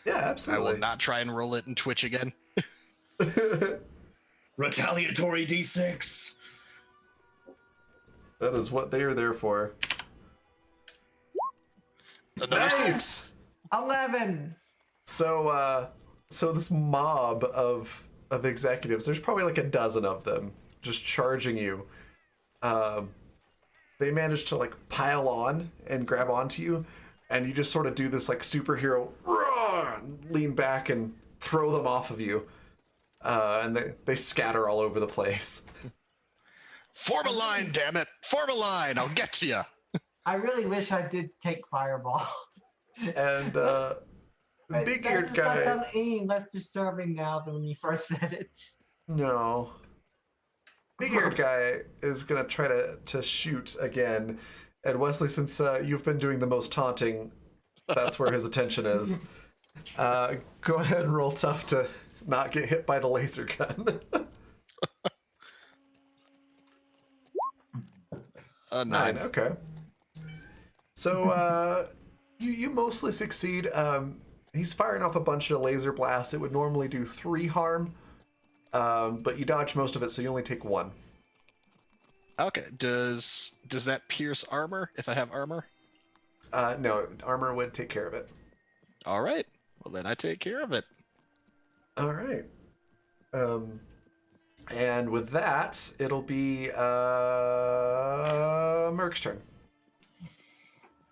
S1: Yeah, absolutely.
S4: I will not try and roll it in Twitch again.
S3: Retaliatory D6.
S1: That is what they are there for.
S4: Another 6.
S2: 11.
S1: So this mob of executives, there's probably like a dozen of them just charging you. they manage to like pile on and grab onto you, and you just sort of do this like superhero roar, and lean back and throw them off of you, and they scatter all over the place.
S4: Form a line, damn it! Form a line. I'll get to you.
S2: I really wish I did take Fireball.
S1: And big-eared
S2: That
S1: guy.
S2: does not sound any less disturbing now than when you first said it.
S1: No. Big-eared guy is gonna try to shoot again, and Wesley, since you've been doing the most taunting, that's where his attention is. Go ahead and roll tough to not get hit by the laser gun.
S4: A
S1: 9.
S4: 9.
S1: Okay. So you mostly succeed. He's firing off a bunch of laser blasts. It would normally do 3 harm, but you dodge most of it, so you only take 1.
S4: Okay. Does that pierce armor if I have armor?
S1: No, armor would take care of it.
S4: All right. Well, then I take care of it.
S1: All right. And with that, it'll be Merc's turn.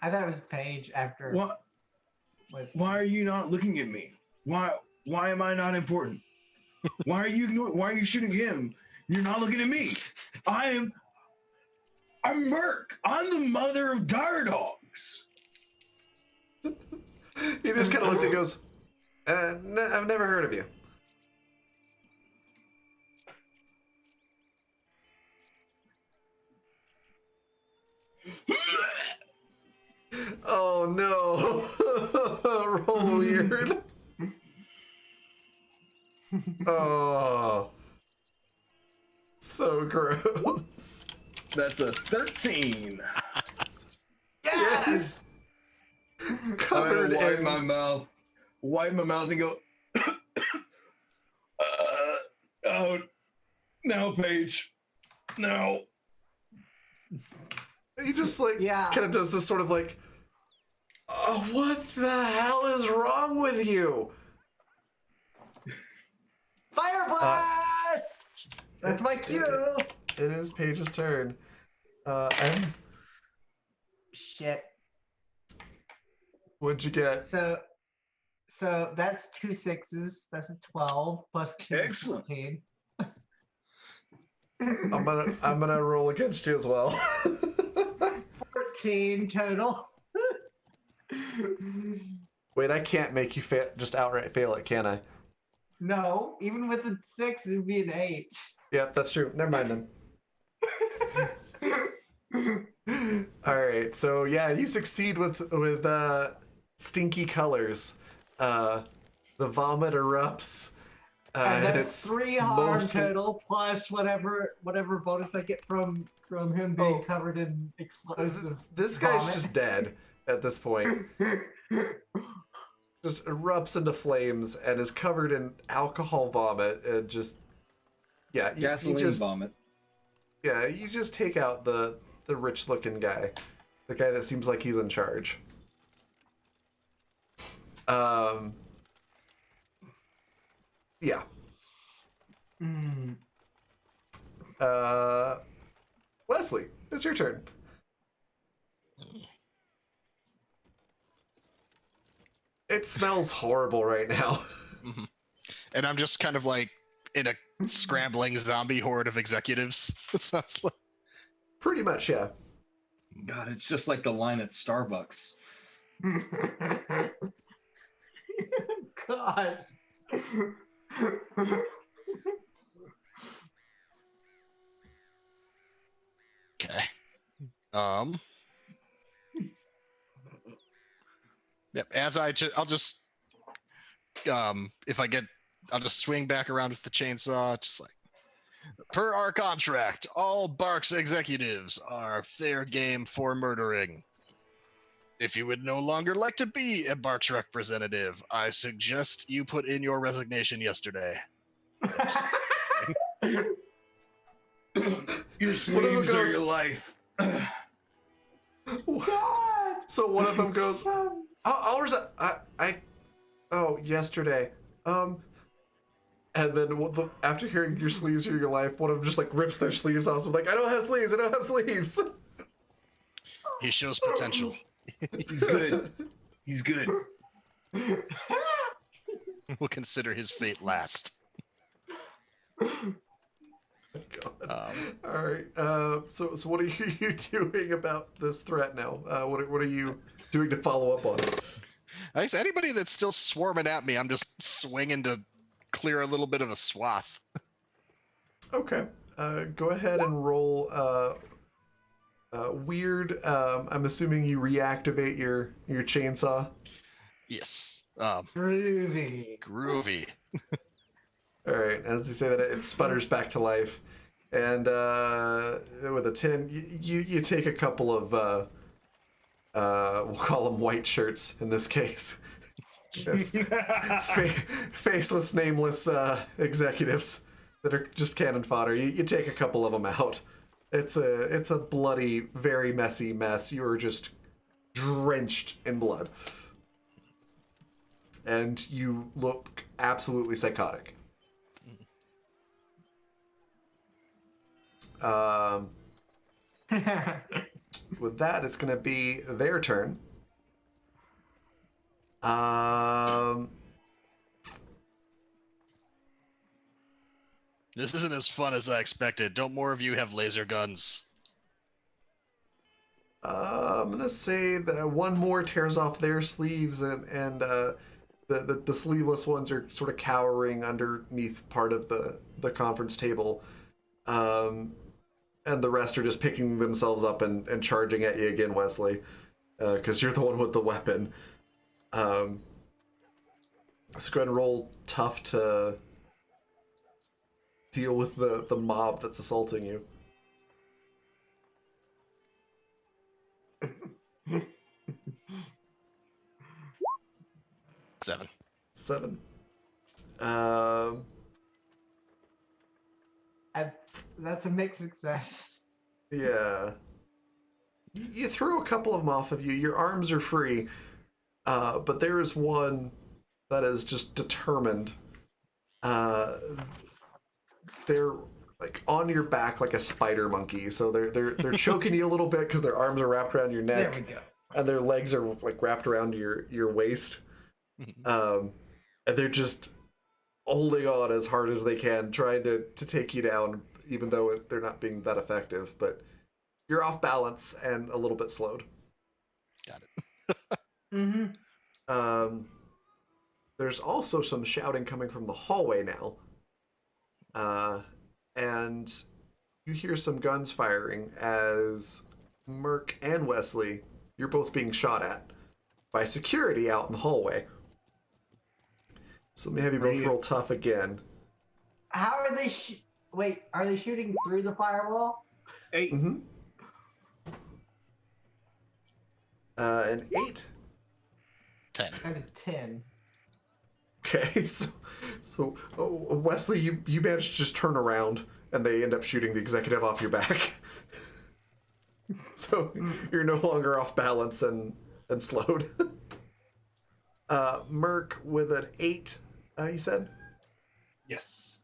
S2: I thought it was Paige after.
S3: What? Why are you not looking at me? Why am I not important? Why are you shooting him? You're not looking at me. I'm Merc. I'm the mother of dire dogs.
S1: He just kind of looks and goes, I've never heard of you. Oh no. Roll weird. Oh. So gross.
S3: That's a 13.
S1: Yes.
S3: I'm
S1: Covered
S3: gonna
S1: in
S3: wipe my mouth and go. Oh, no, Paige, no.
S1: He just like kind of does this sort of like, oh, what the hell is wrong with you?
S2: Fire blast! That's my cue.
S1: It is Paige's turn. And
S2: Shit.
S1: what'd you get?
S2: So that's 2 6s. That's a 12 plus 2.
S3: Excellent.
S2: 14.
S1: I'm gonna roll against you as well.
S2: 14 total.
S1: Wait, I can't make you just outright fail it, can I?
S2: No, even with a 6, it would be an 8.
S1: Yep, that's true. Never mind then. All right, so yeah, you succeed with stinky colors. The vomit erupts.
S2: And
S1: and
S2: that's
S1: it's
S2: 3 harm
S1: mostly-
S2: total plus whatever bonus I get from him being covered in explosive.
S1: This guy's
S2: vomit.
S1: just dead at this point. Just erupts into flames and is covered in alcohol vomit and just you
S3: Gasoline
S1: just
S3: vomit.
S1: you just take out the rich looking guy, the guy that seems like he's in charge. Yeah.
S2: Mm.
S1: Wesley, it's your turn. It smells horrible right now.
S4: Mhm. And I'm just kind of like in a scrambling zombie horde of executives. It sounds like.
S1: Pretty much, yeah.
S3: God, it's just like the line at Starbucks.
S2: Gosh.
S4: Okay. Yep. I'll just if I get, I'll just swing back around with the chainsaw, just like, per our contract, all Barks executives are fair game for murdering. If you would no longer like to be a Barks representative, I suggest you put in your resignation yesterday.
S3: Your sleeves are
S1: goes-
S3: your life.
S1: So one of them goes, I'll resign. Yesterday. And then after hearing your sleeves are your life, one of them just like rips their sleeves off. So like, I don't have sleeves.
S4: He shows potential.
S3: He's good. He's good.
S4: We'll consider his fate last.
S1: God. All right. So what are you doing about this threat now? What are you doing to follow up on it?
S4: I guess anybody that's still swarming at me, I'm just swinging to clear a little bit of a swath.
S1: Okay. Go ahead and roll weird. I'm assuming you reactivate your chainsaw.
S4: Yes.
S2: Groovy.
S4: Groovy.
S1: All right. As you say that, it sputters back to life, and with a 10, you take a couple of we'll call them white shirts in this case. Faceless, nameless executives that are just cannon fodder. You take a couple of them out. It's a bloody, very messy mess. You are just drenched in blood, and you look absolutely psychotic. With that, it's going to be their turn.
S4: This isn't as fun as I expected. Don't more of you have laser guns?
S1: I'm gonna say that one more tears off their sleeves, and the sleeveless ones are sort of cowering underneath part of the conference table, and the rest are just picking themselves up and charging at you again, Wesley, because you're the one with the weapon. So go ahead and roll tough to deal with the mob that's assaulting you. Seven.
S2: That's a mixed success.
S1: Yeah. You throw a couple of them off of you. Your arms are free, but there is one that is just determined. They're like on your back like a spider monkey, so they're choking you a little bit because their arms are wrapped around your neck.
S2: There we go.
S1: And their legs are like wrapped around your waist. And they're just holding on as hard as they can, trying to take you down, even though they're not being that effective. But you're off balance and a little bit slowed.
S4: Got it.
S1: There's also some shouting coming from the hallway now. And you hear some guns firing as Merc and Wesley, you're both being shot at by security out in the hallway. So let me have you both roll tough again.
S2: How are they? Wait, are they shooting through the firewall?
S3: 8.
S1: Mm-hmm. An 8.
S4: 10.
S2: And a 10.
S1: Okay, so Wesley, you managed to just turn around, and they end up shooting the executive off your back. So you're no longer off balance and slowed. Merc with an 8, you said?
S3: Yes.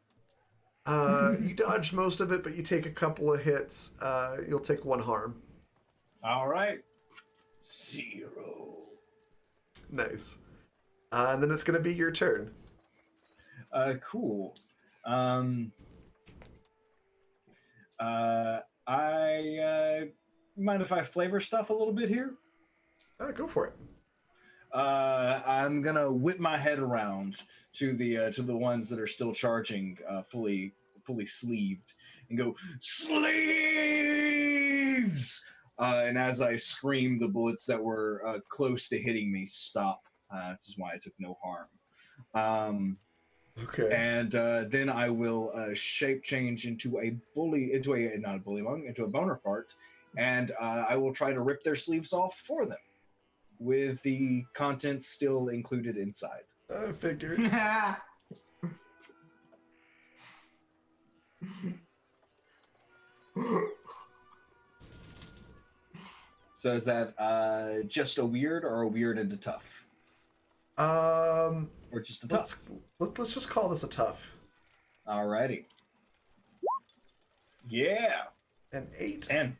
S1: You dodge most of it, but you take a couple of hits. You'll take 1 harm.
S3: All right. 0.
S1: Nice. And then it's going to be your turn.
S3: Cool. I mind if I flavor stuff a little bit here?
S1: Go for it.
S3: I'm gonna whip my head around to the ones that are still charging, fully sleeved, and go sleeves. And as I scream, the bullets that were close to hitting me stop. This is why I took no harm.
S1: Okay.
S3: And then I will shape change into a boner fart, and I will try to rip their sleeves off for them, with the contents still included inside.
S1: I figured.
S3: So is that just a weird or a weird into tough? Or just a tough?
S1: Let's just call this a tough.
S3: Alrighty. Yeah.
S1: An 8.
S3: 10.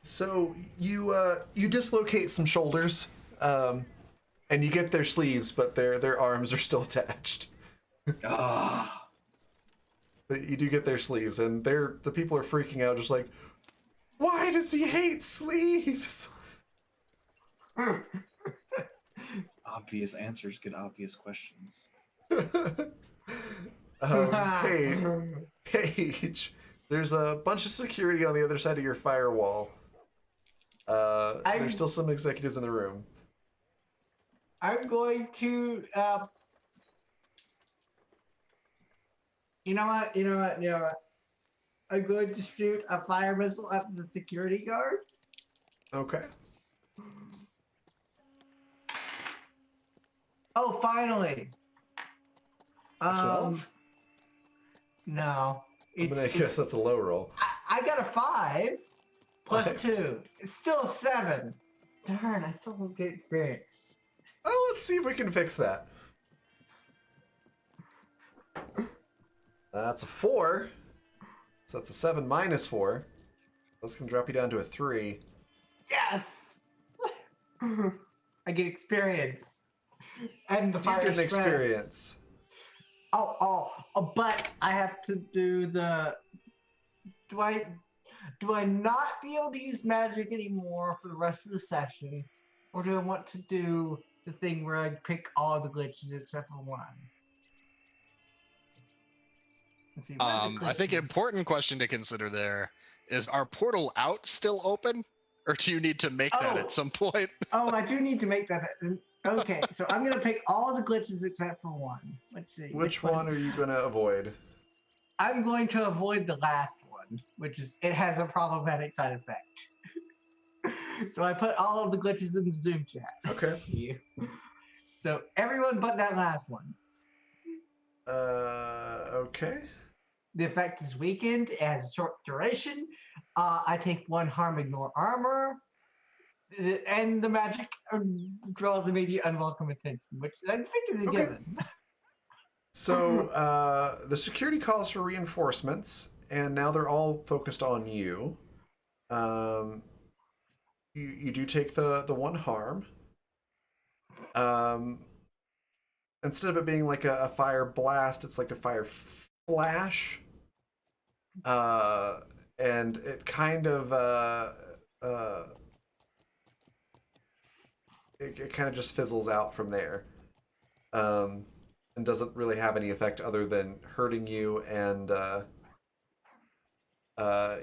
S1: So you dislocate some shoulders, and you get their sleeves, but their arms are still attached.
S3: Ah,
S1: But you do get their sleeves, and the people are freaking out, just like, why does he hate sleeves?
S3: obvious answers get obvious questions.
S1: Paige, there's a bunch of security on the other side of your firewall. There's still some executives in the room.
S2: I'm going to. You know what? I'm going to shoot a fire missile at the security guards.
S1: Okay.
S2: Oh, finally.
S3: 12?
S2: No.
S1: I'm gonna guess that's a low roll.
S2: I got a 5 plus
S1: 5.
S2: 2. It's still a 7. Darn, I still don't get experience.
S1: Oh, let's see if we can fix that. That's a 4. So that's a 7 minus 4. That's gonna drop you down to a 3.
S2: Yes! I get experience. And the
S1: You
S2: fire
S1: get an
S2: spreads.
S1: experience.
S2: Oh, but I have to do the. Do I not be able to use magic anymore for the rest of the session, or do I want to do the thing where I pick all the glitches except for one? Let's see. What are the
S4: I think
S2: glitches?
S4: important question to consider there is: our portal out still open, or do you need to make that
S2: Oh.
S4: at some point?
S2: Oh, I do need to make that. Okay, so I'm gonna pick all the glitches except for one. Let's see.
S1: Which one are you gonna avoid?
S2: I'm going to avoid the last one, which is it has a problematic side effect. So I put all of the glitches in the Zoom chat.
S1: Okay.
S2: So everyone but that last one.
S1: Okay.
S2: The effect is weakened. It has a short duration. I take 1 harm, ignore armor. And the magic draws immediate unwelcome attention, which I think is a
S1: Okay.
S2: given.
S1: So the security calls for reinforcements, and now they're all focused on you. You do take the 1 harm. Instead of it being like a fire blast, it's like a fire flash. And it kind of it kind of just fizzles out from there. And doesn't really have any effect other than hurting you. And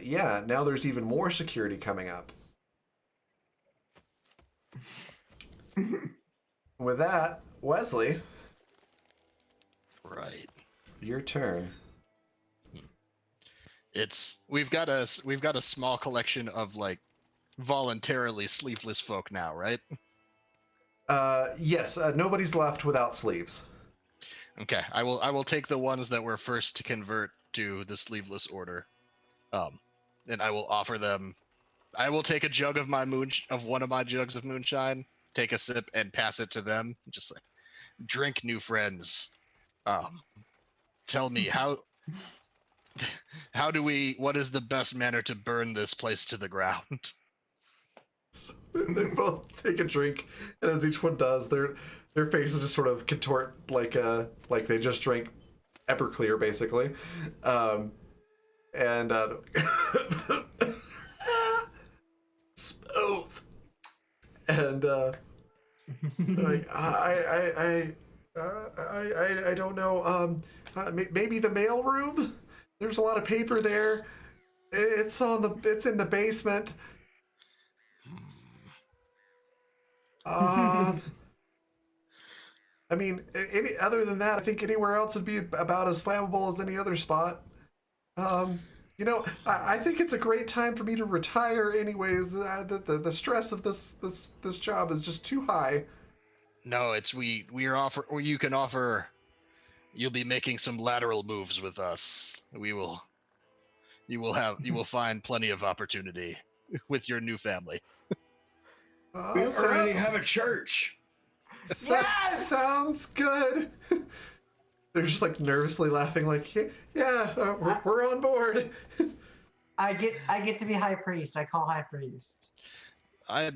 S1: yeah, now there's even more security coming up. With that, Wesley,
S4: Right.
S1: your turn.
S4: We've got a small collection of like voluntarily sleeveless folk now, right?
S1: Yes, nobody's left without sleeves.
S4: Okay, I will take the ones that were first to convert to the sleeveless order, and I will offer them. I will take a jug of one of my jugs of moonshine, take a sip, and pass it to them. Just like, drink, new friends. Tell me how. What is the best manner to burn this place to the ground?
S1: So they both take a drink, and as each one does, their faces just sort of contort like they just drank Everclear, basically. And smooth. And like I don't know. Maybe the mail room. There's a lot of paper there. It's in the basement. I mean, other than that, I think anywhere else would be about as flammable as any other spot. I think it's a great time for me to retire. Anyways, the stress of this job is just too high.
S4: No, you can offer. You'll be making some lateral moves with us. You will find plenty of opportunity with your new family.
S3: We already have a church.
S2: Yes!
S1: Sounds good. They're just like nervously laughing, like, yeah, we're on board.
S2: I get to be high priest. I call high priest.
S4: I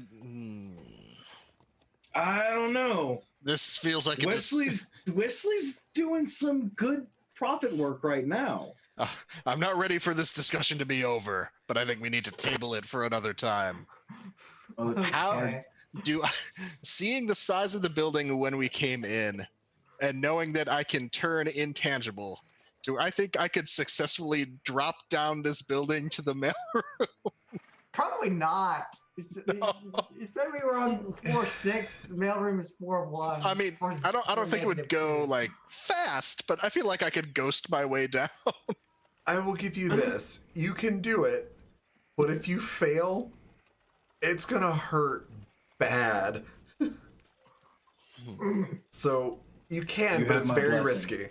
S3: don't know.
S4: this feels like
S3: Wesley's doing some good profit work right now.
S4: I'm not ready for this discussion to be over, but I think we need to table it for another time. How
S2: Okay.
S4: seeing the size of the building when we came in, and knowing that I can turn intangible, do I think I could successfully drop down this building to the mail?
S2: Probably not. It said we were on floor 6. The mailroom is floor 1.
S4: I mean, I don't think it would go like fast, but I feel like I could ghost my way down.
S1: I will give you this. You can do it, but if you fail, it's gonna hurt bad. So you can,
S3: You
S1: but
S3: have
S1: it's
S3: my
S1: very
S3: blessing.
S1: risky.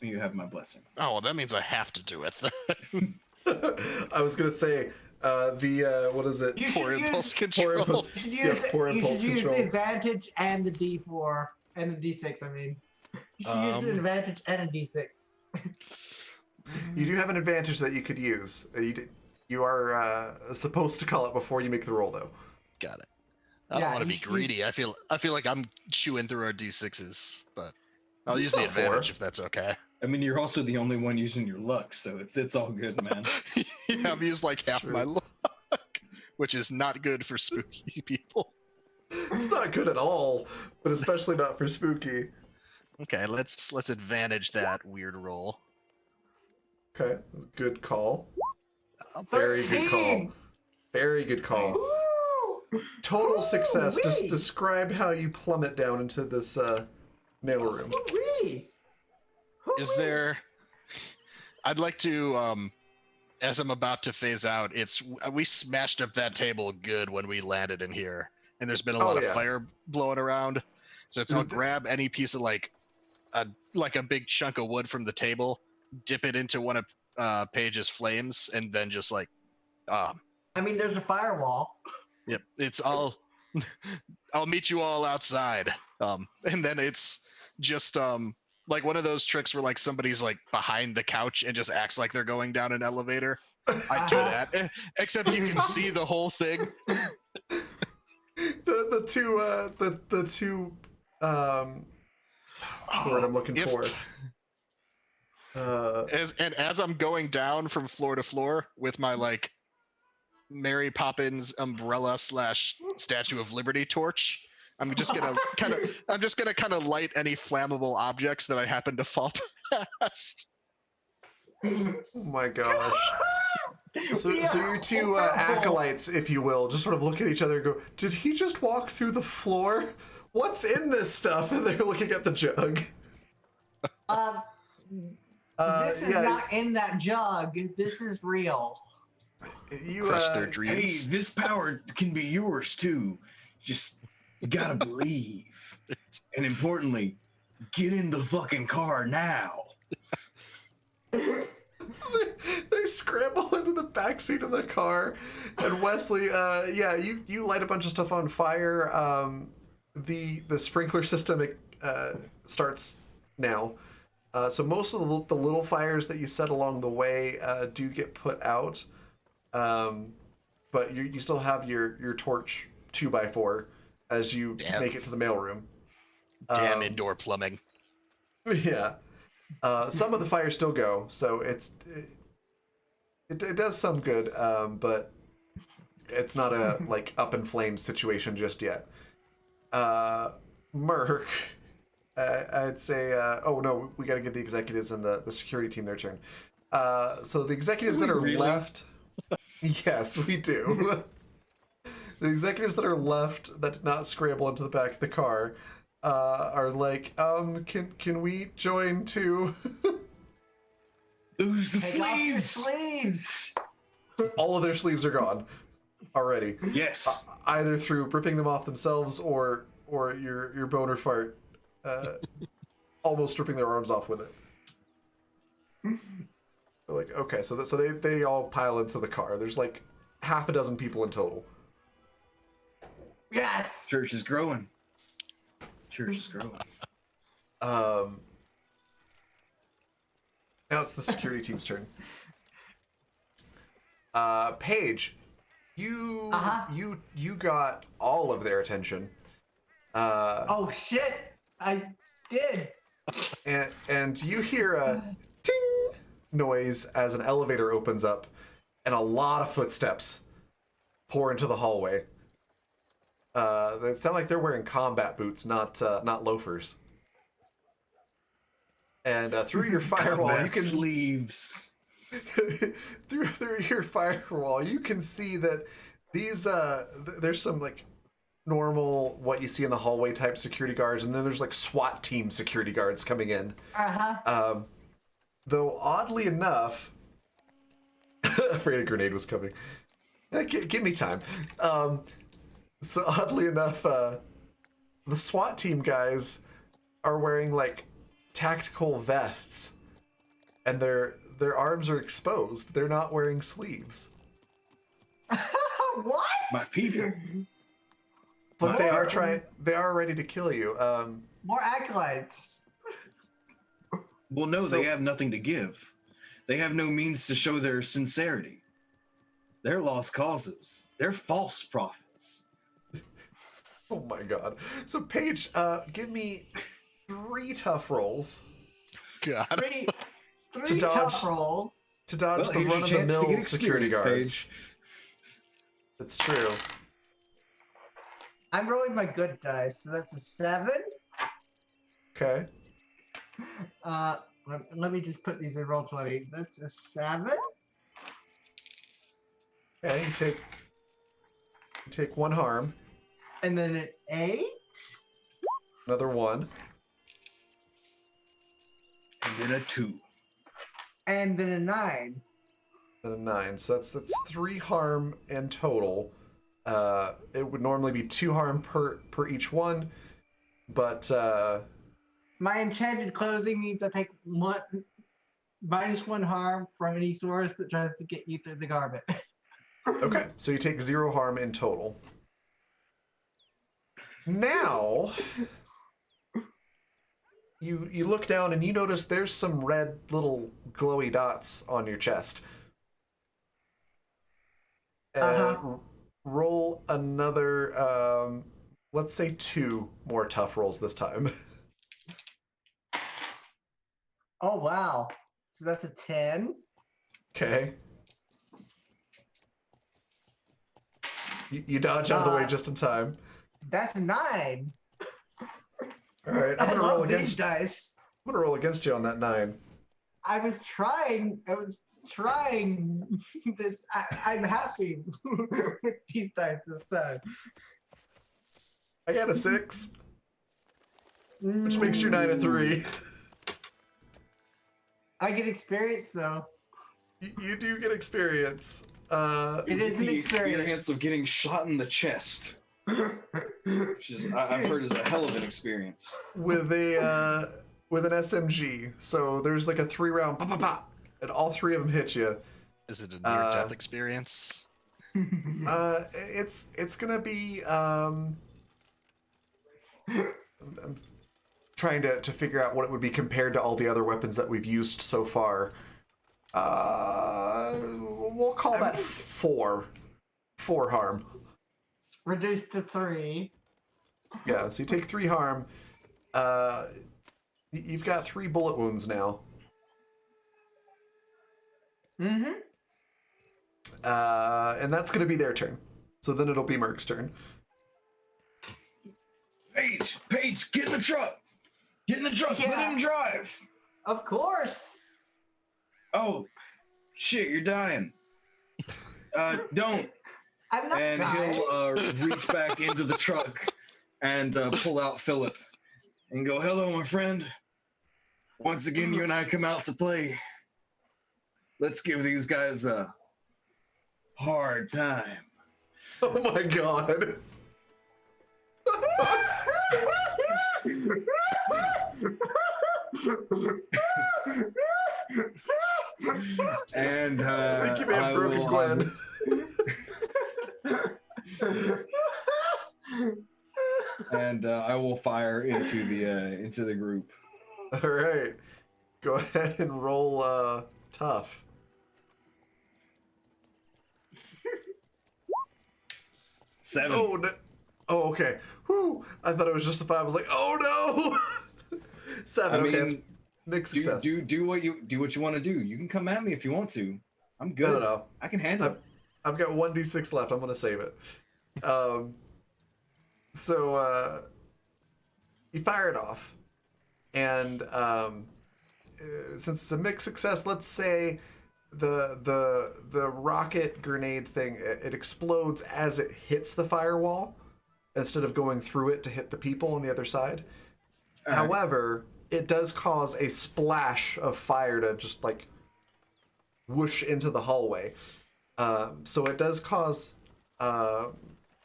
S3: You have my blessing.
S4: Oh, well, that means I have to do it.
S1: I was gonna say what is it?
S2: You should
S4: Poor
S2: use,
S4: impulse
S1: Poor
S4: control.
S1: impulse.
S2: you should
S1: Yeah,
S2: use,
S1: poor
S2: you
S1: impulse
S2: should use
S1: control.
S2: the advantage and the D4 and the D6. I mean, you should use an advantage and a D6.
S1: You do have an advantage that you could use. You are supposed to call it before you make the roll, though.
S4: Got it. I don't
S2: Yeah,
S4: want to
S2: you
S4: be
S2: should
S4: greedy. I feel like I'm chewing through our d6s, but I'll
S1: You
S4: use the
S1: saw four.
S4: advantage if that's okay.
S3: I mean, you're also the only one using your luck, so it's all good, man.
S4: Yeah, I've used like
S1: It's
S4: half
S1: true.
S4: my luck, which is not good for spooky people.
S1: It's not good at all, but especially not for spooky.
S4: Okay, let's advantage that weird roll.
S1: Okay, good call.
S4: Oh,
S1: Very good call.
S2: 13!
S1: Very good call.
S3: Nice.
S2: Woo!
S1: Total success. Just
S2: Woo-wee!
S1: describe how you plummet down into this mailroom.
S2: Woo-wee!
S4: Is
S2: Woo-wee!
S4: there? I'd like to, as I'm about to phase out, we smashed up that table good when we landed in here, and there's been a lot of
S1: yeah.
S4: fire blowing around. So I'll grab any piece of like a big chunk of wood from the table, dip it into one of Paige's flames, and then just like,
S2: I mean, there's a firewall.
S4: yep, it's all. I'll meet you all outside, and then it's just like one of those tricks where like somebody's like behind the couch and just acts like they're going down an elevator. I do that, except you can see the whole thing.
S1: The two what's the word I'm looking for?
S4: As I'm going down from floor to floor with my like Mary Poppins umbrella / Statue of Liberty torch, I'm just gonna kind of light any flammable objects that I happen to fall past.
S1: Oh my gosh. So
S2: Yeah.
S1: your two acolytes, if you will, just sort of look at each other and go, "Did he just walk through the floor? What's in this stuff?" And they're looking at the jug.
S2: This is not in that jug. This is real.
S1: You
S4: Crush their
S3: Hey,
S4: dreams.
S3: this power can be yours too. Just gotta believe. And importantly, get in the fucking car now.
S1: they scramble into the backseat of the car, and Wesley, you light a bunch of stuff on fire. The sprinkler system starts now, so most of the little fires that you set along the way do get put out, but you still have your torch 2x4 as you make it to the mailroom.
S4: Damn indoor plumbing.
S1: Yeah. Some of the fires still go, so it does some good, but it's not a like up in flames situation just yet. Merc, I'd say. Oh no, we got to give the executives and the security team their turn. So the executives that are left, yes, we do. The executives that are left that did not scramble into the back of the car are like, can we join too?
S3: Lose the
S2: Take off your
S3: sleeves.
S2: sleeves.
S1: All of their sleeves are gone already.
S3: Yes.
S1: Either through ripping them off themselves or your boner fart almost ripping their arms off with it. They're like, okay, so they all pile into the car. There's like half a dozen people in total.
S2: Yes.
S3: Church is growing. Church is growing.
S1: Now it's the security team's turn. Paige, you
S2: Uh-huh.
S1: you got all of their attention.
S2: Oh shit! I did.
S1: And you hear a ting noise as an elevator opens up, and a lot of footsteps pour into the hallway. They sound like they're wearing combat boots, not loafers. And through your firewall,
S3: Combat
S1: you can
S3: sleeves.
S1: through your firewall, you can see that these there's some like normal what you see in the hallway type security guards, and then there's like SWAT team security guards coming in.
S2: Uh-huh.
S1: Though oddly enough, afraid a grenade was coming. Give me time. So oddly enough, the SWAT team guys are wearing like tactical vests, and their arms are exposed. They're not wearing sleeves,
S2: What?
S3: My people.
S1: but they are trying. They are ready to kill you.
S2: More acolytes.
S3: Well, no,
S1: So-
S3: they have nothing to give. They have no means to show their sincerity. They're lost causes. They're false prophets.
S1: Oh my god. So Paige, give me 3 tough rolls
S4: God.
S2: Three
S1: To dodge-
S2: tough rolls.
S1: to dodge
S3: Well,
S1: the
S3: here's your chance to
S1: run-of-the-mill
S3: get
S1: security
S3: experience,
S1: guards.
S3: Paige.
S1: That's true.
S2: I'm rolling my good dice, so that's a 7.
S1: Okay.
S2: Let me just put these in roll 20. That's a 7.
S1: Okay, you take 1 harm,
S2: And then an 8.
S1: another 1.
S3: And then a 2.
S2: And then a 9.
S1: And a 9. So that's 3 harm in total. It would normally be 2 harm per each one, but
S2: My enchanted clothing means I take -1 harm from any source that tries to get you through the garbage.
S1: okay. So you take 0 harm in total. Now, you look down and you notice there's some red little glowy dots on your chest.
S2: Uh-huh.
S1: Roll another, let's say 2 more tough rolls this time.
S2: Oh, wow. So that's a 10.
S1: Okay. You dodge out of the way
S2: Uh,
S1: just in time.
S2: That's a 9.
S1: All right,
S2: I love these dice.
S1: I'm gonna roll against you on that 9.
S2: I was trying this. I'm happy with these dice this time.
S1: I got a 6, which makes your 9 a 3.
S2: I get experience though.
S1: You do get experience.
S2: It is an
S5: the
S2: experience.
S5: of getting shot in the chest, which is I've heard is a hell of an experience.
S1: with an SMG. So there's like a 3-round pa pa pa, and all 3 of them hit you.
S4: Is it a near-death experience?
S1: It's gonna be I'm trying to figure out what it would be compared to all the other weapons that we've used so far. We'll call that 4 harm.
S2: Reduced to 3.
S1: Yeah, so you take 3 harm. You've got 3 bullet wounds now.
S2: Mm-hmm.
S1: And that's gonna be their turn. So then it'll be Merc's turn.
S3: Paige, get in the truck. Get in the truck. Put it
S2: Yeah.
S3: in drive.
S2: Of course.
S3: Oh, shit, you're dying. Don't.
S2: I'm not
S3: And
S2: dying.
S3: he'll reach back into the truck and pull out Philip and go, "Hello, my friend. Once again, you and I come out to play. Let's give these guys a hard time."
S1: Oh my god.
S3: And
S1: I think you may have
S3: I
S1: broken
S3: will,
S1: Gwen.
S3: and I will fire into the group.
S1: All right. Go ahead and roll tough.
S3: 7.
S1: Oh no. Oh, okay. Whew. I thought it was just the 5. I was like, oh no. 7.
S3: I
S1: Okay,
S3: mean,
S1: it's mixed success.
S3: do what you want to do. You can come at me if you want to. I'm
S1: No,
S3: good.
S1: no.
S3: I can handle it.
S1: I've got 1d6 left. I'm gonna save it. So you fire it off, and since it's a mixed success, let's say the rocket grenade thing, it explodes as it hits the firewall instead of going through it to hit the people on the other side.
S3: All right.
S1: However, it does cause a splash of fire to just like whoosh into the hallway. So it does cause
S2: The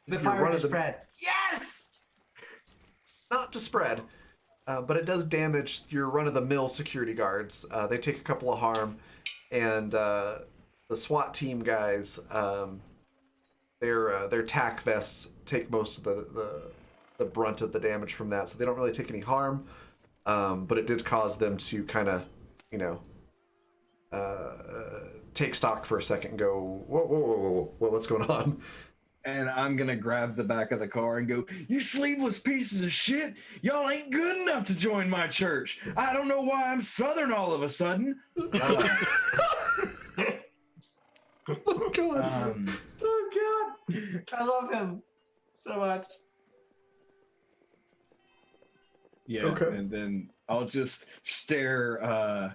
S1: your
S2: fire
S1: run
S2: to
S1: of the
S2: spread. Yes!
S1: not to spread, but it does damage your run-of-the-mill security guards. They take a couple of harm, and the SWAT team guys, their tac vests take most of the brunt of the damage from that, so they don't really take any harm. But it did cause them to kind of, you know, take stock for a second and go, whoa, what's going on?
S3: And I'm gonna grab the back of the car and go, "You sleeveless pieces of shit! Y'all ain't good enough to join my church. I don't know why I'm Southern all of a sudden."
S1: Oh, God.
S2: Oh god, I love him so much.
S3: Yeah,
S1: Okay.
S3: and then I'll just stare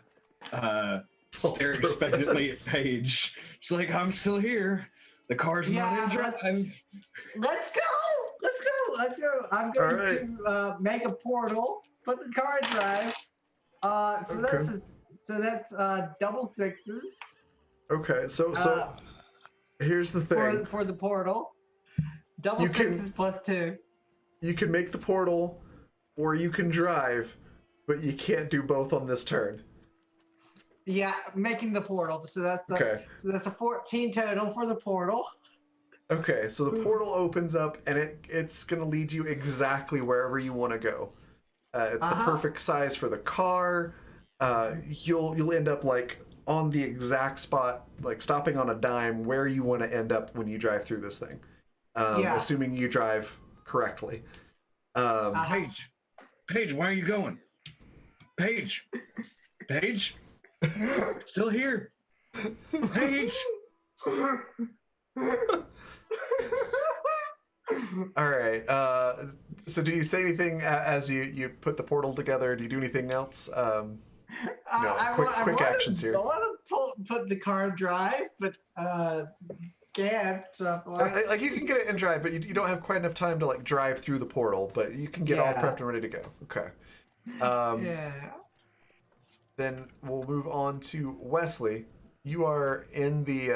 S1: False
S3: expectantly at
S1: profess.
S3: Paige. She's like, "I'm still here. The car's not in drive."
S2: Let's go! Let's go! I'm going
S1: All right.
S2: to make a portal, put the car in drive.
S1: Okay.
S2: That's double sixes
S1: Okay, so
S2: Uh,
S1: here's the thing.
S2: for the portal. Double
S1: You can-
S2: sixes plus 2.
S1: You can make the portal, or you can drive, but you can't do both on this turn.
S2: Yeah, making the portal. So that's
S1: Okay.
S2: So that's a 14 total for the portal.
S1: Okay, so the portal opens up, and it's gonna lead you exactly wherever you want to go. It's the perfect size for the car. You'll end up like on the exact spot, like stopping on a dime where you want to end up when you drive through this thing.
S2: Yeah.
S1: Assuming you drive correctly.
S3: Paige, why are you going? Paige, still here. Paige.
S1: All right. So do you say anything as you put the portal together? Do you do anything else? Quick actions here.
S2: I want to put the car in drive, but can't. So
S1: Like you can get it in drive, but you don't have quite enough time to like drive through the portal. But you can get all
S2: Yeah.
S1: prepped and ready to go. Okay. Then we'll move on to Wesley. You are in the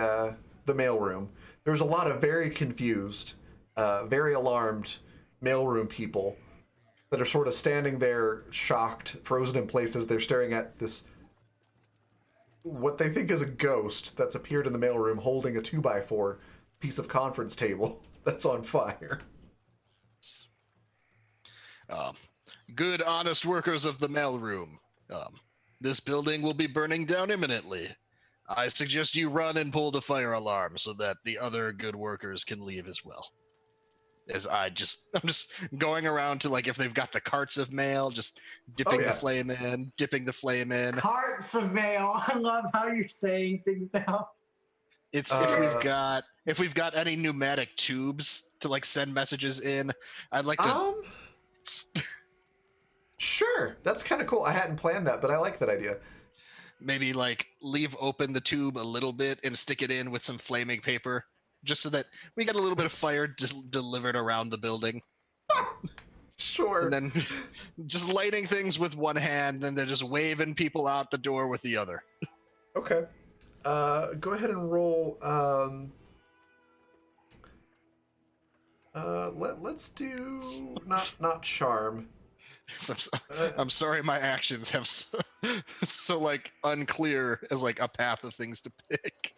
S1: mailroom. There's a lot of very confused, very alarmed mailroom people that are sort of standing there, shocked, frozen in places. They're staring at this, what they think is a ghost that's appeared in the mailroom, holding a 2x4 piece of conference table that's on fire.
S4: Good, honest workers of the mailroom. This building will be burning down imminently. I suggest you run and pull the fire alarm so that the other good workers can leave as well. I'm just going around to like if they've got the carts of mail, just dipping the flame in, dipping the flame in.
S2: Carts of mail. I love how you're saying things now.
S4: It's if we've got any pneumatic tubes to like send messages in, I'd like to.
S1: Sure, that's kind of cool. I hadn't planned that, but I like that idea.
S4: Maybe like leave open the tube a little bit and stick it in with some flaming paper, just so that we get a little bit of fire delivered around the building.
S1: Sure.
S4: And then just lighting things with one hand, and they're just waving people out the door with the other.
S1: Okay. Go ahead and roll. Let's do not charm.
S4: I'm sorry, my actions have so like unclear as like a path of things to pick.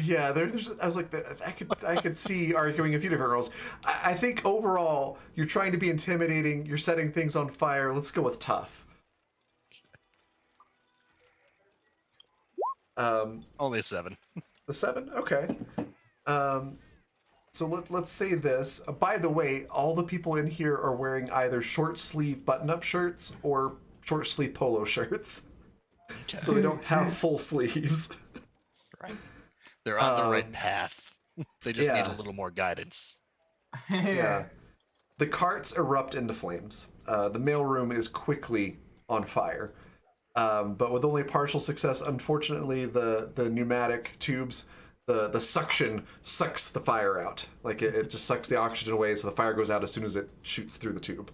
S1: Yeah, there's. I was like, I could see arguing a few different roles. I think overall, you're trying to be intimidating. You're setting things on fire. Let's go with tough.
S4: Only a 7.
S1: The 7, okay. So let's say this. By the way, all the people in here are wearing either short sleeve button up shirts or short sleeve polo shirts.
S4: Okay.
S1: So they don't have full sleeves.
S4: Right. They're on the right
S1: Um,
S4: path. They just need a
S1: yeah.
S4: little more guidance.
S1: Yeah. The carts erupt into flames. The mailroom is quickly on fire. But with only partial success, unfortunately, the pneumatic tubes, the suction sucks the fire out. Like it just sucks the oxygen away, so the fire goes out as soon as it shoots through the tube.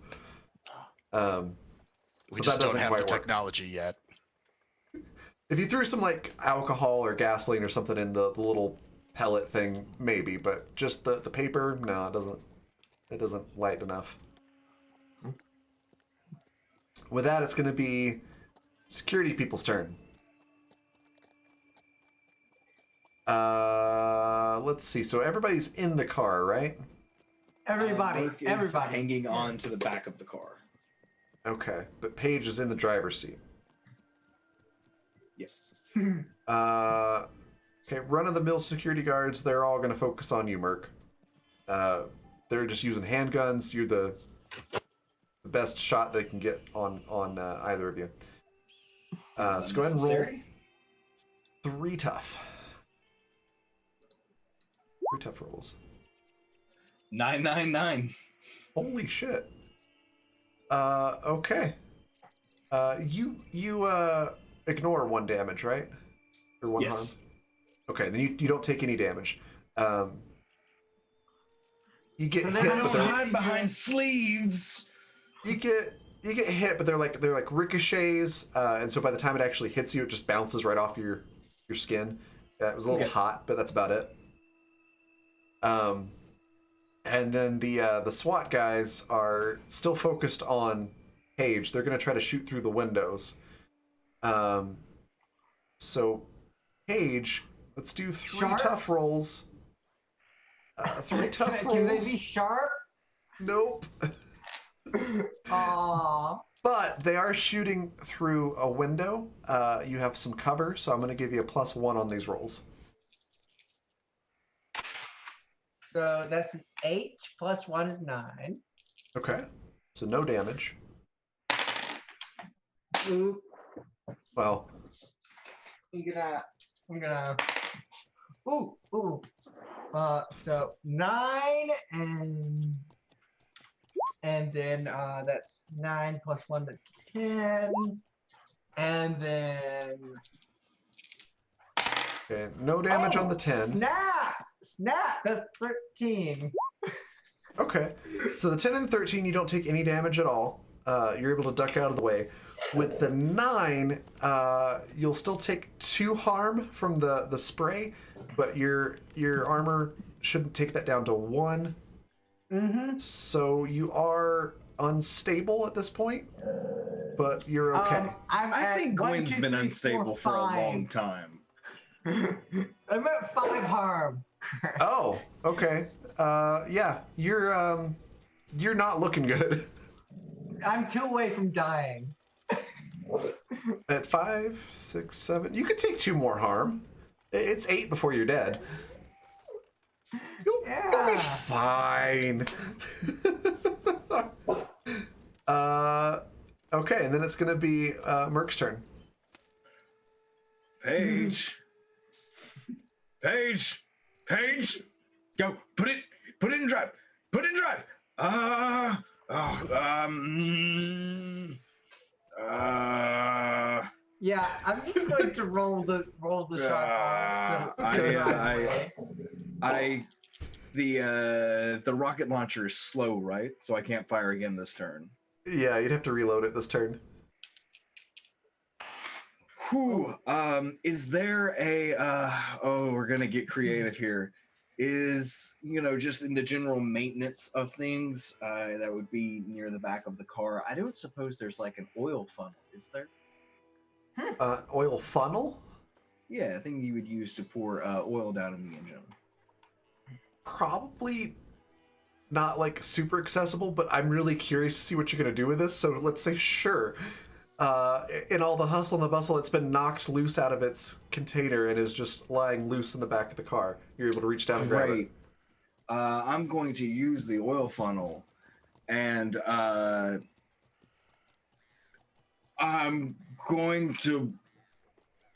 S4: We
S1: So
S4: just
S1: that
S4: don't
S1: doesn't
S4: have the
S1: quite work.
S4: technology yet.
S1: If you threw some like alcohol or gasoline or something in the little pellet thing, maybe, but just the paper, no, it doesn't. It doesn't light enough. With that, it's going to be security people's turn. Let's see. So everybody's in the car, right?
S2: Everybody,
S3: Merc is
S2: everybody.
S3: hanging on to the back of the car.
S1: Okay, but Paige is in the driver's seat.
S3: Yeah.
S1: Okay, run-of-the-mill security guards, they're all going to focus on you, Merc. They're just using handguns. You're the best shot they can get on either of you. So go ahead and roll
S3: Unnecessary.
S1: 3 tough. 3 tough rolls.
S3: 999.
S1: Holy shit. Okay. You ignore 1 damage, right? Or 1
S3: Yes.
S1: harm? Okay, then you don't take any damage. You get
S2: So
S1: hit,
S2: then I
S1: but
S2: don't
S1: they're,
S3: Hide behind sleeves.
S1: you get hit, but they're like ricochets, and so by the time it actually hits you, it just bounces right off your skin. It was a little
S3: Okay.
S1: hot, but that's about it. And then the SWAT guys are still focused on Paige. They're gonna try to shoot through the windows. So Paige, let's do 3
S2: Sharp?
S1: tough rolls. 3 tough
S2: Can they
S1: rolls.
S2: be sharp?
S1: Nope.
S2: Aww.
S1: But they are shooting through a window. You have some cover, so I'm going to give you a +1 on these rolls.
S2: So that's an 8 plus 1 is 9.
S1: Okay. So no damage.
S2: Oop.
S1: Well,
S2: I'm gonna. Ooh. So 9 and then that's 9 plus 1, that's 10. And then
S1: okay, no damage on the 10.
S2: Snap, that's 13.
S1: Okay. So the 10 and 13, you don't take any damage at all. You're able to duck out of the way. With the 9, you'll still take 2 harm from the spray, but your armor shouldn't take that down to 1.
S2: Mm-hmm.
S1: So you are unstable at this point, but you're okay.
S3: I think Gwen's been unstable for a long time.
S2: I'm at 5 harm.
S1: Oh, okay. Yeah, you're not looking good.
S2: I'm 2 away from dying.
S1: At 5, 6, 7, you could take 2 more harm. It's 8 before you're dead. You'll be fine. Okay, and then it's gonna be Merc's turn.
S3: Paige. Go, put it in drive.
S2: Yeah, I'm just going to roll the shot.
S3: The rocket launcher is slow, right? So I can't fire again this turn.
S1: Yeah, you'd have to reload it this turn.
S3: Whew. Is there a we're gonna get creative here. Is, just in the general maintenance of things, that would be near the back of the car. I don't suppose there's like an oil funnel, is there?
S1: Oil funnel?
S3: Yeah, a thing you would use to pour oil down in the engine.
S1: Probably not like super accessible, but I'm really curious to see what you're gonna do with this. So let's say sure. In all the hustle and the bustle, it's been knocked loose out of its container and is just lying loose in the back of the car. You're able to reach down and grab it.
S3: I'm going to use the oil funnel, and I'm going to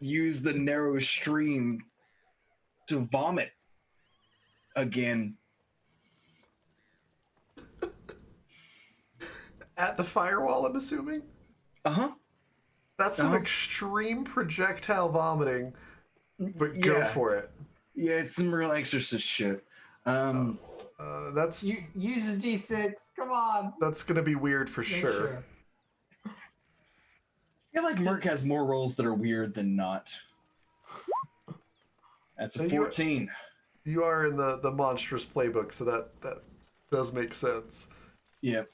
S3: use the narrow stream to vomit again.
S1: At the firewall, I'm assuming?
S3: Uh-huh.
S1: That's some extreme projectile vomiting, but go for it.
S3: Yeah, it's some real exorcist shit.
S1: That's
S2: Use a D6. Come on.
S1: That's gonna be weird for
S2: Make
S1: sure.
S3: I feel like Merc has more rolls that are weird than not. That's a 14.
S1: You are in the monstrous playbook, so that does make sense.
S3: Yep.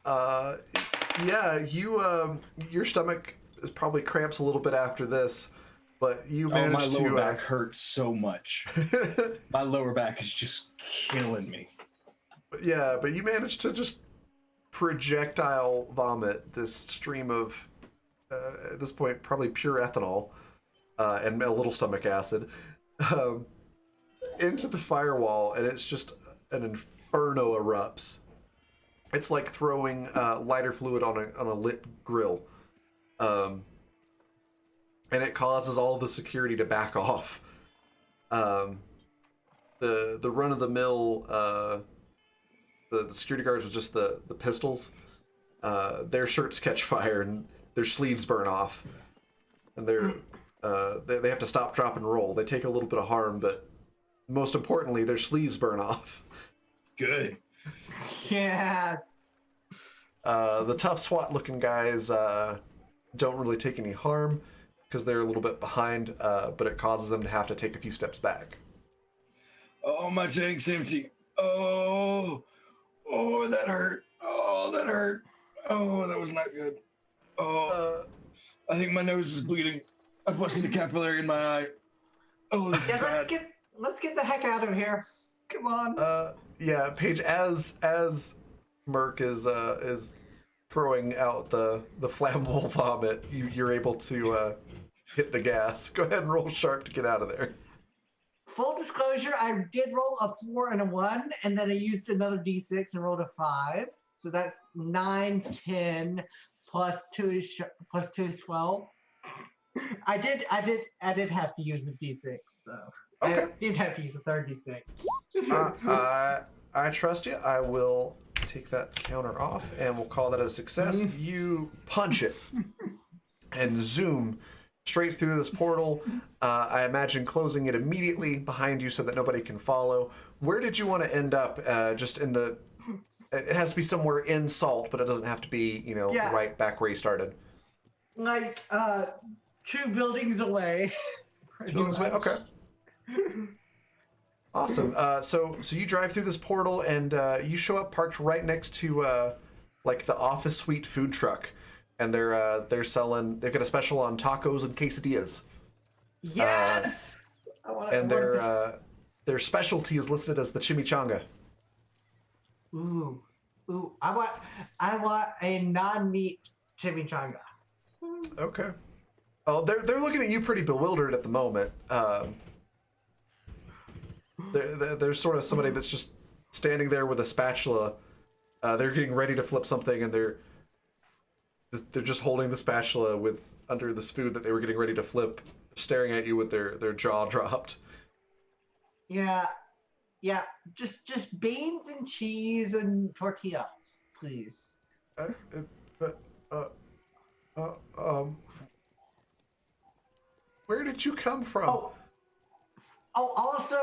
S1: Yeah, your stomach is probably cramps a little bit after this, but you managed
S3: my lower
S1: to.
S3: back hurts so much. My lower back is just killing me.
S1: Yeah, but you managed to just projectile vomit this stream of, at this point, probably pure ethanol and a little stomach acid into the firewall, and it's just an inferno erupts. It's like throwing lighter fluid on a lit grill, and it causes all of the security to back off. The run of the mill, the security guards with just the pistols, their shirts catch fire and their sleeves burn off, and they have to stop, drop, and roll. They take a little bit of harm, but most importantly, their sleeves burn off.
S3: Good.
S2: Yeah.
S1: The tough SWAT-looking guys don't really take any harm because they're a little bit behind, but it causes them to have to take a few steps back.
S5: Oh, my tank's empty. Oh, that hurt. Oh, that hurt. Oh, that was not good. Oh, I think my nose is bleeding. I busted a capillary in my eye. Oh, this is bad.
S2: Let's get the heck out of here. Come on.
S1: Yeah, Paige, as Merc is throwing out the flammable vomit, you're able to hit the gas. Go ahead and roll sharp to get out of there.
S2: Full disclosure, I did roll a 4 and a 1, and then I used another D6 and rolled a 5. So that's 9, 10, plus 2 is 12. I did have to use a D6 though.
S1: Okay.
S2: I did have to use a third D6.
S1: I trust you. I will take that counter off, and we'll call that a success. You punch it and zoom straight through this portal. I imagine closing it immediately behind you so that nobody can follow. Where did you want to end up? Just in the... It has to be somewhere in Salt, but it doesn't have to be, right back where you started.
S2: Like, 2 buildings away.
S1: 2 buildings away? Okay. Awesome. So you drive through this portal, and you show up parked right next to like the office suite food truck, and they're selling. They've got a special on tacos and quesadillas.
S2: Yes.
S1: Their specialty is listed as the chimichanga.
S2: Ooh. I want a non-meat chimichanga.
S1: Okay. Oh, they're looking at you pretty bewildered at the moment. There's sort of somebody that's just standing there with a spatula. They're getting ready to flip something, and they're just holding the spatula with under this food that they were getting ready to flip, staring at you with their jaw dropped.
S2: Yeah, just beans and cheese and tortilla, please.
S1: Where did you come from?
S2: Also,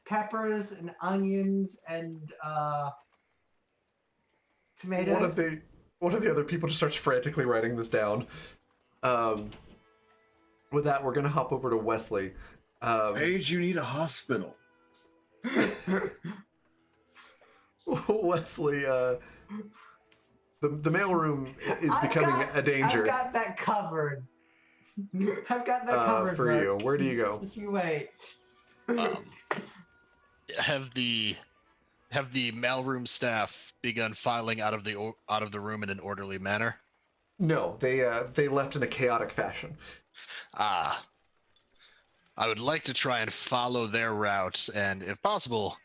S2: peppers and onions and tomatoes.
S1: One of the other people just starts frantically writing this down. With that, we're gonna hop over to Wesley.
S3: Paige, you need a hospital.
S1: Wesley, the mailroom is becoming a danger.
S2: I've got that covered. I've got that covered
S1: for you. Where do you go?
S2: Just you wait.
S4: Have the mailroom staff begun filing out of the room in an orderly manner?
S1: No, they left in a chaotic fashion.
S4: I would like to try and follow their route, and if possible,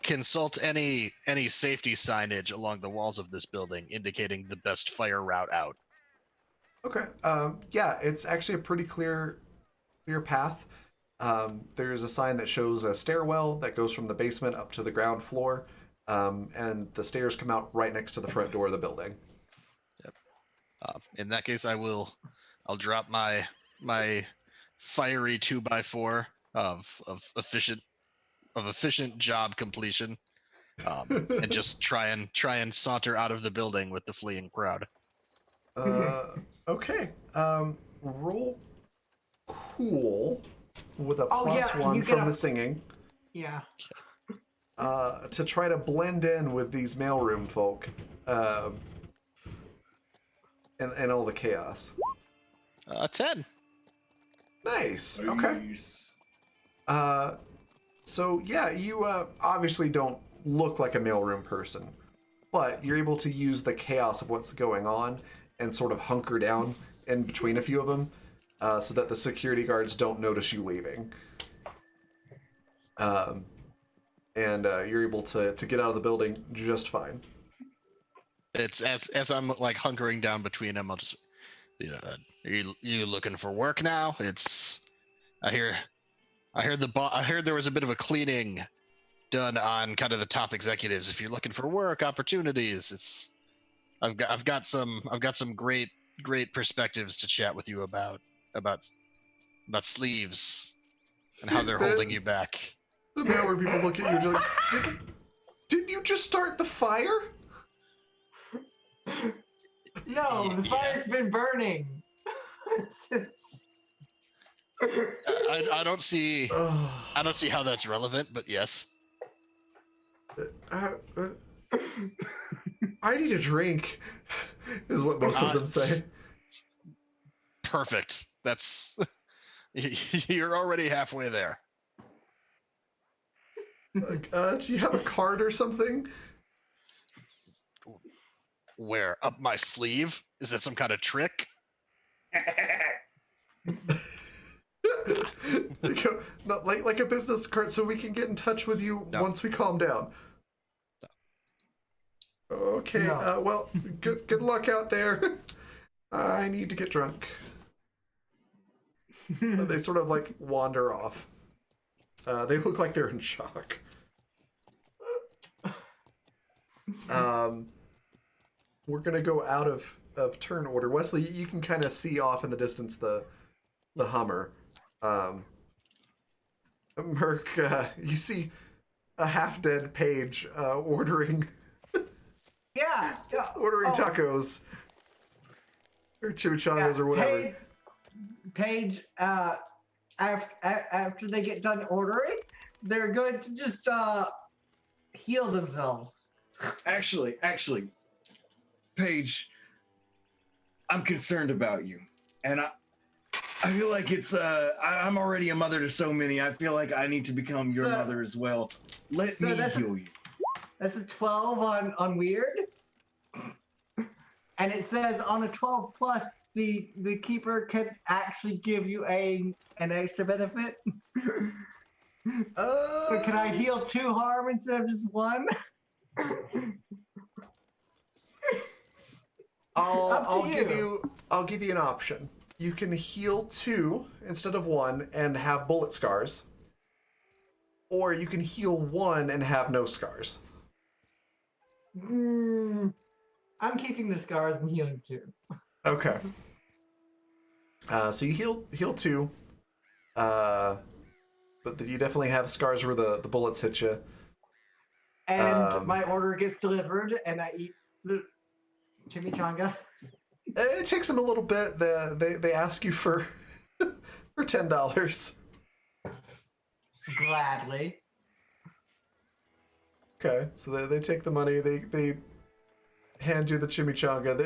S4: consult any safety signage along the walls of this building indicating the best fire route out.
S1: Okay. Yeah, it's actually a pretty clear path. There's a sign that shows a stairwell that goes from the basement up to the ground floor, and the stairs come out right next to the front door of the building.
S4: Yep. In that case, I'll drop my fiery 2x4 of efficient job completion, and just try and saunter out of the building with the fleeing crowd.
S1: Okay. Roll cool with a
S2: Oh,
S1: plus
S2: yeah,
S1: one
S2: you get
S1: from
S2: a-
S1: the singing.
S2: Yeah.
S1: To try to blend in with these mailroom folk, and all the chaos.
S4: 10.
S1: Nice. Okay.
S5: Nice.
S1: So yeah, you obviously don't look like a mailroom person, but you're able to use the chaos of what's going on and sort of hunker down in between a few of them, so that the security guards don't notice you leaving. And you're able to get out of the building just fine.
S4: It's as I'm like hunkering down between them, I'll just, are you looking for work now? I heard there was a bit of a cleaning done on kind of the top executives. If you're looking for work opportunities, I've got some great perspectives to chat with you about sleeves and how they're holding you back.
S1: The mailroom people look at you and you're like, didn't you just start the fire?
S2: No, the fire's been burning.
S4: I don't see how that's relevant, but yes.
S1: I need a drink, is what most of them say.
S4: Perfect. That's you're already halfway there.
S1: Do you have a card or something?
S4: Where? Up my sleeve? Is that some kind of trick?
S1: No, like a business card, so we can get in touch with you once we calm down. Okay.
S2: No.
S1: Well, good luck out there. I need to get drunk. They sort of like wander off. They look like they're in shock. We're gonna go out of turn order. Wesley, you can kind of see off in the distance the Hummer. Merc, you see a half-dead Paige ordering
S2: Yeah.
S1: tacos or chimichangas or whatever.
S2: Paige, after they get done ordering, they're going to just heal themselves.
S5: Actually, Paige, I'm concerned about you, and I feel like I'm already a mother to so many. I feel like I need to become your mother as well. Let me heal you.
S2: That's a 12 on weird, and it says on a 12 plus, the keeper can actually give you an extra benefit. So can I heal 2 harm instead of just 1?
S1: I'll give you an option. You can heal 2 instead of 1 and have bullet scars, or you can heal 1 and have no scars.
S2: I'm keeping the scars and healing 2.
S1: Okay. So you heal 2, but you definitely have scars where the bullets hit you.
S2: And my order gets delivered, and I eat the chimichanga.
S1: It takes them a little bit. They ask you for $10.
S2: Gladly.
S1: Okay, so they take the money. They hand you the chimichanga.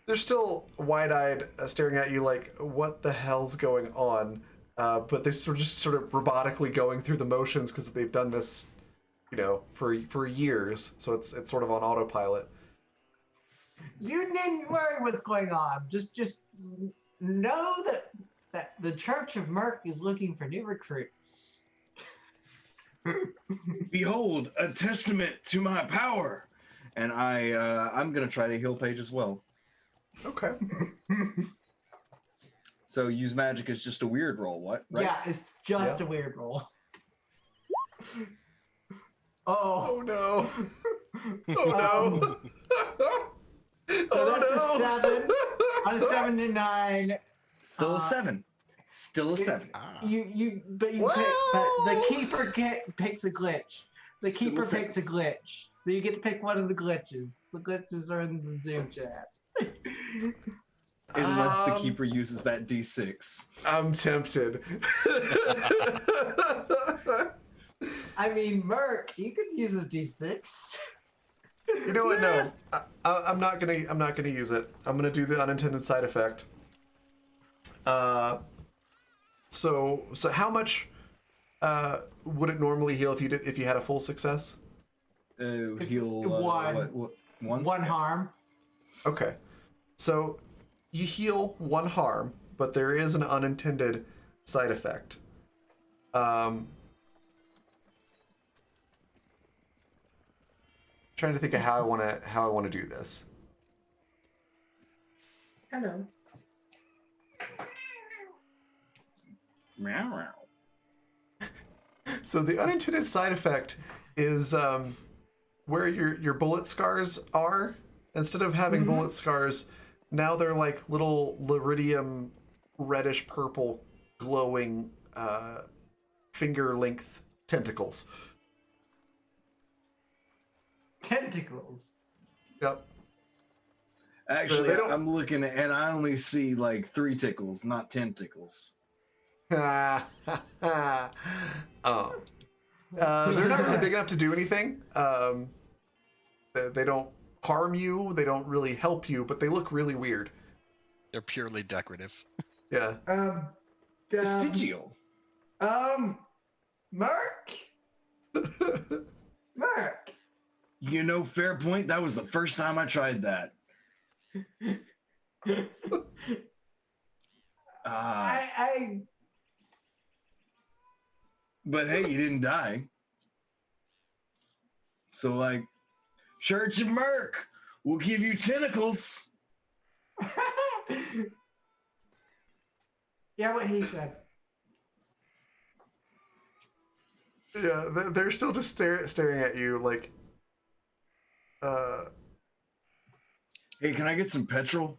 S1: They're still wide-eyed, staring at you like, what the hell's going on? But they just sort of robotically going through the motions because they've done this, for years. So it's sort of on autopilot.
S2: You needn't worry what's going on. Just know that the Church of Merc is looking for new recruits.
S3: Behold, a testament to my power. And I'm gonna try to heal Paige as well.
S1: Okay.
S3: So use magic is just a weird roll, what? Right?
S2: Yeah, it's just
S1: Yeah.
S2: a weird roll.
S1: Oh
S2: Oh.
S1: no. Oh no.
S2: So that's a 7 on a
S1: no.
S2: 7 to 9.
S3: Still a 7. Still a 7.
S4: Ah.
S2: But the
S1: Whoa!
S2: keeper picks a glitch. The
S3: Still a
S2: keeper
S3: 7.
S2: picks a glitch. So you get to pick one of the glitches. The glitches are in the Zoom chat.
S3: Unless the keeper uses that D6.
S1: I'm tempted.
S2: I mean, Merc, you could use a D6.
S1: You know what? No, I'm not gonna use it. I'm gonna do the unintended side effect. So how much would it normally heal if you had a full success?
S3: Heal
S2: one.
S3: what? One?
S2: One harm.
S1: Okay, so you heal 1 harm, but there is an unintended side effect. Trying to think of how I want to do this.
S2: Hello.
S3: Meow, meow.
S1: So the unintended side effect is where your bullet scars are. Instead of having bullet scars, now they're like little liridium, reddish purple, glowing finger length tentacles.
S2: Tentacles.
S1: Yep.
S3: Actually,
S1: They don't-
S3: I'm looking at, and I only see like 3 tickles, not 10 tickles.
S1: Oh. They're not really big enough to do anything. They don't harm you. They don't really help you, but they look really weird.
S4: They're purely decorative.
S1: Yeah.
S3: Vestigial.
S2: Merc. Merc.
S3: You know, fair point. That was the first time I tried that.
S2: I
S3: But hey, you didn't die. So, like, Church of Merc, we'll give you tentacles.
S2: Yeah, what he said.
S1: Yeah, they're still just staring at you like.
S3: Hey, can I get some petrol?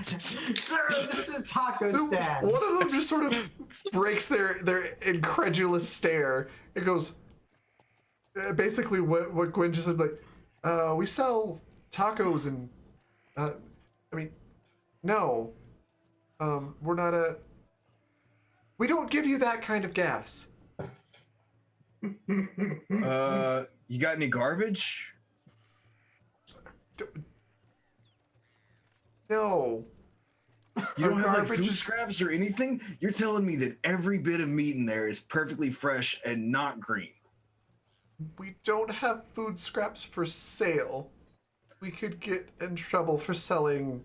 S2: Sir, this is a taco stand.
S1: One of them just sort of breaks their incredulous stare. It goes. Basically, what Gwen just said, like, we sell tacos and, I mean, no, we're not we don't give you that kind of gas.
S3: You got any garbage?
S1: No.
S3: You don't
S1: Our
S3: have like
S1: garbage
S3: food
S1: is-
S3: scraps or anything? You're telling me that every bit of meat in there is perfectly fresh and not green.
S1: We don't have food scraps for sale. We could get in trouble for selling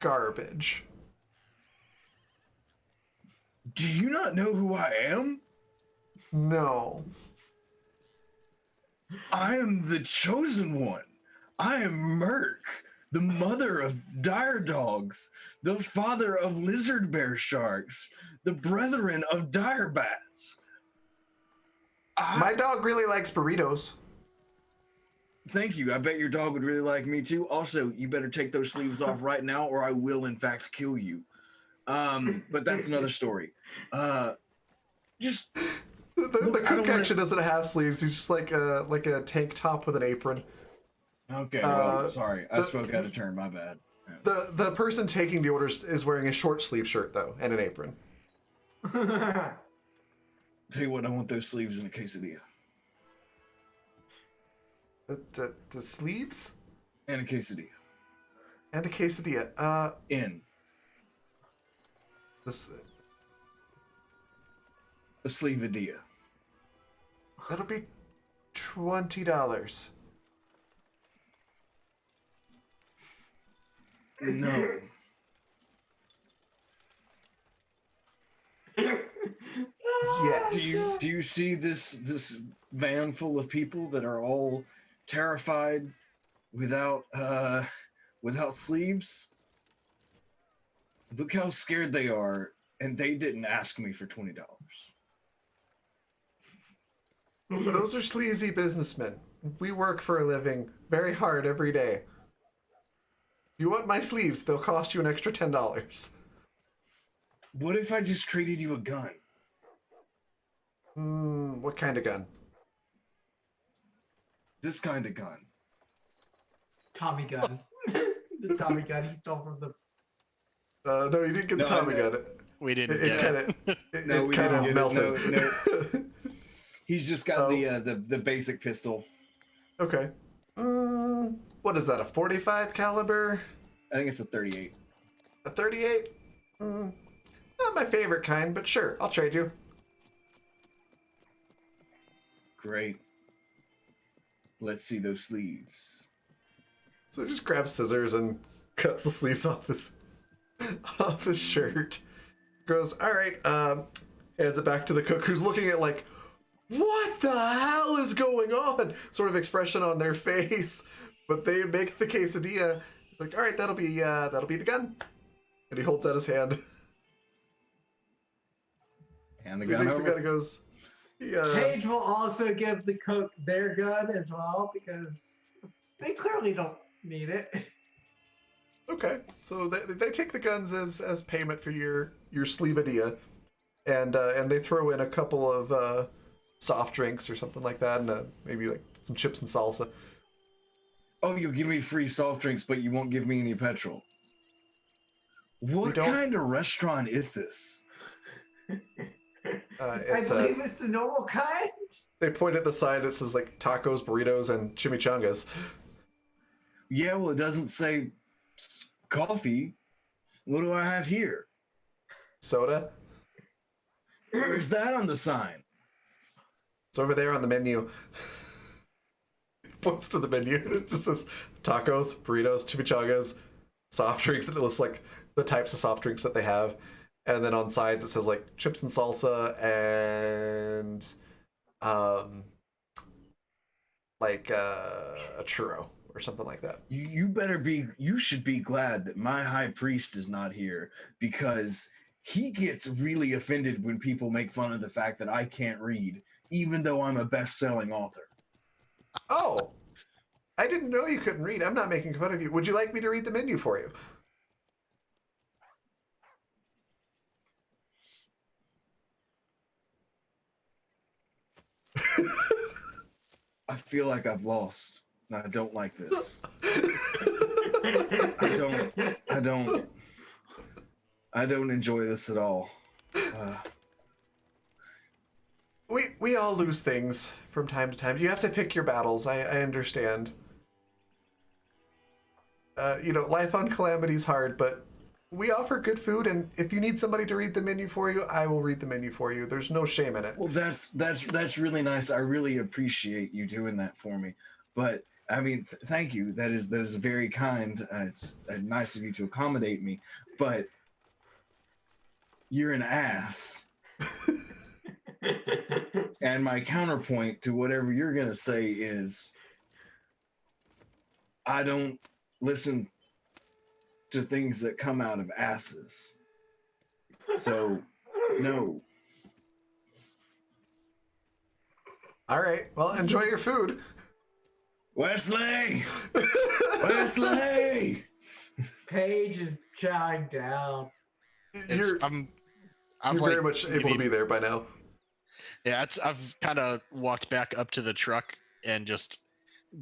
S1: garbage.
S3: Do you not know who I am?
S1: No.
S3: I am the chosen one. I am Merc, the mother of dire dogs, the father of lizard bear sharks, the brethren of dire bats.
S1: My dog really likes burritos.
S3: Thank you. I bet your dog would really like me too. Also, you better take those sleeves off right now, or I will, in fact, kill you. But that's another story. Just
S1: The
S3: Look, I don't
S1: cook
S3: wanna-
S1: actually doesn't have sleeves. He's just like a tank top with an apron.
S3: okay. Well,
S1: Uh,
S3: sorry, I spoke out of turn. My bad.
S1: The person taking the orders is wearing a short sleeve shirt though and an apron.
S3: Tell you what, I want those sleeves in a quesadilla.
S1: The sleeves
S3: And a quesadilla.
S1: and a quesadilla.
S3: In
S1: This
S3: a sleeveadilla.
S1: that'll be $20.
S5: No.
S1: Yes.
S5: Do you see this van full of people that are all terrified without sleeves? Look how scared they are, and they didn't ask me for $20.
S1: Those are sleazy businessmen. We work for a living, very hard every day. If you want my sleeves, they'll cost you an extra $10.
S5: What if I just traded you a gun?
S1: What kind of gun?
S5: This kind of gun.
S2: Tommy gun. The Tommy gun he stole from the.
S1: No, you didn't get the
S5: No,
S1: Tommy
S5: no.
S1: gun.
S4: We didn't
S1: It
S4: get
S1: kind
S4: it.
S1: of
S5: No, we
S1: kind
S5: didn't
S1: of
S5: get it.
S1: melted.
S5: No. He's just got the basic pistol.
S1: Okay. What is that? A 45 caliber?
S5: I think it's a 38.
S1: A 38? Not my favorite kind, but sure, I'll trade you.
S5: Great. Let's see those sleeves.
S1: So he just grabs scissors and cuts the sleeves off his shirt. Goes, all right, hands it back to the cook, who's looking at like, what the hell is going on? Sort of expression on their face. But they make the quesadilla. He's like, all right, that'll be the gun. And he holds out his hand.
S5: Hand the
S1: So he
S5: gun
S1: takes the gun
S5: over.
S1: and goes,
S2: Paige will also give the cook their gun as well because they clearly don't need it.
S1: okay. So they take the guns as payment for your sleevadilla. And they throw in a couple of soft drinks or something like that, and maybe like some chips and salsa.
S5: Oh, you'll give me free soft drinks, but you won't give me any petrol. What
S1: don't-
S5: kind of restaurant is this?
S2: I
S1: It's
S2: believe it's the normal kind.
S1: they point at the side. It says like tacos, burritos, and chimichangas.
S5: Yeah, well, it doesn't say coffee. What do I have here?
S1: Soda.
S5: Where's that on the sign?
S1: It's over there on the menu. Points to the menu. It just says tacos, burritos, chimichangas, soft drinks, and it lists like the types of soft drinks that they have. And then on sides it says like chips and salsa and like a churro or something like that.
S5: You should be glad that my high priest is not here, because he gets really offended when people make fun of the fact that I can't read, even though I'm a best-selling author.
S1: Oh, I didn't know you couldn't read. I'm not making fun of you. Would you like me to read the menu for you?
S5: I feel like I've lost, and I don't like this. I don't enjoy this at all.
S1: We all lose things from time to time. You have to pick your battles. I understand. Life on Calamity is hard, but we offer good food, and if you need somebody to read the menu for you, I will read the menu for you. There's no shame in it.
S5: Well, that's really nice. I really appreciate you doing that for me. But I mean, thank you. That is very kind. It's nice of you to accommodate me. But you're an ass. And my counterpoint to whatever you're gonna say is, I don't listen to things that come out of asses. So, no.
S1: All right. Well, enjoy your food.
S5: Wesley! Wesley!
S2: Paige is chowing down.
S4: I'm
S1: You're
S4: like,
S1: very much able to be there by now.
S4: Yeah, I've kind of walked back up to the truck and just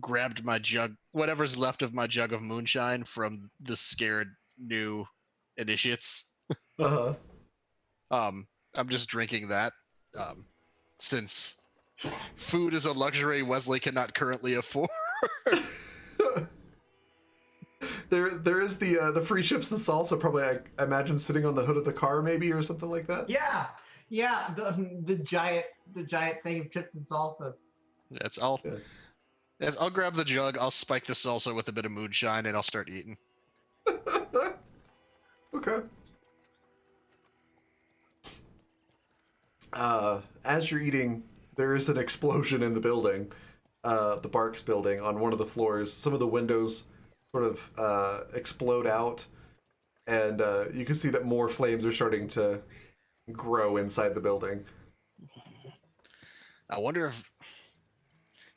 S4: grabbed my jug, whatever's left of my jug of moonshine from the scared new initiates.
S1: Uh-huh.
S4: I'm just drinking that, since food is a luxury Wesley cannot currently afford.
S1: There is the free chips and salsa, probably I imagine sitting on the hood of the car maybe or something like that.
S2: Yeah, the giant thing of chips and salsa.
S4: I'll grab the jug, I'll spike the salsa with a bit of moonshine, and I'll start eating.
S1: Okay. As you're eating, there is an explosion in the building, the Barks building, on one of the floors. Some of the windows sort of explode out, and you can see that more flames are starting to grow inside the building.
S4: I wonder if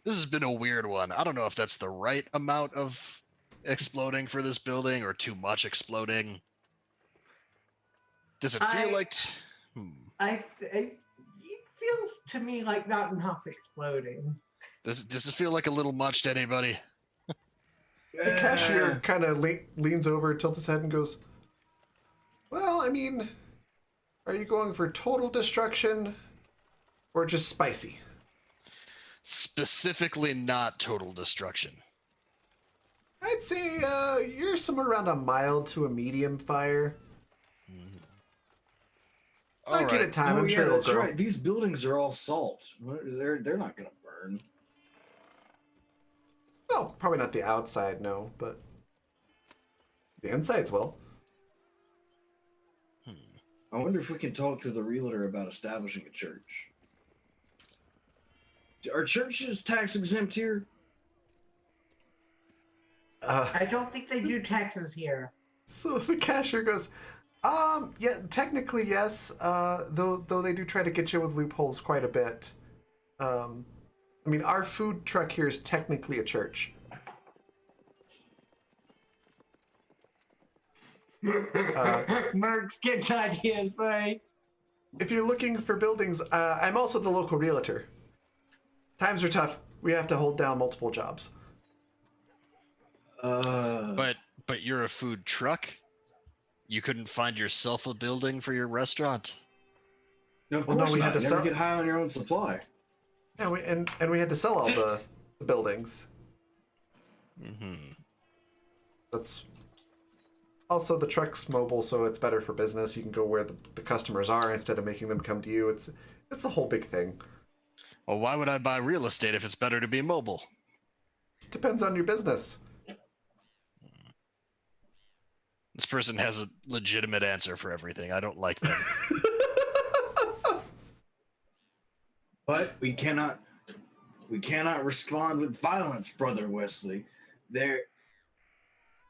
S4: this has been a weird one. I don't know if that's the right amount of exploding for this building or too much exploding. Does it feel like?
S2: It feels to me like not enough exploding.
S4: Does it feel like a little much to anybody?
S1: The cashier kind of leans over, tilts his head, and goes, "Well, I mean, are you going for total destruction or just spicy?"
S4: Specifically, not total destruction.
S1: I'd say you're somewhere around a mild to a medium fire. Might give it time. I'm sure it'll
S5: that's
S1: grow.
S5: right. These buildings are all salt. They're not gonna burn.
S1: Well, probably not the outside, no, but the insides will.
S5: I wonder if we can talk to the realtor about establishing a church. Are churches tax exempt here?
S2: I don't think they do taxes here.
S1: So the cashier goes, yeah, technically yes, though they do try to get you with loopholes quite a bit. I mean, our food truck here is technically a church.
S2: Merc's getting ideas, right?
S1: If you're looking for buildings, I'm also the local realtor. Times are tough. We have to hold down multiple jobs.
S4: But you're a food truck. You couldn't find yourself a building for your restaurant.
S5: No, of
S1: Well, no,
S5: course
S1: we
S5: not.
S1: had to
S5: Never
S1: sell-
S5: get high on your own supply.
S1: Yeah, and we had to sell all the buildings.
S4: Mm-hmm.
S1: That's also, the truck's mobile, so it's better for business. You can go where the customers are instead of making them come to you. It's a whole big thing.
S4: Well, why would I buy real estate if it's better to be mobile?
S1: Depends on your business.
S4: This person has a legitimate answer for everything. I don't like them.
S5: But we cannot respond with violence, Brother Wesley. They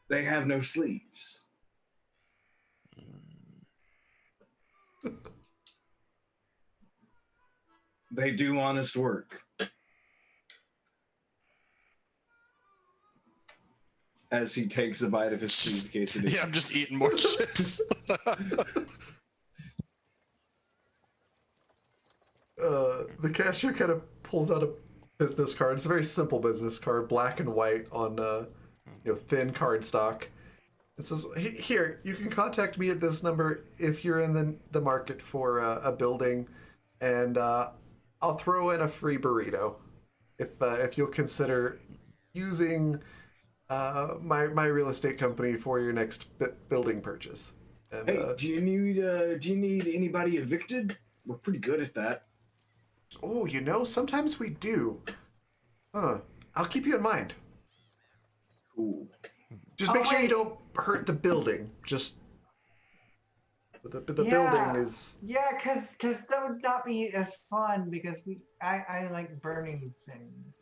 S5: have no sleeves. They do honest work. As he takes a bite of his cheese quesadilla.
S4: Yeah, I'm just eating more chips.
S1: The cashier kind of pulls out a business card. It's a very simple business card, black and white on thin card stock. It says, "Here, you can contact me at this number if you're in the market for a building, and I'll throw in a free burrito if you'll consider using my real estate company for your next building purchase." And,
S5: Hey, do you need anybody evicted? We're pretty good at that.
S1: oh, sometimes we do. I'll keep you in mind.
S5: Cool.
S1: Just make sure you
S2: wait.
S1: don't hurt the building. Just the
S2: Yeah.
S1: building is.
S2: Yeah, because that would not be as fun because I like burning things.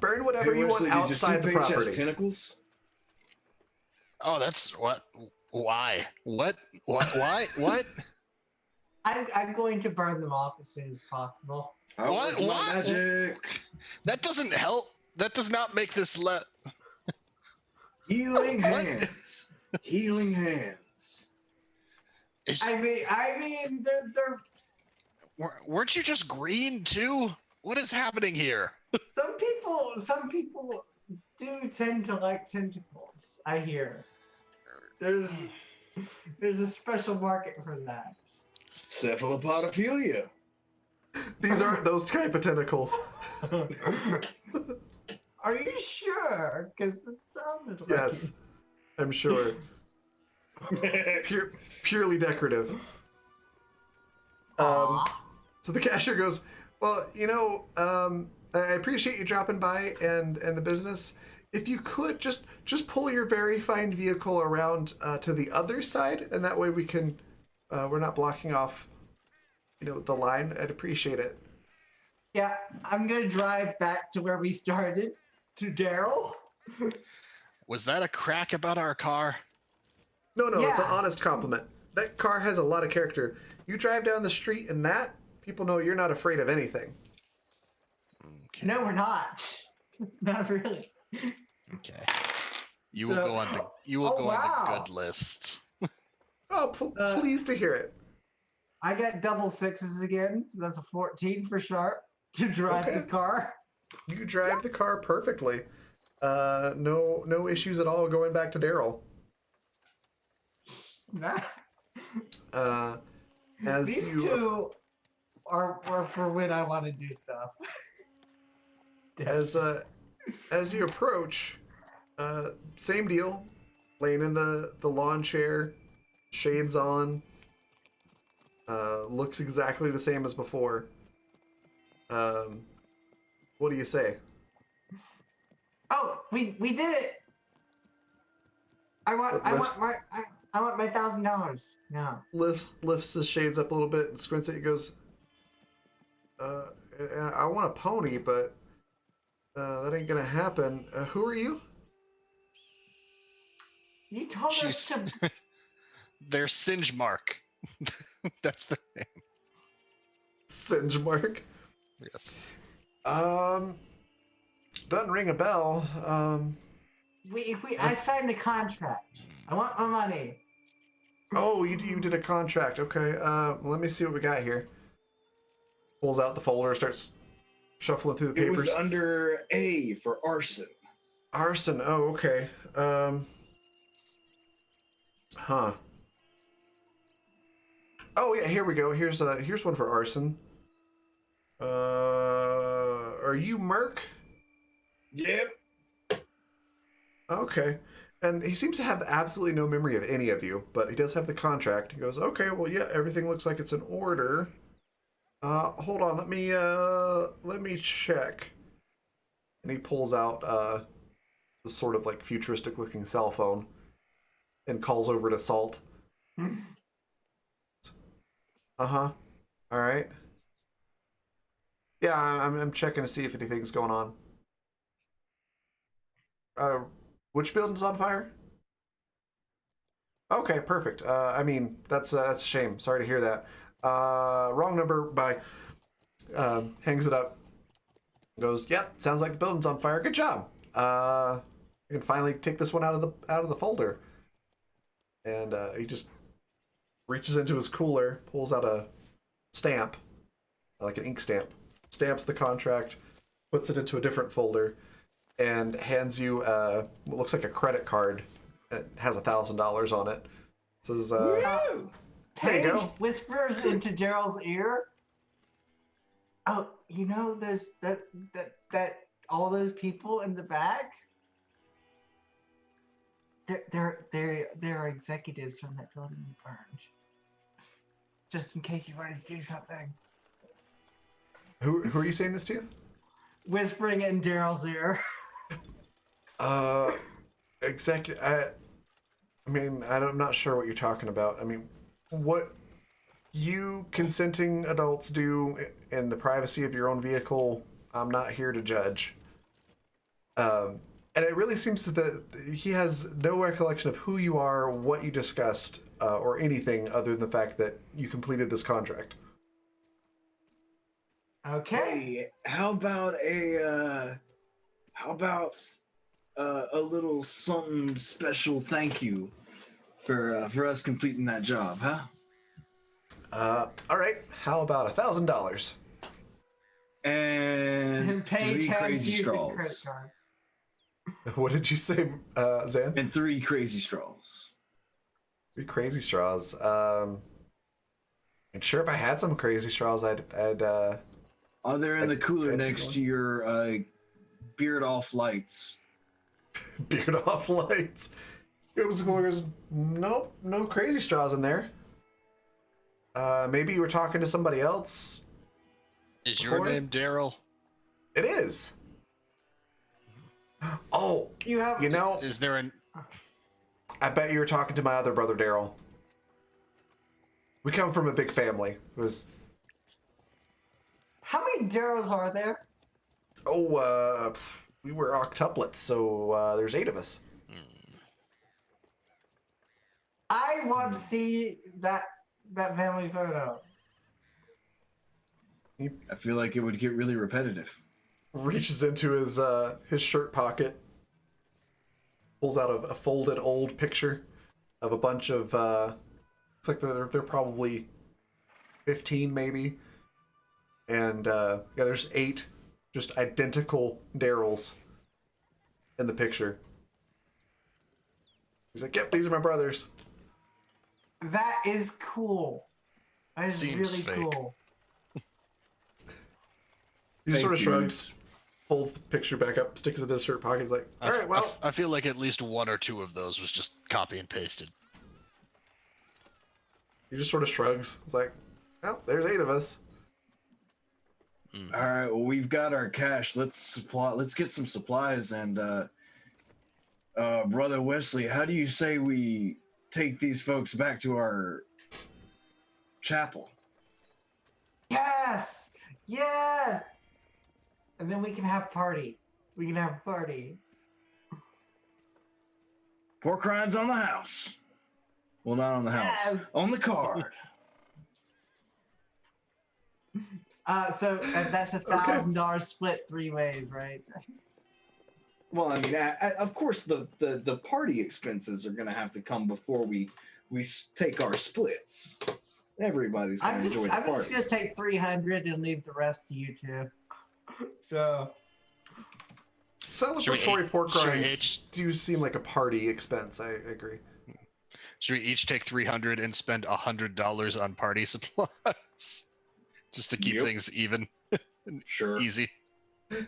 S1: Burn whatever you want
S5: Wesley, did
S1: outside the
S5: your suit page has
S1: property.
S5: tentacles?
S4: Oh, that's what? Why? What? Why? What?
S2: I'm going to burn them off as soon as possible.
S4: What?
S5: My
S4: What?
S5: magic.
S4: That doesn't help. That does not make this
S5: Healing
S4: What?
S5: hands. Healing hands.
S2: I mean, they're
S4: Weren't you just green too? What is happening here?
S2: some people do tend to like tentacles. I hear there's a special market for that.
S5: Cephalopodophilia.
S1: These aren't those type of tentacles.
S2: Are you sure? Because it sounded like
S1: Yes, I'm sure. Purely decorative.
S2: Aw.
S1: So the cashier goes, "Well, I appreciate you dropping by and the business. if you could just pull your very fine vehicle around to the other side, and that way we can we're not blocking off, the line. I'd appreciate it.
S2: Yeah, I'm gonna drive back to where we started, to Daryl.
S4: Was that a crack about our car?
S1: No, it's an
S2: Yeah.
S1: honest compliment. That car has a lot of character. You drive down the street and people know you're not afraid of anything.
S4: Okay.
S2: No, we're not. Not really.
S4: Okay. You will
S2: So-
S4: go on the
S2: wow.
S4: good list.
S1: Oh, pleased to hear it.
S2: I got double sixes again, so that's a 14 for sharp to drive
S1: Okay.
S2: the car.
S1: You drive the car perfectly. No issues at all going back to Daryl. As
S2: These
S1: you
S2: two are for when I want to do stuff.
S1: as you approach, same deal. Laying in the lawn chair, shades on. Looks exactly the same as before. What do you say?
S2: Oh, we did it. I want my $1,000 now.
S1: Lifts his shades up a little bit and squints at you. Goes, I want a pony, but that ain't gonna happen. Who are you?
S2: You told us to.
S4: They're Singe Mark. That's the name.
S1: Singe Mark.
S4: Yes.
S1: Doesn't ring a bell.
S2: I signed a contract. I want my money.
S1: Oh, you did a contract. Okay. Let me see what we got here. Pulls out the folder, starts shuffling through the
S5: It
S1: papers.
S5: was under A for arson.
S1: Arson. Oh, okay. Huh. Oh yeah, here we go. Here's one for arson. Are you Merc?
S5: Yep.
S1: Okay. And he seems to have absolutely no memory of any of you, but he does have the contract. He goes, okay, well, yeah, everything looks like it's in order. Hold on, let me check. And he pulls out the sort of like futuristic looking cell phone and calls over to Salt. Uh-huh. All right. Yeah, I'm checking to see if anything's going on. Which building's on fire? Okay, perfect. I mean, that's a shame. Sorry to hear that. Wrong number. Bye. Hangs it up. Goes, yep. Sounds like the building's on fire. Good job. You can finally take this one out of the folder. And he just reaches into his cooler, pulls out a stamp, like an ink stamp, stamps the contract, puts it into a different folder, and hands you what looks like a credit card. It has $1,000 on it. It says, there you
S2: Paige
S1: go.
S2: whispers into Daryl's ear. Oh, you know those that all those people in the back? They're executives from that building we burned. Just in case you wanted to do something.
S1: Who are you saying this to?
S2: Whispering it in Daryl's ear.
S1: I mean, I'm not sure what you're talking about. I mean, what you consenting adults do in the privacy of your own vehicle, I'm not here to judge. And it really seems that he has no recollection of who you are, what you discussed, or anything other than the fact that you completed this contract.
S2: Okay.
S5: Hey, how about a little something special thank you for us completing that job, huh?
S1: All right. How about $1,000?
S5: And
S2: Paige
S5: 3
S2: hands
S5: crazy
S2: you the credit
S5: straws.
S2: card.
S1: What did you say, Zan?
S5: And 3 crazy straws.
S1: 3 crazy straws. And sure, if I had some crazy straws, I'd
S5: Oh, they're in the cooler
S1: I'd
S5: next
S1: keep
S5: to your beard off lights.
S1: beard off lights. It was nope, no crazy straws in there. Maybe you were talking to somebody else.
S4: Is your
S1: Before?
S4: name Daryl?
S1: It is. Oh,
S2: You have.
S1: you know,
S4: Is there an?
S1: I bet you were talking to my other brother, Daryl. We come from a big family. It was,
S2: How many Daryls are there?
S1: we were octuplets, so there's 8 of us.
S2: I want to see that family photo.
S1: He
S3: I feel like it would get really repetitive.
S1: reaches into his shirt pocket, pulls out a folded old picture of a bunch of looks like they're probably 15 maybe, and yeah, there's 8 just identical Daryls in the picture. He's like, "Yep, these are my brothers."
S2: That is cool. That is
S4: Seems
S2: really
S4: fake.
S2: cool.
S1: He just sort of
S3: Fake
S1: shrugs,
S3: news.
S1: pulls the picture back up, sticks it in his shirt pocket. He's like, "All right, well."
S4: I feel like at least 1 or 2 of those was just copy and pasted.
S1: He just sort of shrugs. He's like, "Well, there's 8 of us."
S4: Mm.
S3: All right, well, we've got our cash. Let's get some supplies, and brother Wesley, how do you say we take these folks back to our chapel?
S2: Yes, yes. And then we can have party. We can have a party.
S3: Pork rinds on the house. Well, not on the house.
S2: Yes.
S3: On the card.
S2: So that's $1,000 split 3 ways, right?
S3: Well, I mean, of course, the party expenses are going to have to come before we take our splits. Everybody's going to enjoy the
S2: I'm
S3: party.
S2: just gonna take 300 and leave the rest to you two. So
S1: Celebratory pork
S4: should we
S1: rinds
S4: each-
S1: do seem like a party expense. I agree.
S4: Should we each take 300 and spend $100 on party supplies, just to keep
S3: Yep.
S4: things even,
S3: Sure.
S4: easy?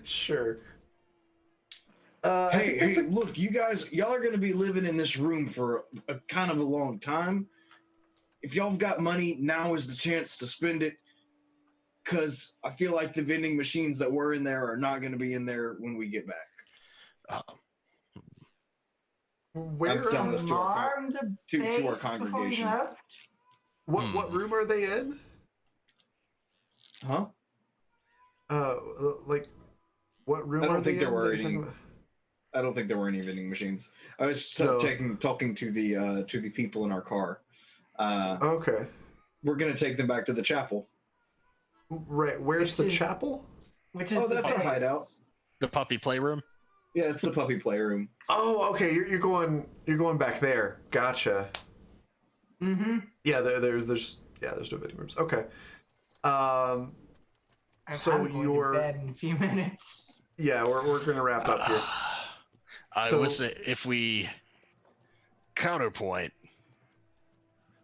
S1: Sure.
S3: Hey, look, y'all are going to be living in this room for a kind of a long time. If y'all have got money, now is the chance to spend it, because I feel like the vending machines that were in there are not going to be in there when we get back.
S1: Where?
S3: I'm telling this to our
S2: alarm the
S3: to our
S2: base before we
S3: congregation.
S2: left.
S1: What room are they in?
S3: Huh?
S1: Like, what room
S3: I don't
S1: are they
S3: think there
S1: in?
S3: were
S1: that you're
S3: any-
S1: talking about?
S3: I don't think there were any vending machines. I was
S1: So-
S3: talking to the people in our car.
S1: Okay.
S3: We're going to take them back to the chapel.
S1: Right. Where's the
S2: Which is-
S1: chapel?
S2: Which is
S3: Oh,
S2: the
S3: that's our
S2: base.
S3: hideout.
S4: The puppy playroom?
S3: Yeah, it's the puppy playroom.
S1: Oh, okay. You're going back there. Gotcha.
S2: Mm-hmm.
S1: Yeah. There's no vending rooms. Okay. So
S2: I'm going
S1: you're-
S2: to bed in a few minutes.
S1: Yeah, we're gonna wrap up here.
S4: I
S1: So-
S4: would say if we counterpoint,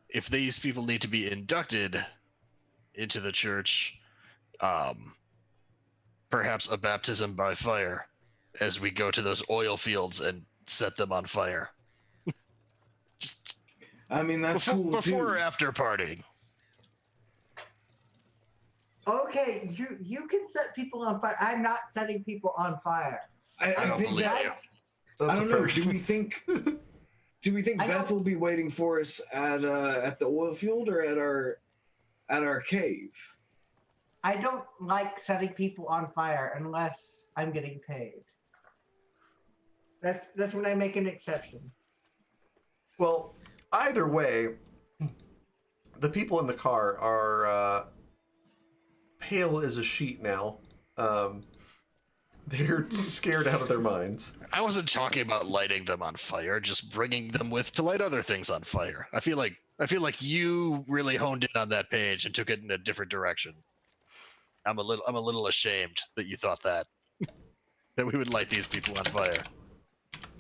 S4: if these people need to be inducted into the church, perhaps a baptism by fire as we go to those oil fields and set them on fire. Just
S3: I mean, that's cool
S4: before
S3: too.
S4: or after partying.
S2: Okay, you can set people on fire. I'm not setting people on fire.
S3: I
S4: I don't
S3: think
S4: believe
S3: that,
S4: you.
S3: I
S1: That's a
S3: don't know.
S1: first.
S3: Do we think
S2: I
S3: Beth
S2: don't-
S3: will be waiting for us at the oil field or at our cave?
S2: I don't like setting people on fire unless I'm getting paid. That's when I make an exception.
S1: Well, either way, the people in the car are pale as a sheet now. They're scared out of their minds.
S4: I wasn't talking about lighting them on fire, just bringing them with to light other things on fire. I feel like you really honed in on that page and took it in a different direction. I'm a little ashamed that you thought that we would light these people on fire.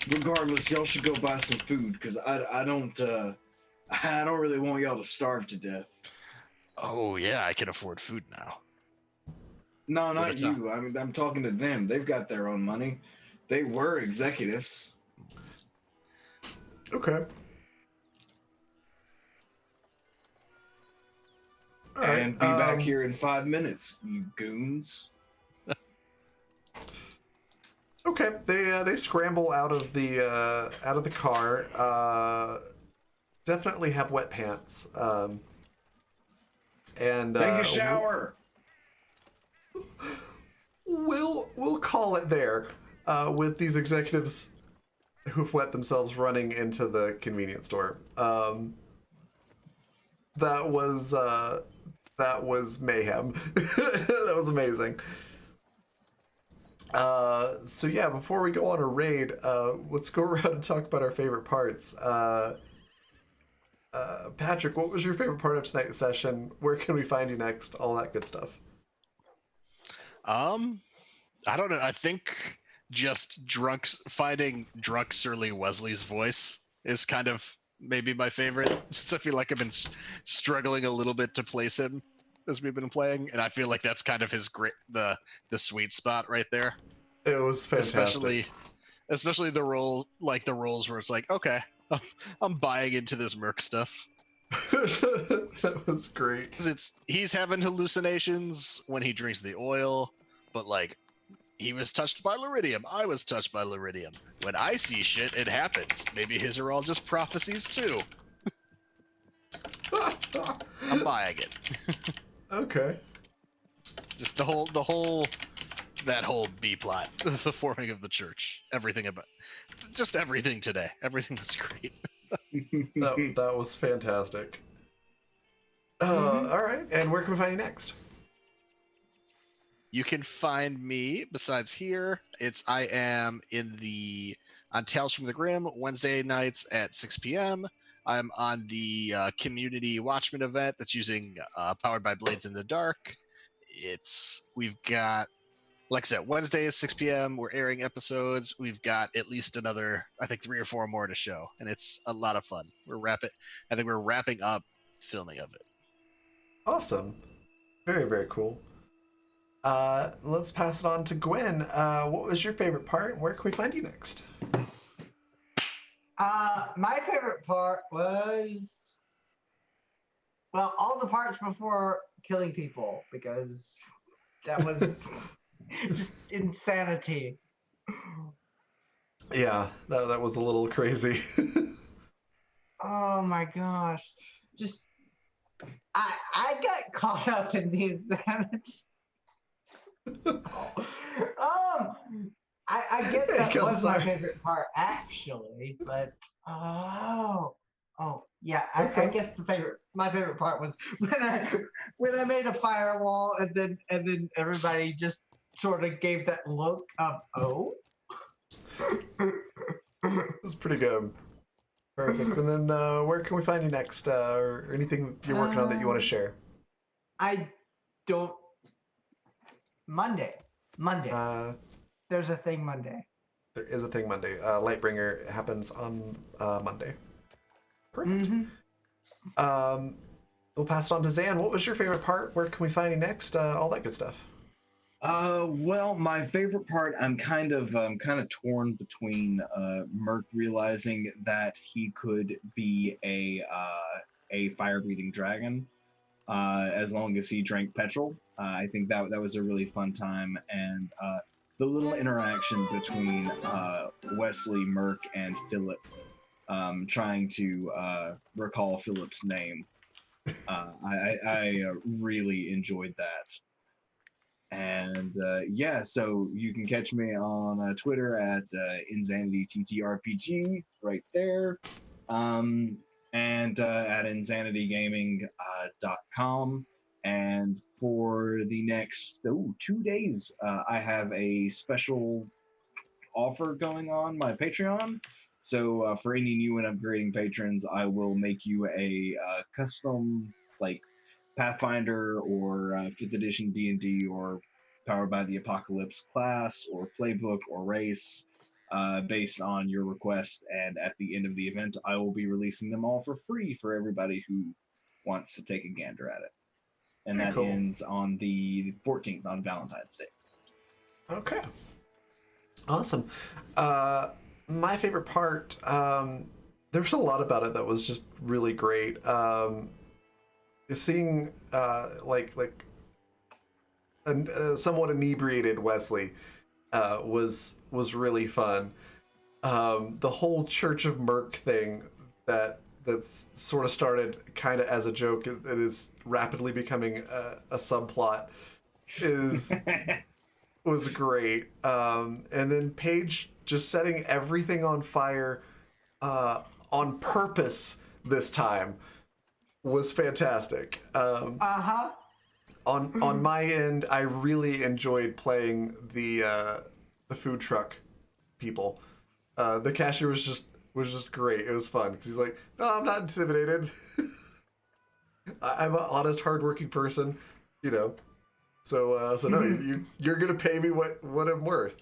S3: Regardless, y'all should go buy some food because I don't really want y'all to starve to death.
S4: Oh yeah, I can afford food now.
S3: No,
S4: Well,
S3: not
S4: that's
S3: you. I mean, I'm talking to them. They've got their own money. They were executives.
S1: Okay. All right,
S3: And be back here in 5 minutes, you goons.
S1: Okay, they scramble out of the car. Definitely have wet pants. And
S5: Take a shower.
S1: we'll call it there. With these executives who've wet themselves running into the convenience store. That was mayhem. That was amazing. So yeah, before we go on a raid, let's go around and talk about our favorite parts. Patrick, what was your favorite part of tonight's session? Where can we find you next? All that good stuff.
S4: I don't know. I think just finding drunk surly Wesley's voice is kind of maybe my favorite, since I feel like I've been struggling a little bit to place him as we've been playing, and I feel like that's kind of his great the sweet spot right there.
S1: It was fantastic.
S4: Especially the roles where it's like, okay, I'm buying into this Merc stuff.
S1: That was great.
S4: Because he's having hallucinations when he drinks the oil, but like he was touched by Luridium. I was touched by Luridium. When I see shit, it happens. Maybe his are all just prophecies too. I'm buying it.
S1: Okay.
S4: Just that whole B plot, the forming of the church, everything today. Everything was great.
S1: That was fantastic. All right, and where can we find you next?
S4: You can find me besides here. I am on Tales from the Grim Wednesday nights at 6 p.m. I'm on the community Watchmen event that's using powered by Blades in the Dark. We've got, like I said, Wednesday is 6 p.m. We're airing episodes. We've got at least another, I think, 3 or 4 more to show, and it's a lot of fun. I think we're wrapping up filming of it.
S1: Awesome. Very, very cool. Let's pass it on to Gwen. What was your favorite part, and where can we find you next?
S2: My favorite part was, well, all the parts before killing people, because that was just insanity.
S1: Yeah, that was a little crazy.
S2: Oh my gosh. Just I got caught up in the insanity. I guess that was my favorite part actually, but yeah, I guess my favorite part was when I made a firewall and then everybody just sort of gave that look of oh.
S1: That's pretty good. Perfect. And then where can we find you next, or anything you're working on that you want to share?
S2: I don't. Monday. There's a thing Monday.
S1: There is a thing Monday. Lightbringer happens on Monday. Perfect. We'll pass it on to Zan. What was your favorite part? Where can we find you next? All that good stuff.
S3: Well, my favorite part, I'm kind of torn between Merc realizing that he could be a fire-breathing dragon as long as he drank petrol. I think that was a really fun time, and the little interaction between Wesley, Merc, and Philip, trying to recall Philip's name. I really enjoyed that. And yeah, so you can catch me on Twitter at InsanityTTRPG right there, and at InsanityGaming.com. And for the next 2 days, I have a special offer going on my Patreon. So for any new and upgrading patrons, I will make you a custom like Pathfinder or 5th edition D&D or Powered by the Apocalypse class or playbook or race based on your request. And at the end of the event, I will be releasing them all for free for everybody who wants to take a gander at it. And that ends on the 14th, on Valentine's Day.
S1: Okay. Awesome. My favorite part, there's a lot about it that was just really great. Seeing like somewhat inebriated Wesley was really fun. The whole Church of Merc thing that sort of started kind of as a joke, it is rapidly becoming a subplot, is was great. And then Paige just setting everything on fire on purpose this time was fantastic.
S2: Uh-huh.
S1: On my end, I really enjoyed playing the food truck people. The cashier was just great. It was fun because he's like, "No, I'm not intimidated. I'm an honest, hardworking person, you know. So no, you're gonna pay me what I'm worth."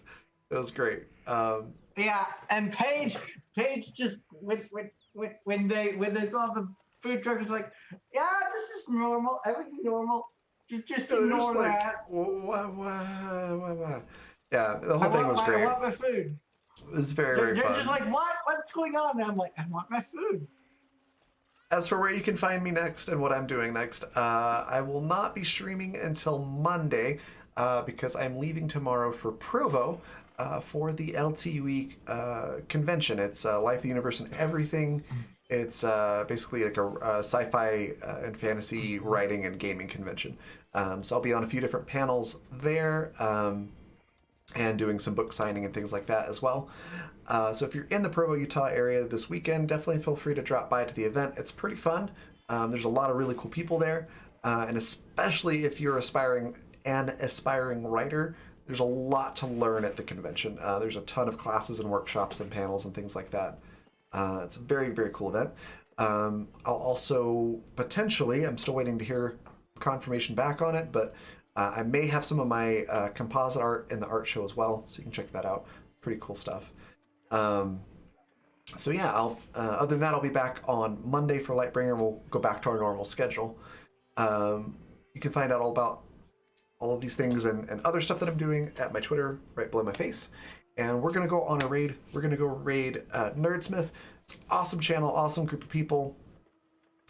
S1: It was great.
S2: Yeah, and Paige just when they saw the food truck is like, yeah, this is normal, everything normal. Just
S1: They're
S2: ignore
S1: just like,
S2: that.
S1: what? Yeah, the whole thing was
S2: I
S1: great.
S2: want my food.
S1: It was very, very
S2: They're
S1: fun.
S2: just like, what? What's going on? And I'm like, I want my food.
S1: As for where you can find me next and what I'm doing next, I will not be streaming until Monday because I'm leaving tomorrow for Provo for the LTUE convention. It's Life, the Universe, and Everything. It's basically like a sci-fi and fantasy writing and gaming convention. So I'll be on a few different panels there. And doing some book signing and things like that as well. So if you're in the Provo, Utah area this weekend, definitely feel free to drop by to the event. It's pretty fun. There's a lot of really cool people there, and especially if you're an aspiring writer, there's a lot to learn at the convention. There's a ton of classes and workshops and panels and things like that. It's a very, very cool event. I'll also potentially, I'm still waiting to hear confirmation back on it, but I may have some of my composite art in the art show as well, so you can check that out. Pretty cool stuff. So yeah, other than that, I'll be back on Monday for Lightbringer, and we'll go back to our normal schedule. You can find out all about all of these things and other stuff that I'm doing at my Twitter right below my face. And we're gonna go on a raid. We're gonna go raid Nerdsmith. It's an awesome channel, awesome group of people.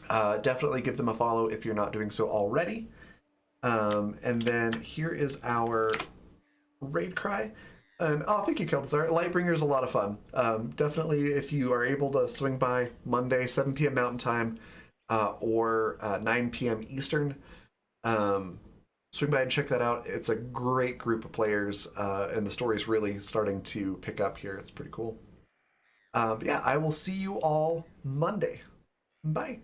S1: Definitely give them a follow if you're not doing so already. And then here is our raid cry. And thank you, Keltzar. Lightbringer is a lot of fun. Definitely, if you are able to swing by Monday, 7 p.m. Mountain Time, or 9 p.m. Eastern, swing by and check that out. It's a great group of players, and the story is really starting to pick up here. It's pretty cool. Yeah, I will see you all Monday. Bye.